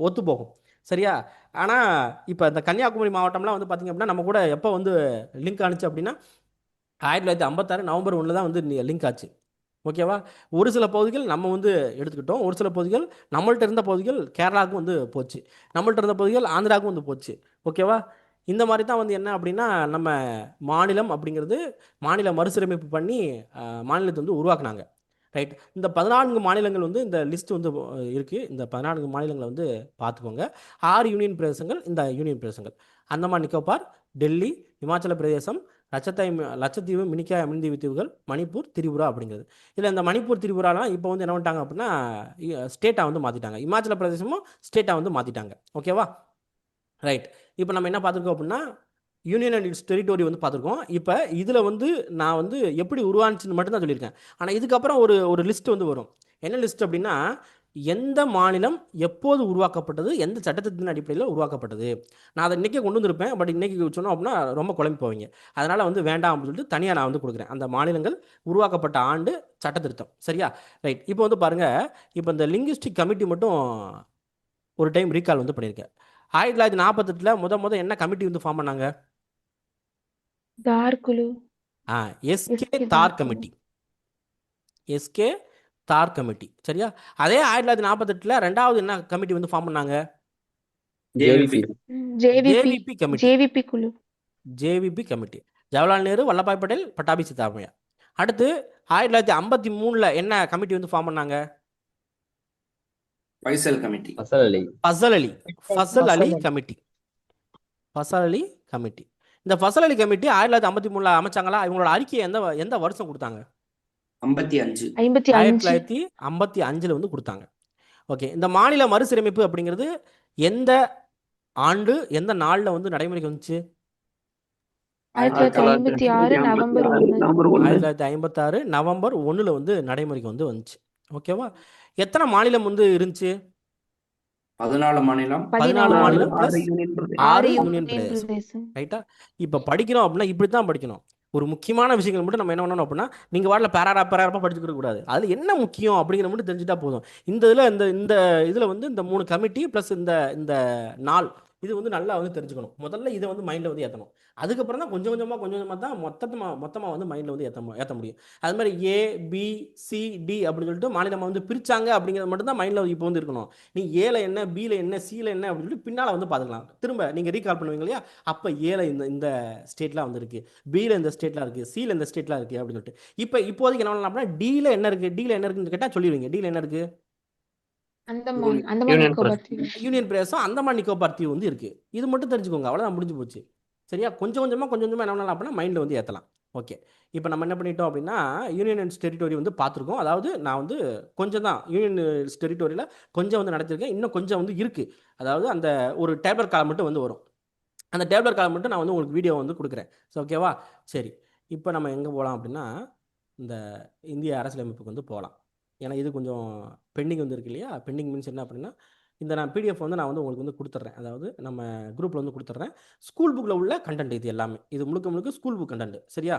[SPEAKER 1] ஒத்து போகும். சரியா? ஆனால் இப்போ இந்த கன்னியாகுமரி மாவட்டம்லாம் வந்து பார்த்திங்க அப்படின்னா நம்ம கூட எப்போ வந்து லிங்க் ஆனிச்சு அப்படின்னா 1956 நவம்பர் 1 தான் வந்து லிங்க் ஆச்சு. ஓகேவா? ஒரு சில பகுதிகள் நம்ம வந்து எடுத்துக்கிட்டோம், ஒரு சில பகுதிகள் நம்மள்ட்ட இருந்த பகுதிகள் கேரளாவுக்கும் வந்து போச்சு, நம்மள்ட்ட இருந்த பகுதிகள் ஆந்திராவுக்கும் வந்து போச்சு. ஓகேவா? இந்த மாதிரி தான் வந்து என்ன அப்படின்னா நம்ம மாநிலம் அப்படிங்கிறது மாநில மறுசீரமைப்பு பண்ணி மாநிலத்தை வந்து உருவாக்குனாங்க. ரைட்? இந்த 14 மாநிலங்கள் வந்து இந்த லிஸ்ட் வந்து இருக்குது. இந்த 14 மாநிலங்களை வந்து பார்த்துக்கோங்க. 6 யூனியன் பிரதேசங்கள். இந்த யூனியன் பிரதேசங்கள் அந்தமான் நிக்கோபார், டெல்லி, இமாச்சல பிரதேசம், லட்சத்தீவு, மினிக்காய் அமிழ்ந்தீவு தீவுகள், மணிப்பூர், திரிபுரா அப்படிங்கிறது. இதில் இந்த மணிப்பூர், திரிபுராலாம் இப்போ வந்து என்ன பண்ணிட்டாங்க அப்படின்னா ஸ்டேட்டாக வந்து மாற்றிட்டாங்க. இமாச்சல பிரதேசமும் ஸ்டேட்டாக வந்து மாற்றிட்டாங்க. ஓகேவா? ரைட். இப்போ நம்ம என்ன பார்த்துருக்கோம் அப்படின்னா யூனியன் அண்ட் இட்ஸ் டெரிட்டோரி வந்து பார்த்துருக்கோம். இப்போ இதில் வந்து நான் வந்து எப்படி உருவானுச்சுன்னு மட்டும்தான் சொல்லியிருக்கேன். ஆனால் இதுக்கப்புறம் ஒரு லிஸ்ட் வந்து வரும். என்ன லிஸ்ட் அப்படின்னா எந்த மாநிலம் எப்போது உருவாக்கப்பட்டது, எந்த சட்டத்தின் அடிப்படையில் உருவாக்கப்பட்டது. நான் அதை இன்றைக்கே கொண்டு வந்திருப்பேன், பட் இன்றைக்கி சொன்னோம் அப்படின்னா ரொம்ப குழம்பி போவீங்க. அதனால் வந்து வேண்டாம் அப்படின்னு சொல்லிட்டு தனியாக நான் வந்து கொடுக்குறேன். அந்த மாநிலங்கள் உருவாக்கப்பட்ட ஆண்டு சட்ட திருத்தம். சரியா? ரைட். இப்போ வந்து பாருங்கள், இப்போ இந்த லிங்குவிஸ்டிக் கமிட்டி மட்டும் ஒரு டைம் ரீகால் வந்து பண்ணியிருக்கேன். 1948 முத என்ன கமிட்டி வந்து ஃபார்ம் பண்ணாங்க?
[SPEAKER 4] தார் குழு.
[SPEAKER 1] எஸ்கே தார் கமிட்டி. எஸ்கே தார் கமிட்டி. சரியா? அதே 1948 ரெண்டாவது என்ன கமிட்டி வந்து ஃபார்ம் பண்ணாங்க? JVP committee.
[SPEAKER 4] ஜேவிபி குழு.
[SPEAKER 1] JVP committee. ஜவஹர்லால் நேரு, வல்லபாய் பட்டேல், பட்டாபி சித்தாராமையா. அடுத்து 1953 என்ன கமிட்டி வந்து ஃபார்ம் பண்ணாங்க?
[SPEAKER 2] Faisal committee.
[SPEAKER 1] Fazal Ali committee. Fazal Ali committee. இந்த ஃபசல் அலி கமிட்டி 1953 அமைச்சாங்களா? இவங்களோட அறிக்கையை எந்த வருஷம் கொடுத்தாங்க? 1955 வந்து கொடுத்தாங்க. ஓகே. இந்த மாநில மறுசீரமைப்பு அப்படிங்கிறது எந்த ஆண்டு எந்த நாளில் வந்து நடைமுறைக்கு வந்துச்சு?
[SPEAKER 4] 1956 நவம்பர் 1.
[SPEAKER 1] 1956 நவம்பர் 1 வந்து நடைமுறைக்கு வந்து வந்துச்சு. ஓகேவா? எத்தனை மாநிலம் வந்து இருந்துச்சு?
[SPEAKER 2] 14 மாநிலம்.
[SPEAKER 1] 14 மாநிலம்
[SPEAKER 4] plus
[SPEAKER 1] 6 யூனியன் பிரதேசம். ரைட்டா? இப்போ படிக்கணும் அப்படின்னா இப்படி தான் படிக்கணும். ஒரு முக்கியமான விஷயங்கள் மட்டும் நம்ம என்ன பண்ணணும் அப்படின்னா நீங்கள் வாட்டில் பேராரப்பா படிச்சுக்கிற கூடாது. அதில் என்ன முக்கியம் அப்படிங்கிற மட்டும் தெரிஞ்சுட்டா போதும். இந்த இதில் வந்து இந்த 3 கமிட்டி ப்ளஸ் இந்த நாள் இது வந்து நல்லா வந்து தெரிஞ்சுக்கணும். முதல்ல இதை வந்து மைண்டில் வந்து ஏற்றணும். அதுக்கப்புறம் தான் கொஞ்சம் கொஞ்சமாக தான் மொத்தமாக வந்து மைண்டில் வந்து ஏற்ற முடியும். அது மாதிரி ABCD அப்படின்னு சொல்லிட்டு மாநிலமாக வந்து பிரித்தாங்க அப்படிங்கிறது மட்டும் தான் மைண்டில் இப்போ வந்து இருக்கணும். நீ ஏல என்ன, பியில் என்ன, சியில் என்ன அப்படின்னு சொல்லிட்டு பின்னால் வந்து பார்த்துக்கலாம். திரும்ப நீங்கள் ரீகால் பண்ணுவீங்க இல்லையா? அப்போ ஏல இந்த ஸ்டேட்லாம் வந்து இருக்குது, பியில் இந்த ஸ்டேட்லாம் இருக்குது, சியில் இந்த ஸ்டேட்லாம் இருக்குது அப்படின்னு சொல்லிட்டு இப்போதைக்கு என்ன பண்ணலாம் அப்படின்னா டியில் என்ன இருக்குன்னு கேட்டால் சொல்லிடுவீங்க. டியில் என்ன இருக்குது? யூனியன் பிரதேசம், அந்தமான் நிக்கோபார் தீவு வந்து இருக்குது. இது மட்டும் தெரிஞ்சுக்கோங்க. அவ்வளோதான், முடிஞ்சு போச்சு. சரியா? கொஞ்சம் கொஞ்சமாக என்ன பண்ணலாம் அப்படின்னா மைண்டில் வந்து ஏற்றலாம். ஓகே. இப்போ நம்ம என்ன பண்ணிட்டோம் அப்படின்னா யூனியன் அண்ட் டெரிட்டோரி வந்து பார்த்துருக்கோம். அதாவது நான் வந்து கொஞ்சம் தான் யூனியன் டெரிட்டோரியில் கொஞ்சம் வந்து நடத்திருக்கேன், இன்னும் கொஞ்சம் வந்து இருக்குது. அதாவது அந்த ஒரு டேப்லர் காலம் மட்டும் வந்து வரும். அந்த டேப்லர் காலம் மட்டும் நான் வந்து உங்களுக்கு வீடியோ வந்து கொடுக்குறேன். ஸோ ஓகேவா? சரி. இப்போ நம்ம எங்கே போகலாம் அப்படின்னா இந்த இந்திய அரசியலமைப்புக்கு வந்து போகலாம். ஏன்னா இது கொஞ்சம் பெண்டிங் வந்து இருக்கு இல்லையா? பெண்டிங் மீன்ஸ் என்ன அப்படின்னா இந்த நான் பிடிஎஃப் வந்து நான் வந்து உங்களுக்கு வந்து கொடுத்துட்றேன். அதாவது நம்ம குரூப்பில் வந்து கொடுத்துட்றேன். ஸ்கூல் புக்கில் உள்ள கண்டென்ட் இது எல்லாமே. இது முழுக்க ஸ்கூல் புக் கண்டென்ட். சரியா?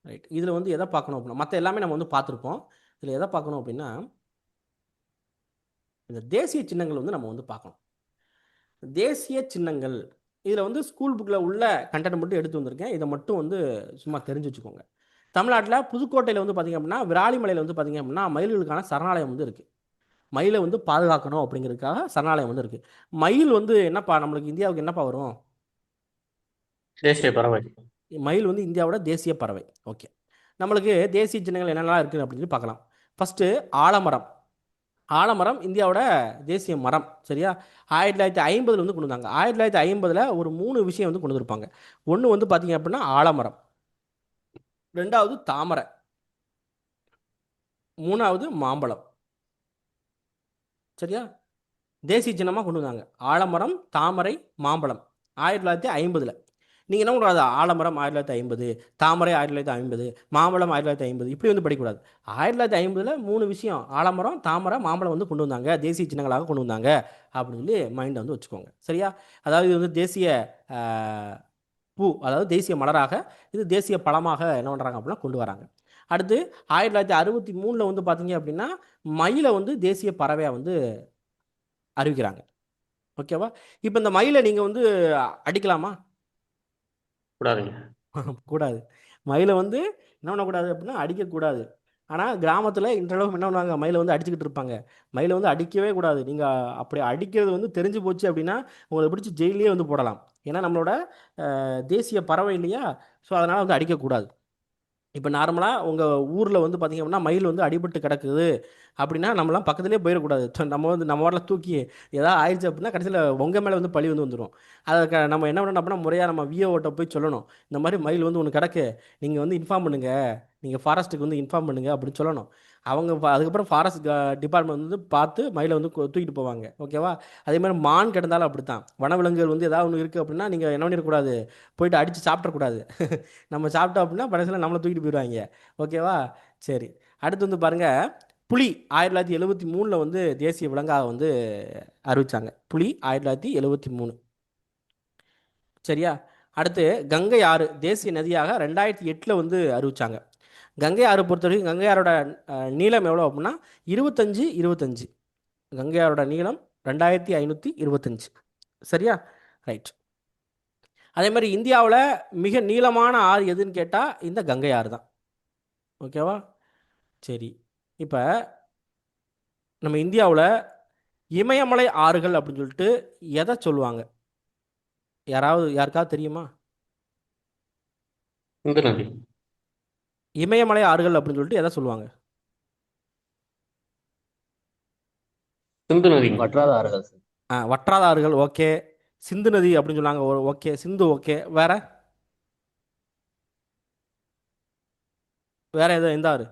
[SPEAKER 1] ரைட். இதில் வந்து எதை பார்க்கணும் அப்படின்னா, மற்ற எல்லாமே நம்ம வந்து பார்த்துருப்போம். இதில் எதை பார்க்கணும் அப்படின்னா, இந்த தேசிய சின்னங்கள் வந்து நம்ம வந்து பார்க்கணும். தேசிய சின்னங்கள் இதில் வந்து ஸ்கூல் புக்கில் உள்ள கண்டென்ட் மட்டும் எடுத்து வந்திருக்கேன். இதை மட்டும் வந்து சும்மா தெரிஞ்சு வச்சுக்கோங்க. தமிழ்நாட்டில் புதுக்கோட்டையில் வந்து பார்த்திங்க அப்படின்னா, விராலிமலையில் வந்து பார்த்திங்க அப்படின்னா மயில்களுக்கான சரணாலயம் வந்து இருக்குது. மயிலை வந்து பாதுகாக்கணும் அப்படிங்கிறதுக்காக சரணாலயம் வந்து இருக்குது. மயில் வந்து என்னப்பா நம்மளுக்கு இந்தியாவுக்கு என்னப்பா வரும்?
[SPEAKER 5] தேசிய பறவை.
[SPEAKER 1] மயில் வந்து இந்தியாவோட தேசிய பறவை. ஓகே, நம்மளுக்கு தேசிய சின்னங்கள் என்னென்னலாம் இருக்குது அப்படின்னு சொல்லி பார்க்கலாம். ஃபஸ்ட்டு ஆலமரம். ஆலமரம் இந்தியாவோட தேசிய மரம். சரியா? 1950 வந்து கொண்டு வந்தாங்க. 1950 ஒரு 3 விஷயம் வந்து கொண்டு வந்திருப்பாங்க. ஒன்று வந்து பார்த்தீங்க அப்படின்னா ஆலமரம், ரெண்டாவது தாமரை, மூணாவது மாம்பழம். சரியா? தேசிய சின்னமாக கொண்டு வந்தாங்க ஆலமரம், தாமரை, மாம்பழம் 1950. நீங்கள் என்ன கூடாது, ஆலமரம் 1950, தாமரை 1950, மாம்பழம் 1950 இப்படி வந்து படிக்கக்கூடாது. 1950 3 விஷயம் ஆலமரம், தாமரை, மாம்பழம் வந்து கொண்டு வந்தாங்க, தேசிய சின்னங்களாக கொண்டு வந்தாங்க அப்படின்னு சொல்லி மைண்டை வந்து வச்சுக்கோங்க. சரியா? அதாவது இது வந்து தேசிய பூ, அதாவது தேசிய மலராக, இது தேசிய பழமாக என்ன பண்ணுறாங்க அப்படின்னா கொண்டு வராங்க. அடுத்து 1963 வந்து பார்த்தீங்க அப்படின்னா மயிலை வந்து தேசிய பறவையாக வந்து அறிவிக்கிறாங்க. ஓகேவா? இப்போ இந்த மயிலை நீங்கள் வந்து அடிக்கலாமா?
[SPEAKER 5] கூடாதுங்க.
[SPEAKER 1] கூடாது. மயிலை வந்து என்ன பண்ணக்கூடாது அப்படின்னா அடிக்கக்கூடாது. ஆனால் கிராமத்தில் இன்றளவு என்ன பண்ணுவாங்க, மயிலை வந்து அடிச்சுக்கிட்டு இருப்பாங்க. மயிலை வந்து அடிக்கவே கூடாது. நீங்கள் அப்படி அடிக்கிறது வந்து தெரிஞ்சு போச்சு அப்படின்னா உங்களை பிடிச்சி ஜெயிலே வந்து போடலாம். ஏன்னா நம்மளோட தேசிய பறவை இல்லையா? ஸோ அதனால் வந்து அடிக்கக்கூடாது. இப்போ நார்மலாக உங்கள் ஊரில் வந்து பார்த்திங்க அப்படின்னா மயில் வந்து அடிபட்டு கிடக்குது அப்படின்னா நம்மளாம் பக்கத்துலேயே போயிடக்கூடாது. நம்ம வந்து நம்ம வாட்டில் தூக்கி ஏதாவது ஆயிடுச்சு அப்படின்னா கடைசியில் உங்கள் மேலே வந்து பழி வந்து வந்துடும். அதை நம்ம என்ன பண்ணணும் அப்படின்னா முறையாக நம்ம விஓட்ட போய் சொல்லணும், இந்த மாதிரி மயில் வந்து ஒன்று கிடக்கு, நீங்கள் வந்து இன்ஃபார்ம் பண்ணுங்கள், நீங்கள் ஃபாரஸ்ட்டுக்கு வந்து இன்ஃபார்ம் பண்ணுங்கள் அப்படின்னு சொல்லணும். அவங்க அதுக்கப்புறம் ஃபாரஸ்ட் டிபார்ட்மெண்ட் வந்து பார்த்து மயிலை வந்து தூக்கிட்டு போவாங்க. ஓகேவா? அதே மாதிரி மான் கிடந்தாலும் அப்படி தான். வனவிலங்குகள் வந்து ஏதாவது ஒன்று இருக்குது அப்படின்னா நீங்கள் என்ன பண்ணிடக்கூடாது, போயிட்டு அடித்து சாப்பிட்றக்கூடாது. நம்ம சாப்பிட்டோம் அப்படின்னா கடைசியில் நம்மளை தூக்கிட்டு போயிடுவாங்க. ஓகேவா? சரி, அடுத்து வந்து பாருங்கள், புலி 1973 வந்து தேசிய விலங்காக வந்து அறிவிச்சாங்க. புலி 1973. சரியா? அடுத்து கங்கை ஆறு தேசிய நதியாக 2008 வந்து அறிவிச்சாங்க. கங்கை ஆறு பொறுத்தவரைக்கும் கங்கை ஆறோட நீளம் எவ்வளோ அப்படின்னா 25. கங்கை ஆறோட நீளம் 2525. சரியா? ரைட். அதே மாதிரி இந்தியாவில் மிக நீளமான ஆறு எதுன்னு கேட்டால் இந்த கங்கை ஆறு தான். ஓகேவா? சரி, இப்போ நம்ம இந்தியாவில் இமயமலை ஆறுகள் அப்படின்னு சொல்லிட்டு எதை சொல்லுவாங்க? யாருக்காவது தெரியுமா?
[SPEAKER 5] சிந்து நதி.
[SPEAKER 1] இமயமலை ஆறுகள் அப்படின்னு சொல்லிட்டு எதை சொல்லுவாங்க?
[SPEAKER 5] சிந்து நதி.
[SPEAKER 3] வற்றாத ஆறுகள் சார்.
[SPEAKER 1] வற்றாத ஆறுகள். ஓகே. சிந்து நதி அப்படின்னு சொன்னாங்க. ஓகே, சிந்து. ஓகே, வேற வேற எந்த ஆறு?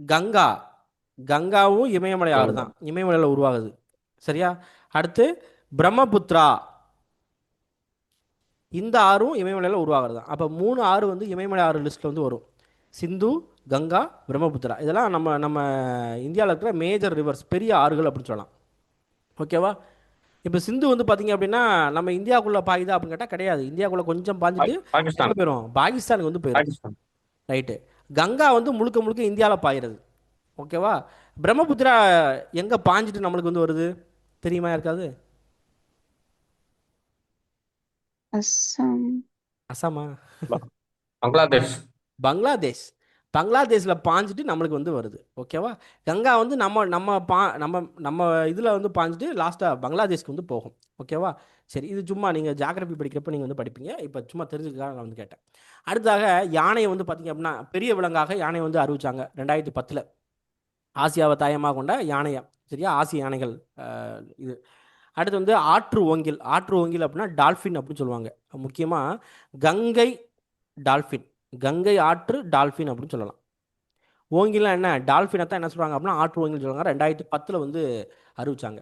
[SPEAKER 1] கங்கா. கங்காவும் இமயமலை ஆறு தான், இமயமலையில் உருவாகுது. சரியா? அடுத்து பிரம்மபுத்திரா, இந்த ஆறும் இமயமலையில் உருவாகிறது தான். அப்போ 3 ஆறு வந்து இமயமலை ஆறு லிஸ்ட்டில் வந்து வரும். சிந்து, கங்கா, பிரம்மபுத்திரா, இதெல்லாம் நம்ம நம்ம இந்தியாவில் இருக்கிற மேஜர் ரிவர்ஸ், பெரிய ஆறுகள் அப்படின்னு சொல்லலாம். ஓகேவா? இப்போ சிந்து வந்து பார்த்தீங்க அப்படின்னா நம்ம இந்தியாவுக்குள்ளே பாயுதா அப்படின்னு கேட்டால் கிடையாது. இந்தியாவுக்குள்ளே கொஞ்சம் பாஞ்சிட்டு
[SPEAKER 5] பாகிஸ்தான்.
[SPEAKER 1] போயிடும், பாகிஸ்தானுக்கு வந்து போயிடும்.
[SPEAKER 5] பாகிஸ்தான்.
[SPEAKER 1] ரைட்டு. கங்கா வந்து முழுக்க முழுக்க இந்தியாவில் பாயிறது. ஓகேவா? பிரம்மபுத்திரா எங்கே பாஞ்சிட்டு நம்மளுக்கு வந்து வருது தெரியுமா யாருக்காவது?
[SPEAKER 4] அஸ்ஸாம்.
[SPEAKER 1] அசாமா?
[SPEAKER 5] பங்களாதேஷ்.
[SPEAKER 1] பங்களாதேஷ். பங்களாதேஷில் பாஞ்சிட்டு நம்மளுக்கு வந்து வருது. ஓகேவா? கங்கா வந்து நம்ம நம்ம நம்ம நம்ம இதில் வந்து பாஞ்சிட்டு லாஸ்ட்டாக பங்களாதேஷ்க்கு வந்து போகும். ஓகேவா? சரி, இது சும்மா நீங்கள் ஜாகிரபி படிக்கிறப்ப நீங்கள் வந்து படிப்பீங்க. இப்போ சும்மா தெரிஞ்சுக்காக நான் வந்து கேட்டேன். அடுத்ததாக யானையை வந்து பார்த்திங்க அப்படின்னா பெரிய விலங்காக யானையை வந்து அறிவிச்சாங்க 2010. ஆசியாவை தாயமாக கொண்ட யானையை. சரியா? ஆசிய யானைகள் இது. அடுத்து வந்து ஆற்று ஓங்கில். ஆற்று ஓங்கில் அப்படின்னா டால்ஃபின் அப்படின்னு சொல்லுவாங்க. முக்கியமாக கங்கை டால்ஃபின், கங்கை ஆற்று டால்ஃபின் அப்படின்னு சொல்லலாம். ஓங்கிலாம் என்ன, டால்ஃபினை தான் என்ன சொல்கிறாங்க அப்படின்னா ஆற்று ஓங்கில் சொல்லுவாங்க. 2010 வந்து அறிவிச்சாங்க.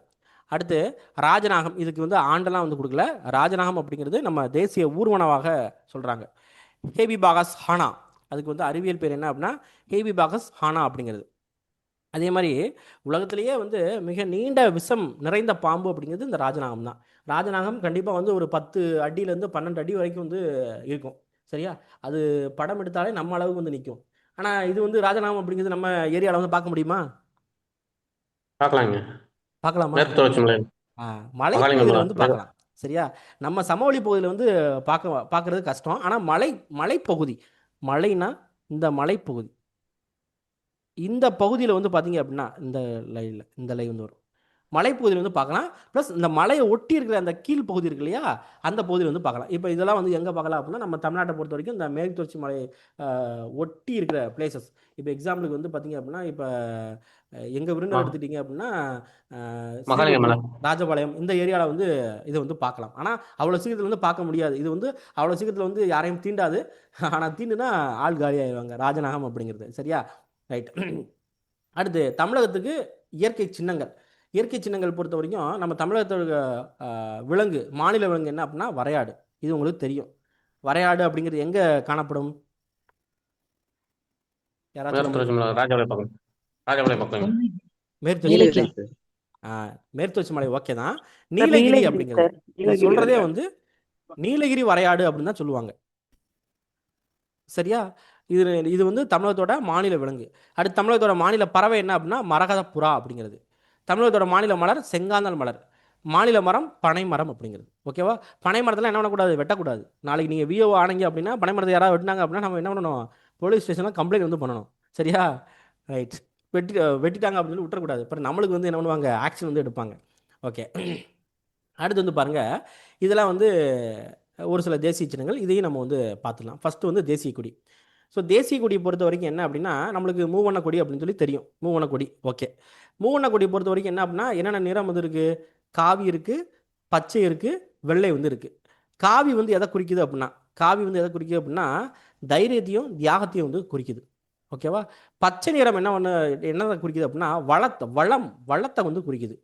[SPEAKER 1] அடுத்து ராஜநாகம். இதுக்கு வந்து ஆண்டெல்லாம் வந்து கொடுக்கல. ராஜநாகம் அப்படிங்கிறது நம்ம தேசிய ஊர்வனவாக சொல்கிறாங்க. ஹேபிபாகஸ் ஹானா, அதுக்கு வந்து அறிவியல் பேர் என்ன அப்படின்னா ஹேபிபாகஸ் ஹானா அப்படிங்கிறது. அதே மாதிரி உலகத்திலேயே வந்து மிக நீண்ட விஷம் நிறைந்த பாம்பு அப்படிங்கிறது இந்த ராஜநாகம் தான். ராஜநாகம் கண்டிப்பாக வந்து ஒரு 10 அடியிலேருந்து 12 அடி வரைக்கும் வந்து இருக்கும். சரியா? அது படம் எடுத்தாலே நம்ம அளவுக்கு வந்து நிற்கும். ஆனால் இது வந்து ராஜநாகம் அப்படிங்கிறது நம்ம ஏரியாவில் வந்து பார்க்க முடியுமா?
[SPEAKER 5] பார்க்கலாங்க.
[SPEAKER 1] பார்க்கலாமா?
[SPEAKER 5] மேற்கு தொடர்ச்சி மலை.
[SPEAKER 1] மலைப்பகுதியில்
[SPEAKER 5] மகாலிங்கமலை.
[SPEAKER 1] வந்து பார்க்கலாம். சரியா? நம்ம சமவெளி பகுதியில் வந்து பார்க்கறது கஷ்டம். ஆனால் மலைப்பகுதி, மலைனா இந்த மலைப்பகுதி, இந்த பகுதியில் வந்து பார்த்தீங்க அப்படின்னா இந்த லைன் வந்து வரும். மலைப்பகுதியில் வந்து பார்க்கலாம். ப்ளஸ் இந்த மலையை ஒட்டி இருக்கிற அந்த கீழ் பகுதி இருக்கு இல்லையா, அந்த பகுதியில் வந்து பார்க்கலாம். இப்போ இதெல்லாம் வந்து எங்கே பார்க்கலாம் அப்படின்னா, நம்ம தமிழ்நாட்டை பொறுத்த வரைக்கும் இந்த மேற்கு தொடர்ச்சி மலை ஒட்டி இருக்கிற பிளேசஸ். இப்போ எக்ஸாம்பிளுக்கு வந்து பார்த்தீங்க அப்படின்னா, இப்போ எங்கள் விருந்தினர் எடுத்துட்டீங்க அப்படின்னா
[SPEAKER 5] மகாலிங்கமலை.
[SPEAKER 1] ராஜபாளையம் இந்த ஏரியாவில் வந்து இதை வந்து பார்க்கலாம். ஆனால் அவ்வளோ சீக்கிரத்தில் வந்து பார்க்க முடியாது. இது வந்து அவ்வளோ சீக்கிரத்தில் வந்து யாரையும் தீண்டாது. ஆனால் தீண்டுனா ஆள் காலி ஆயிடுவாங்க. ராஜநாகம் அப்படிங்கிறது. சரியா? ரைட். அடுத்து தமிழகத்துக்கு இயற்கை சின்னங்கள். இயற்கை சின்னங்கள் பொறுத்த வரைக்கும் நம்ம தமிழகத்தோட விலங்கு, மாநில விலங்கு என்ன அப்படின்னா வரையாடு. இது உங்களுக்கு தெரியும். வரையாடு அப்படிங்கிறது எங்கே காணப்படும்?
[SPEAKER 5] மேற்கு
[SPEAKER 1] யாராச்சும்
[SPEAKER 5] தொடர்ச்சி மலை. ராஜபாளையம் பக்கம். ராஜபாளையம் பக்கம்.
[SPEAKER 1] மேற்கு
[SPEAKER 3] நீலகிரி
[SPEAKER 1] தொடர்ச்சி
[SPEAKER 3] சார்.
[SPEAKER 1] மேற்கு தொடர்ச்சி மலை ஓகே தான். நீலகிரி அப்படிங்கிறது இது சொல்றதே வந்து நீலகிரி வரையாடு அப்படின்னு தான் சொல்லுவாங்க. சரியா? இது இது வந்து தமிழகத்தோட மாநில விலங்கு. அடுத்து தமிழகத்தோட மாநில பறவை என்ன அப்படின்னா மரகத புறா அப்படிங்கிறது. தமிழகத்தோட மாநில மலர் செங்காந்தல் மலர். மாநில மரம் பனை மரம் அப்படிங்கிறது. ஓகேவா? பனை மரத்தில் என்ன பண்ணக்கூடாது? வெட்டக்கூடாது. நாளைக்கு நீங்கள் விஓ ஆனீங்க அப்படின்னா பனை மரத்தை யாராவது வெட்டினாங்க அப்படின்னா நம்ம என்ன பண்ணணும்? போலீஸ் ஸ்டேஷனில் கம்ப்ளைண்ட் வந்து பண்ணணும். சரியா? ரைட். வெட்டிட்டாங்க அப்படின்னு சொல்லி விட்டுறக்கூடாது. அப்புறம் நம்மளுக்கு வந்து என்ன பண்ணுவாங்க? ஆக்ஷன் வந்து எடுப்பாங்க. ஓகே. அடுத்து வந்து பாருங்கள், இதெல்லாம் வந்து ஒரு சில தேசிய சின்னங்கள். இதையும் நம்ம வந்து பார்த்துக்கலாம். ஃபஸ்ட்டு வந்து தேசிய கொடி. ஸோ தேசிய கொடியை பொறுத்த வரைக்கும் என்ன அப்படின்னா, நம்மளுக்கு மூவண்ண கொடி அப்படின்னு சொல்லி தெரியும். மூவண்ண கொடி ஓகே. மூவண்ண கொடியை பொறுத்த வரைக்கும் என்ன அப்படின்னா, என்னென்ன நிறம் வந்து இருக்குது? காவி இருக்குது, பச்சை இருக்குது, வெள்ளை வந்து இருக்குது. காவி வந்து எதை குறிக்குது அப்படின்னா, தைரியத்தையும் தியாகத்தையும் வந்து குறிக்குது. ஓகேவா? பச்சை நிறம் என்னதை குறிக்குது அப்படின்னா, வளத்தை வந்து குறிக்குது.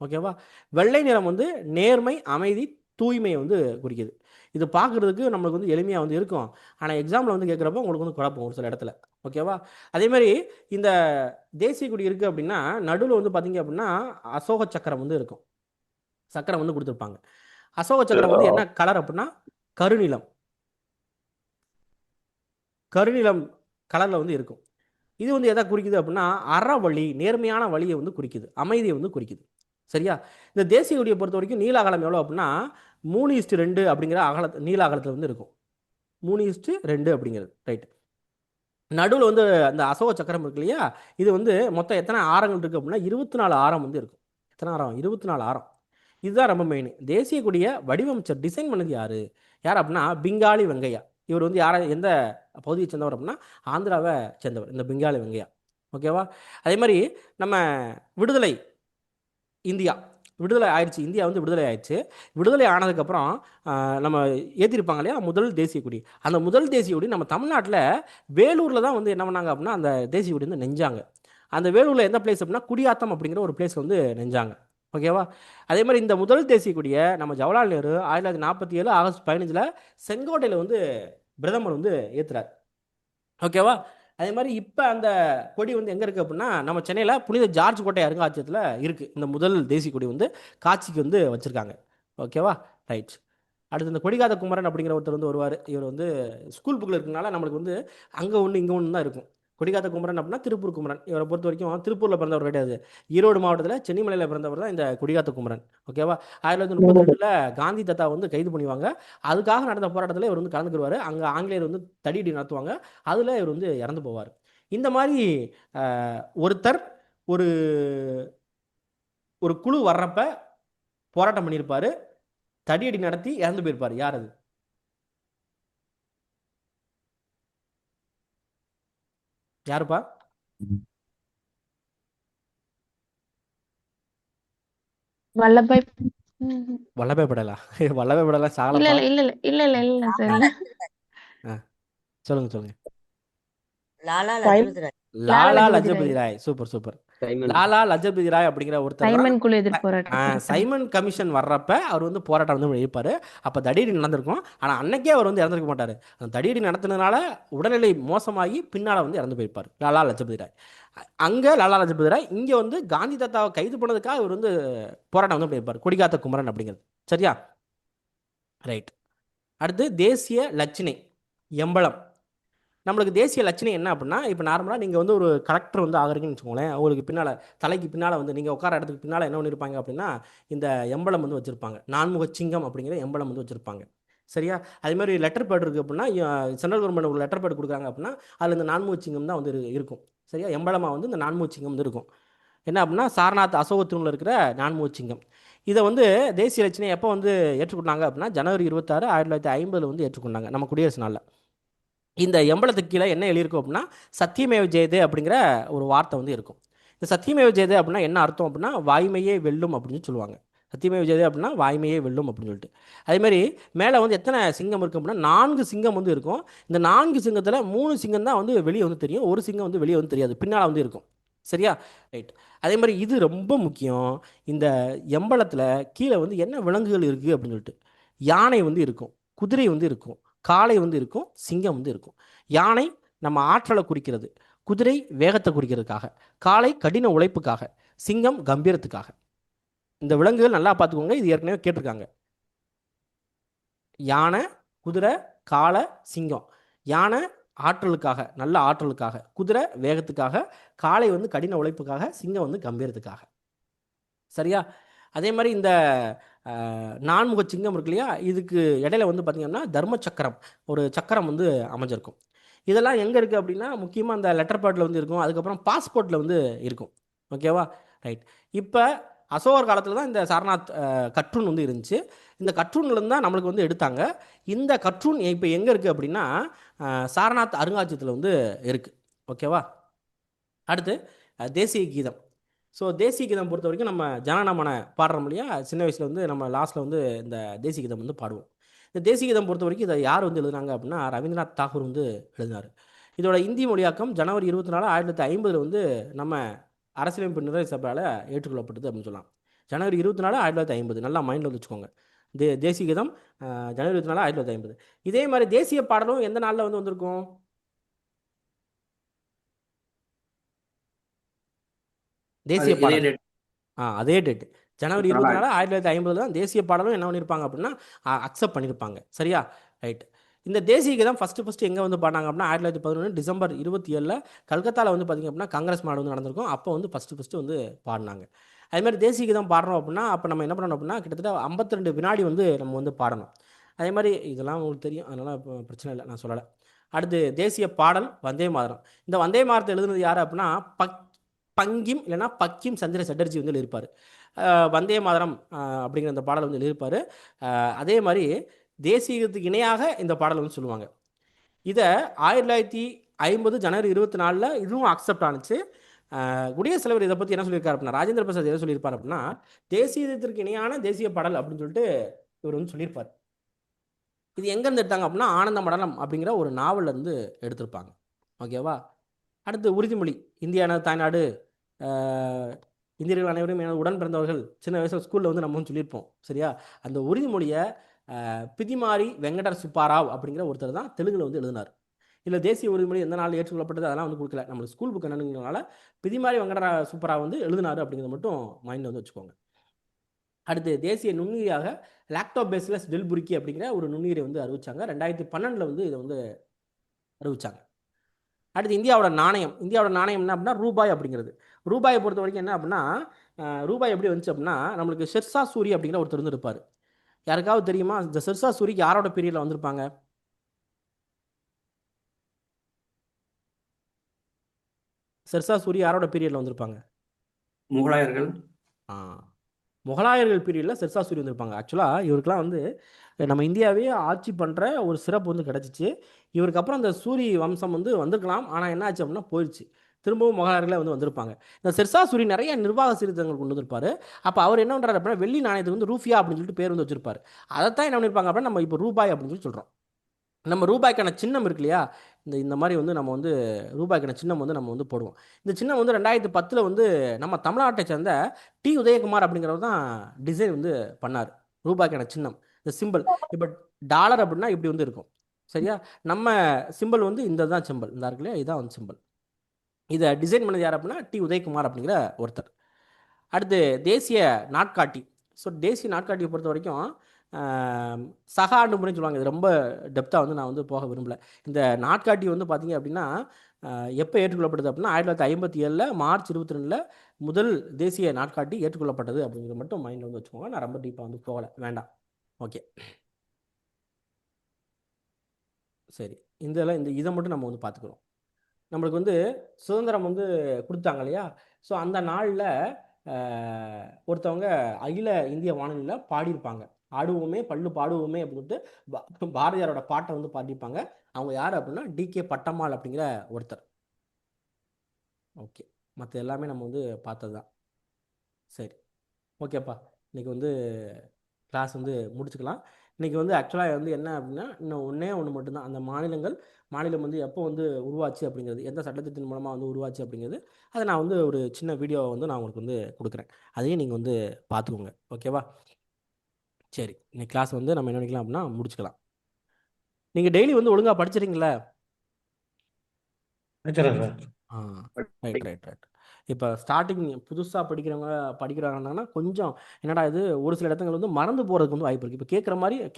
[SPEAKER 1] ஓகேவா? வெள்ளை நிறம் வந்து நேர்மை, அமைதி, தூய்மையை வந்து குறிக்குது. இது பார்க்குறதுக்கு நம்மளுக்கு வந்து எளிமையாக வந்து இருக்கும். ஆனால் எக்ஸாமில் வந்து கேட்குறப்போ உங்களுக்கு வந்து குழப்பம் ஒரு சில இடத்துல. ஓகேவா? அதேமாதிரி இந்த தேசிய கொடி இருக்குது அப்படின்னா நடுவில் வந்து பார்த்தீங்க அப்படின்னா அசோக சக்கரம் வந்து இருக்கும். சக்கரம் வந்து கொடுத்துருப்பாங்க. அசோக சக்கரம் வந்து என்ன கலர் அப்படின்னா கருநிலம் கலரில் வந்து இருக்கும். இது வந்து எதை குறிக்குது அப்படின்னா அறவழி, நேர்மையான வழியை வந்து குறிக்குது, அமைதியை வந்து குறிக்குது. சரியா? இந்த தேசிய கொடியை பொறுத்த வரைக்கும் நீல அகலம் எவ்வளோ அப்படின்னா 3:2 அப்படிங்கிற நீல அகலத்தில் வந்து இருக்கும். 3:2 அப்படிங்கிறது. ரைட். நடுவில் வந்து அந்த அசோக சக்கரம் இருக்கு இல்லையா, இது வந்து மொத்தம் எத்தனை ஆரங்கள் இருக்குது அப்படின்னா 24 ஆரம் வந்து இருக்கும். எத்தனை ஆரம்? 24 ஆரம். இதுதான் ரொம்ப மெயின். தேசிய கொடியை வடிவமைச்சர், டிசைன் பண்ணது யார் அப்படின்னா பிங்காலி வெங்கையா. இவர் வந்து எந்த பகுதியை சேர்ந்தவர் அப்படின்னா ஆந்திராவை சேர்ந்தவர், இந்த பிங்காலி வெங்கையா. ஓகேவா? அதே மாதிரி நம்ம விடுதலை ஆயிடுச்சு. இந்தியா வந்து விடுதலை ஆயிடுச்சு. விடுதலை ஆனதுக்கப்புறம் நம்ம ஏற்றிருப்பாங்க இல்லையா முதல் தேசிய கொடி. அந்த முதல் தேசிய கொடி நம்ம தமிழ்நாட்டில் வேலூரில் தான் வந்து என்ன பண்ணாங்க அப்படின்னா அந்த தேசிய கொடி வந்து நெஞ்சாங்க. அந்த வேலூரில் எந்த பிளேஸ் அப்படின்னா குடியாத்தம் அப்படிங்கிற ஒரு பிளேஸ் வந்து நெஞ்சாங்க. ஓகேவா? அதே மாதிரி இந்த முதல் தேசிய கொடியை நம்ம ஜவஹர்லால் நேரு 1947 ஆகஸ்ட் 15 செங்கோட்டையில் வந்து பிரதமர் வந்து ஏற்றுறார். ஓகேவா? அதே மாதிரி இப்போ அந்த கொடி வந்து எங்கே இருக்குது அப்படின்னா நம்ம சென்னையில் புனித ஜார்ஜ் கோட்டை அருங்காட்சியகத்தில் இருக்குது. இந்த முதல் தேசிய கொடி வந்து காட்சிக்கு வந்து வச்சுருக்காங்க. ஓகேவா? ரைட். அடுத்து இந்த கொடிகாத்த குமரன் அப்படிங்கிற ஒருத்தர் வந்து வருவார். இவர் வந்து ஸ்கூல் புக்கில் இருக்கனால நம்மளுக்கு வந்து அங்கே ஒன்று இங்கே ஒன்று தான் இருக்கும். கொடிகாத்த குமரன் அப்படின்னா திருப்பூர் குமரன். இவரை பொறுத்த வரைக்கும் திருப்பூரில் பிறந்தவர் கிடையாது. ஈரோடு மாவட்டத்தில் சென்னிமலையில் பிறந்தவர் தான் இந்த கொடிகாத்த குமரன். ஓகேவா? 1932 காந்தி தாத்தா வந்து கைது பண்ணுவாங்க. அதுக்காக நடந்த போராட்டத்தில் இவர் வந்து கலந்துக்குவார். அங்கே ஆங்கிலேயர் வந்து தடியடி நடத்துவாங்க. அதில் இவர் வந்து இறந்து போவார். இந்த மாதிரி ஒருத்தர் ஒரு குழு வர்றப்ப போராட்டம் பண்ணியிருப்பார், தடியடி நடத்தி இறந்து போயிருப்பார். யார் அது? யாருப்பா?
[SPEAKER 4] வல்லபாய்.
[SPEAKER 1] வல்லபாய் படலா? வல்லபாய் படலாம்
[SPEAKER 4] இல்ல
[SPEAKER 1] சாகலப்பா.
[SPEAKER 4] இல்ல இல்ல இல்ல இல்ல இல்ல சார்.
[SPEAKER 1] சொல்லுங்க.
[SPEAKER 6] லாலா லஜபதி ராய்.
[SPEAKER 1] லாலா லஜபதி ராய். சூப்பர். லாலா லஜபதி ராய் அப்படிங்கிற ஒருத்தர்
[SPEAKER 4] சைமன் குழு எதிர்ப்பு
[SPEAKER 1] சைமன் கமிஷன் வர்றப்ப அவர் வந்து போராட்டம் வந்து எழுப்பாரு. அப்போ தடியடி நடந்திருக்கும். ஆனால் அன்னைக்கே அவர் வந்து இறந்துருக்க மாட்டார். அந்த தடியடி நடத்தினதுனால உடல்நிலை மோசமாகி பின்னால் வந்து இறந்து போயிருப்பார் லாலா லஜபதி ராய். அங்கே லாலா லஜபதி ராய், இங்கே வந்து காந்தி தாத்தாவை கைது பண்ணதுக்காக இவர் வந்து போராட்டம் வந்து பண்ணியிருப்பார். கொடிகாத்த குமரன் அப்படிங்கிறது. சரியா? ரைட். அடுத்து தேசிய லட்சணை. எம்பளம். நம்மளுக்கு தேசிய லட்சணம் என்ன அப்படின்னா, இப்போ நார்மலாக நீங்கள் வந்து ஒரு கலெக்டர் வந்து ஆகுறீங்கன்னு வச்சுக்கோங்களேன், உங்களுக்கு பின்னால் தலைக்கு பின்னால் வந்து நீங்கள் உட்கார இடத்துக்கு பின்னால் என்ன பண்ணியிருப்பாங்க அப்படின்னா, இந்த எம்பளம் வந்து வச்சுருப்பாங்க. நான்முக சிங்கம் அப்படிங்கிற எம்பளம் வந்து வச்சுருப்பாங்க. சரியா? அதே மாதிரி லெட்டர் பேட் இருக்குது அப்படின்னா, சென்ட்ரல் கவர்மெண்ட் ஒரு லெட்டர் பேட் கொடுக்குறாங்க அப்படின்னா, அதில் இந்த நான்முக சிங்கம் தான் வந்து இருக்கும். சரியா? எம்பளமாக வந்து இந்த நான்முக சிங்கம் வந்து இருக்கும். என்ன அப்படின்னா, சாரநாத் அசோகத்தூணில் இருக்கிற நான்முக சிங்கம். இதை வந்து தேசிய லட்சணம் எப்போ வந்து ஏற்றுக்கொண்டாங்க அப்படின்னா, ஜனவரி 26, 1950 வந்து ஏற்றுக்கொண்டாங்க நம்ம குடியரசு நாளில். இந்த எம்பளத்துக்கு கீழே என்ன எழுதியிருக்கும் அப்படின்னா, சத்தியமேவ ஜெயதே அப்படிங்கிற ஒரு வார்த்தை வந்து இருக்கும். இந்த சத்தியமேவ ஜெயதே அப்படின்னா என்ன அர்த்தம் அப்படின்னா, வாய்மையே வெல்லும் அப்படின்னு சொல்லுவாங்க. சத்தியமேவ ஜெயதே அப்படின்னா வாய்மையே வெல்லும் அப்படின்னு சொல்லிட்டு. அதேமாதிரி மேலே வந்து எத்தனை சிங்கம் இருக்கும் அப்படின்னா, 4 சிங்கம் வந்து இருக்கும். இந்த 4 சிங்கத்தில் 3 சிங்கம் தான் வந்து வெளியே வந்து தெரியும், ஒரு சிங்கம் வந்து வெளியே வந்து தெரியாது, பின்னால் வந்து இருக்கும். சரியா? ரைட். அதே மாதிரி இது ரொம்ப முக்கியம். இந்த எம்பளத்தில் கீழே வந்து என்ன விலங்குகள் இருக்குது அப்படின்னு சொல்லிட்டு, யானை வந்து இருக்கும், குதிரை வந்து இருக்கும், காளை வந்து இருக்கும், சிங்கம் வந்து இருக்கும். யானை நம்ம ஆற்றலை குறிக்கிறது, குதிரை வேகத்தை குறிக்கிறதுக்காக, காளை கடின உழைப்புக்காக, சிங்கம் கம்பீரத்துக்காக. இந்த விலங்குகள் நல்லா பார்த்துக்கோங்க, இது ஏற்கனவே கேட்டிருக்காங்க. யானை, குதிரை, காளை, சிங்கம். யானை ஆற்றலுக்காக, நல்ல ஆற்றலுக்காக, குதிரை வேகத்துக்காக, காளை வந்து கடின உழைப்புக்காக, சிங்கம் வந்து கம்பீரத்துக்காக. சரியா? அதே மாதிரி இந்த நான்முக சிங்கம் இருக்கு இல்லையா, இதுக்கு இடையில வந்து பார்த்திங்கன்னா தர்ம சக்கரம், ஒரு சக்கரம் வந்து அமைஞ்சிருக்கும். இதெல்லாம் எங்கே இருக்குது அப்படின்னா, முக்கியமாக அந்த லெட்டர் பேட்டில் வந்து இருக்கும், அதுக்கப்புறம் பாஸ்போர்ட்டில் வந்து இருக்கும். ஓகேவா? ரைட். இப்போ அசோகர் காலத்தில் தான் இந்த சாரநாத் கற்றூன் வந்து இருந்துச்சு. இந்த கற்றூன்லேருந்து தான் நம்மளுக்கு வந்து எடுத்தாங்க. இந்த கற்றூன் இப்போ எங்கே இருக்குது அப்படின்னா, சாரநாத் அருங்காட்சியகத்தில் வந்து இருக்குது. ஓகேவா? அடுத்து தேசிய கீதம். ஸோ தேசிய கீதம் பொறுத்த வரைக்கும் நம்ம ஜனநாமனை பாடுறோம் இல்லையா, சின்ன வயசில் வந்து நம்ம லாஸ்ட்டில் வந்து இந்த தேசிய கீதம் வந்து பாடுவோம். இந்த தேசிய கீதம் பொறுத்த வரைக்கும் இதை யார் வந்து எழுதுனாங்க அப்படின்னா, ரவீந்திரநாத் தாகூர் வந்து எழுதினார். இதோட இந்தி மொழியாக்கம் ஜனவரி 24, 1950 வந்து நம்ம அரசியலமைப்பு நிர்ணய சபையால் ஏற்றுக்கொள்ளப்பட்டது அப்படின்னு சொல்லலாம். ஜனவரி 24, 1950 நல்லா மைண்டில் வச்சுக்கோங்க. தேசிய கீதம் ஜனவரி 24, 1950. இதே மாதிரி தேசிய பாடலும் எந்த நாளில் வந்து வந்திருக்கும்? தேசிய பாடல் அதே டேட் ஜனவரி 24, 1950 தான் தேசிய பாடலும் என்ன பண்ணியிருப்பாங்க அப்படின்னா அக்செப்ட் பண்ணியிருப்பாங்க. சரியா? ரைட். இந்த தேசிய கீதம் ஃபஸ்ட்டு எங்கே வந்து பாடினாங்க அப்படின்னா, 1911 டிசம்பர் 27 கல்கத்தாவில் வந்து பார்த்திங்க அப்படின்னா காங்கிரஸ் மாநாடு வந்து நடந்திருக்கும். அப்போ வந்து ஃபஸ்ட்டு வந்து பாடினாங்க. அதேமாதிரி தேசிய கீதம் பாடுறோம் அப்படின்னா, அப்போ நம்ம என்ன பண்ணணும் அப்படின்னா, கிட்டத்தட்ட 52 வினாடி வந்து நம்ம வந்து பாடணும். அதே மாதிரி இதெல்லாம் உங்களுக்கு தெரியும், அதனால் இப்போ பிரச்சனை இல்லை, நான் சொல்லலை. அடுத்து தேசிய பாடல் வந்தே மாதரம். இந்த வந்தே மாதரத்தை எழுதுனது யார் அப்படின்னா, பங்கிம் இல்லைன்னா பக்கிம் சந்திர சட்டர்ஜி வந்து எழுதியிருப்பார். வந்தே மாதரம் அப்படிங்கிற அந்த பாடல் வந்து எழுதியிருப்பார். அதே மாதிரி தேசியத்துக்கு இணையாக இந்த பாடல் வந்து சொல்லுவாங்க. இதை 1950 ஜனவரி 24 இதுவும் அக்செப்ட் ஆனிச்சு. குடியரசுத் தலைவர் இதை பற்றி என்ன சொல்லியிருக்காரு அப்படின்னா, ராஜேந்திர பிரசாத் எதை சொல்லியிருப்பார் அப்படின்னா, தேசியத்திற்கு இணையான தேசிய பாடல் அப்படின்னு சொல்லிட்டு இவர் வந்து சொல்லியிருப்பார். இது எங்கேருந்து எடுத்தாங்க அப்படின்னா, ஆனந்த மடலம் அப்படிங்கிற ஒரு நாவலில் இருந்து எடுத்திருப்பாங்க. ஓகேவா? அடுத்து உறுதிமொழி. இந்தியா தாய்நாடு, இந்தியர்கள் அனைவரும் எனது உடன் பிறந்தவர்கள், சின்ன வயசில் ஸ்கூலில் வந்து நம்ம வந்து சொல்லியிருப்போம். சரியா? அந்த உறுதிமொழியை பிதிமாரி வெங்கடர் சுப்பாராவ் அப்படிங்கிற ஒருத்தர் தான் தெலுங்கில் வந்து எழுதினார். இல்லை தேசிய உறுதிமொழி எந்த நாள் ஏற்றுக்கொள்ளப்பட்டது அதெல்லாம் வந்து கொடுக்கல, நம்மளுக்கு ஸ்கூல் புக் என்னங்கிறனால பிதிமாரி வெங்கடர சுப்பராவ் வந்து எழுதினார் அப்படிங்கிறத மட்டும் மைண்டில் வந்து வச்சுக்கோங்க. அடுத்து தேசிய நுண்ணுயிரியாக லாக்டோபேசிலஸ் டெல்புரிக்கி அப்படிங்கிற ஒரு நுண்ணுயிரை வந்து அறிவிச்சாங்க. 2012 வந்து இதை வந்து அறிவிச்சாங்க. அடுத்து இந்தியாவோட நாணயம். இந்தியாவோட நாணயம் என்ன அப்படின்னா ரூபாய் அப்படிங்கிறது. ரூபாயை பொறுத்த வரைக்கும் என்ன அப்படின்னா, ரூபாய் எப்படி வந்துச்சு அப்படின்னா, நம்மளுக்கு ஷெர்ஷா சூரி அப்படிங்கிற ஒருத்தர் வந்து இருப்பார். யாருக்காவது தெரியுமா இந்த ஷெர்ஷா சூரிக்கு யாரோட பீரியடில் வந்திருப்பாங்க? ஷெர்ஷா சூரி யாரோட பீரியடில் வந்திருப்பாங்க?
[SPEAKER 2] முகலாயர்கள்.
[SPEAKER 1] முகலாயர்கள் பீரியடில் ஷெர்ஷா சூரி வந்திருப்பாங்க. ஆக்சுவலாக இவருக்கெலாம் வந்து நம்ம இந்தியாவே ஆட்சி பண்ணுற ஒரு சிறப்பு வந்து கிடச்சிச்சு. இவருக்கு அப்புறம் அந்த சூரி வம்சம் வந்து வந்திருக்கலாம், ஆனால் என்ன ஆச்சு அப்படின்னா போயிடுச்சு. திரும்பவும் முகலாயர்களே வந்து வந்திருப்பாங்க. இந்த ஷெர்ஷா சூரி நிறைய நிர்வாக சீர்திருத்தங்கள் கொண்டு வந்திருப்பார். அப்போ அவர் என்ன பண்ணுறாரு அப்படின்னா, வெள்ளி நாணயத்துக்கு வந்து ரூஃபியா அப்படின்னு சொல்லிட்டு பேர் வந்து வச்சிருப்பார். அதைத்தான் என்ன பண்ணியிருப்பாங்க அப்படின்னா, நம்ம இப்போ ரூபாய் அப்படின்னு சொல்லி சொல்கிறோம். நம்ம ரூபாய்க்கான சின்னம் இருக்கு இல்லையா, இந்த மாதிரி வந்து நம்ம வந்து ரூபாய்க்கான சின்னம் வந்து நம்ம வந்து போடுவோம். இந்த சின்னம் வந்து 2010 வந்து நம்ம தமிழ்நாட்டை சேர்ந்த டி உதயகுமார் அப்படிங்கிறவர் தான் டிசைன் வந்து பண்ணார். ரூபாய்க்கான சின்னம், இந்த சிம்பிள். இப்போ டாலர் அப்படின்னா இப்படி வந்து இருக்கும். சரியா? நம்ம சிம்பிள் வந்து இந்த தான் சிம்பிள், இந்த இருக்கு இல்லையா, இதுதான் வந்து சிம்பிள். இதை டிசைன் பண்ணது யார் அப்படின்னா, டி உதயகுமார் அப்படிங்கிற ஒருத்தர். அடுத்து தேசிய நாட்காட்டி. ஸோ தேசிய நாட்காட்டியை பொறுத்த வரைக்கும் சக ஆண்டு முறைன்னு சொல்லுவாங்க. இது ரொம்ப டெப்த்தாக வந்து நான் வந்து போக விரும்பல. இந்த நாட்காட்டி வந்து பார்த்தீங்க அப்படின்னா எப்போ ஏற்றுக்கொள்ளப்பட்டது அப்படின்னா 1957 மார்ச் 22 முதல் தேசிய நாட்காட்டி ஏற்றுக்கொள்ளப்பட்டது அப்படிங்கிறது மட்டும் மைண்டில் வந்து வச்சுக்கோங்க. நான் ரொம்ப டீப்பாக வந்து போகலை, வேண்டாம். ஓகே, சரி. இந்த இதை மட்டும் நம்ம வந்து பார்த்துக்கிறோம். நம்மளுக்கு வந்து சுதந்திரம் வந்து கொடுத்தாங்க இல்லையா? ஸோ அந்த நாளில் ஒருத்தவங்க அகில இந்திய வானொலியில் பாடியிருப்பாங்க. ஆடுவோமே பள்ளு பாடுவோமே அப்படின்ட்டு பாரதியாரோட பாட்டை வந்து பாடியிருப்பாங்க. அவங்க யார் அப்படின்னா டிகே பட்டம்மாள் அப்படிங்கிற ஒருத்தர். ஓகே, மற்ற எல்லாமே நம்ம வந்து பார்த்தது தான். சரி, ஓகேப்பா. இன்றைக்கி வந்து கிளாஸ் வந்து முடிச்சுக்கலாம். இன்றைக்கி வந்து ஆக்சுவலாக வந்து என்ன அப்படின்னா இன்னும் ஒன்று மட்டும்தான். அந்த மாநிலம் வந்து எப்போ வந்து உருவாச்சு அப்படிங்கிறது, எந்த சட்டத்தின் மூலமாக வந்து உருவாச்சு அப்படிங்கிறது, அதை நான் வந்து ஒரு சின்ன வீடியோவை வந்து நான் உங்களுக்கு வந்து கொடுக்குறேன். அதையும் நீங்கள் வந்து பார்த்துக்கோங்க. ஓகேவா? சரி, இன்னைக்கு கிளாஸ் வந்து நம்ம என்ன பண்ணிக்கலாம் அப்படின்னா முடிச்சுக்கலாம். நீங்கள் டெய்லி வந்து ஒழுங்காக படிச்சிருக்கீங்களா?
[SPEAKER 5] படிச்சிடறேன் சார்.
[SPEAKER 1] ரைட். இப்போ ஸ்டார்டிங் புதுசாக படிக்கிறாங்கன்னா கொஞ்சம் என்னடா இது, ஒரு சில இடத்துல வந்து மறந்து போகிறதுக்கு வந்து வாய்ப்பு இருக்குது. இப்போ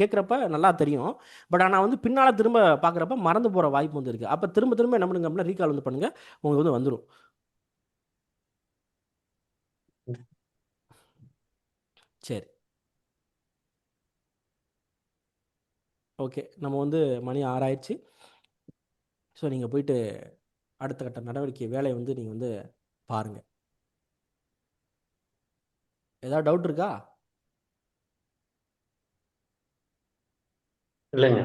[SPEAKER 1] கேட்குறப்ப நல்லா தெரியும், பட் ஆனால் வந்து பின்னால் திரும்ப பார்க்குறப்ப மறந்து போகிற வாய்ப்பு வந்து இருக்குது. அப்போ திரும்ப என்ன பண்ணுங்க அப்படின்னா ரீகால் வந்து பண்ணுங்கள், உங்களுக்கு வந்து வந்துடும். சரி, ஓகே. நம்ம வந்து மணி 6 ஆயிடுச்சு. ஸோ நீங்கள் போயிட்டு அடுத்த கட்ட நடவடிக்கை வேலையை வந்து நீங்கள் வந்து பாருங்கள். ஏதாவது டவுட் இருக்கா?
[SPEAKER 5] இல்லைங்க.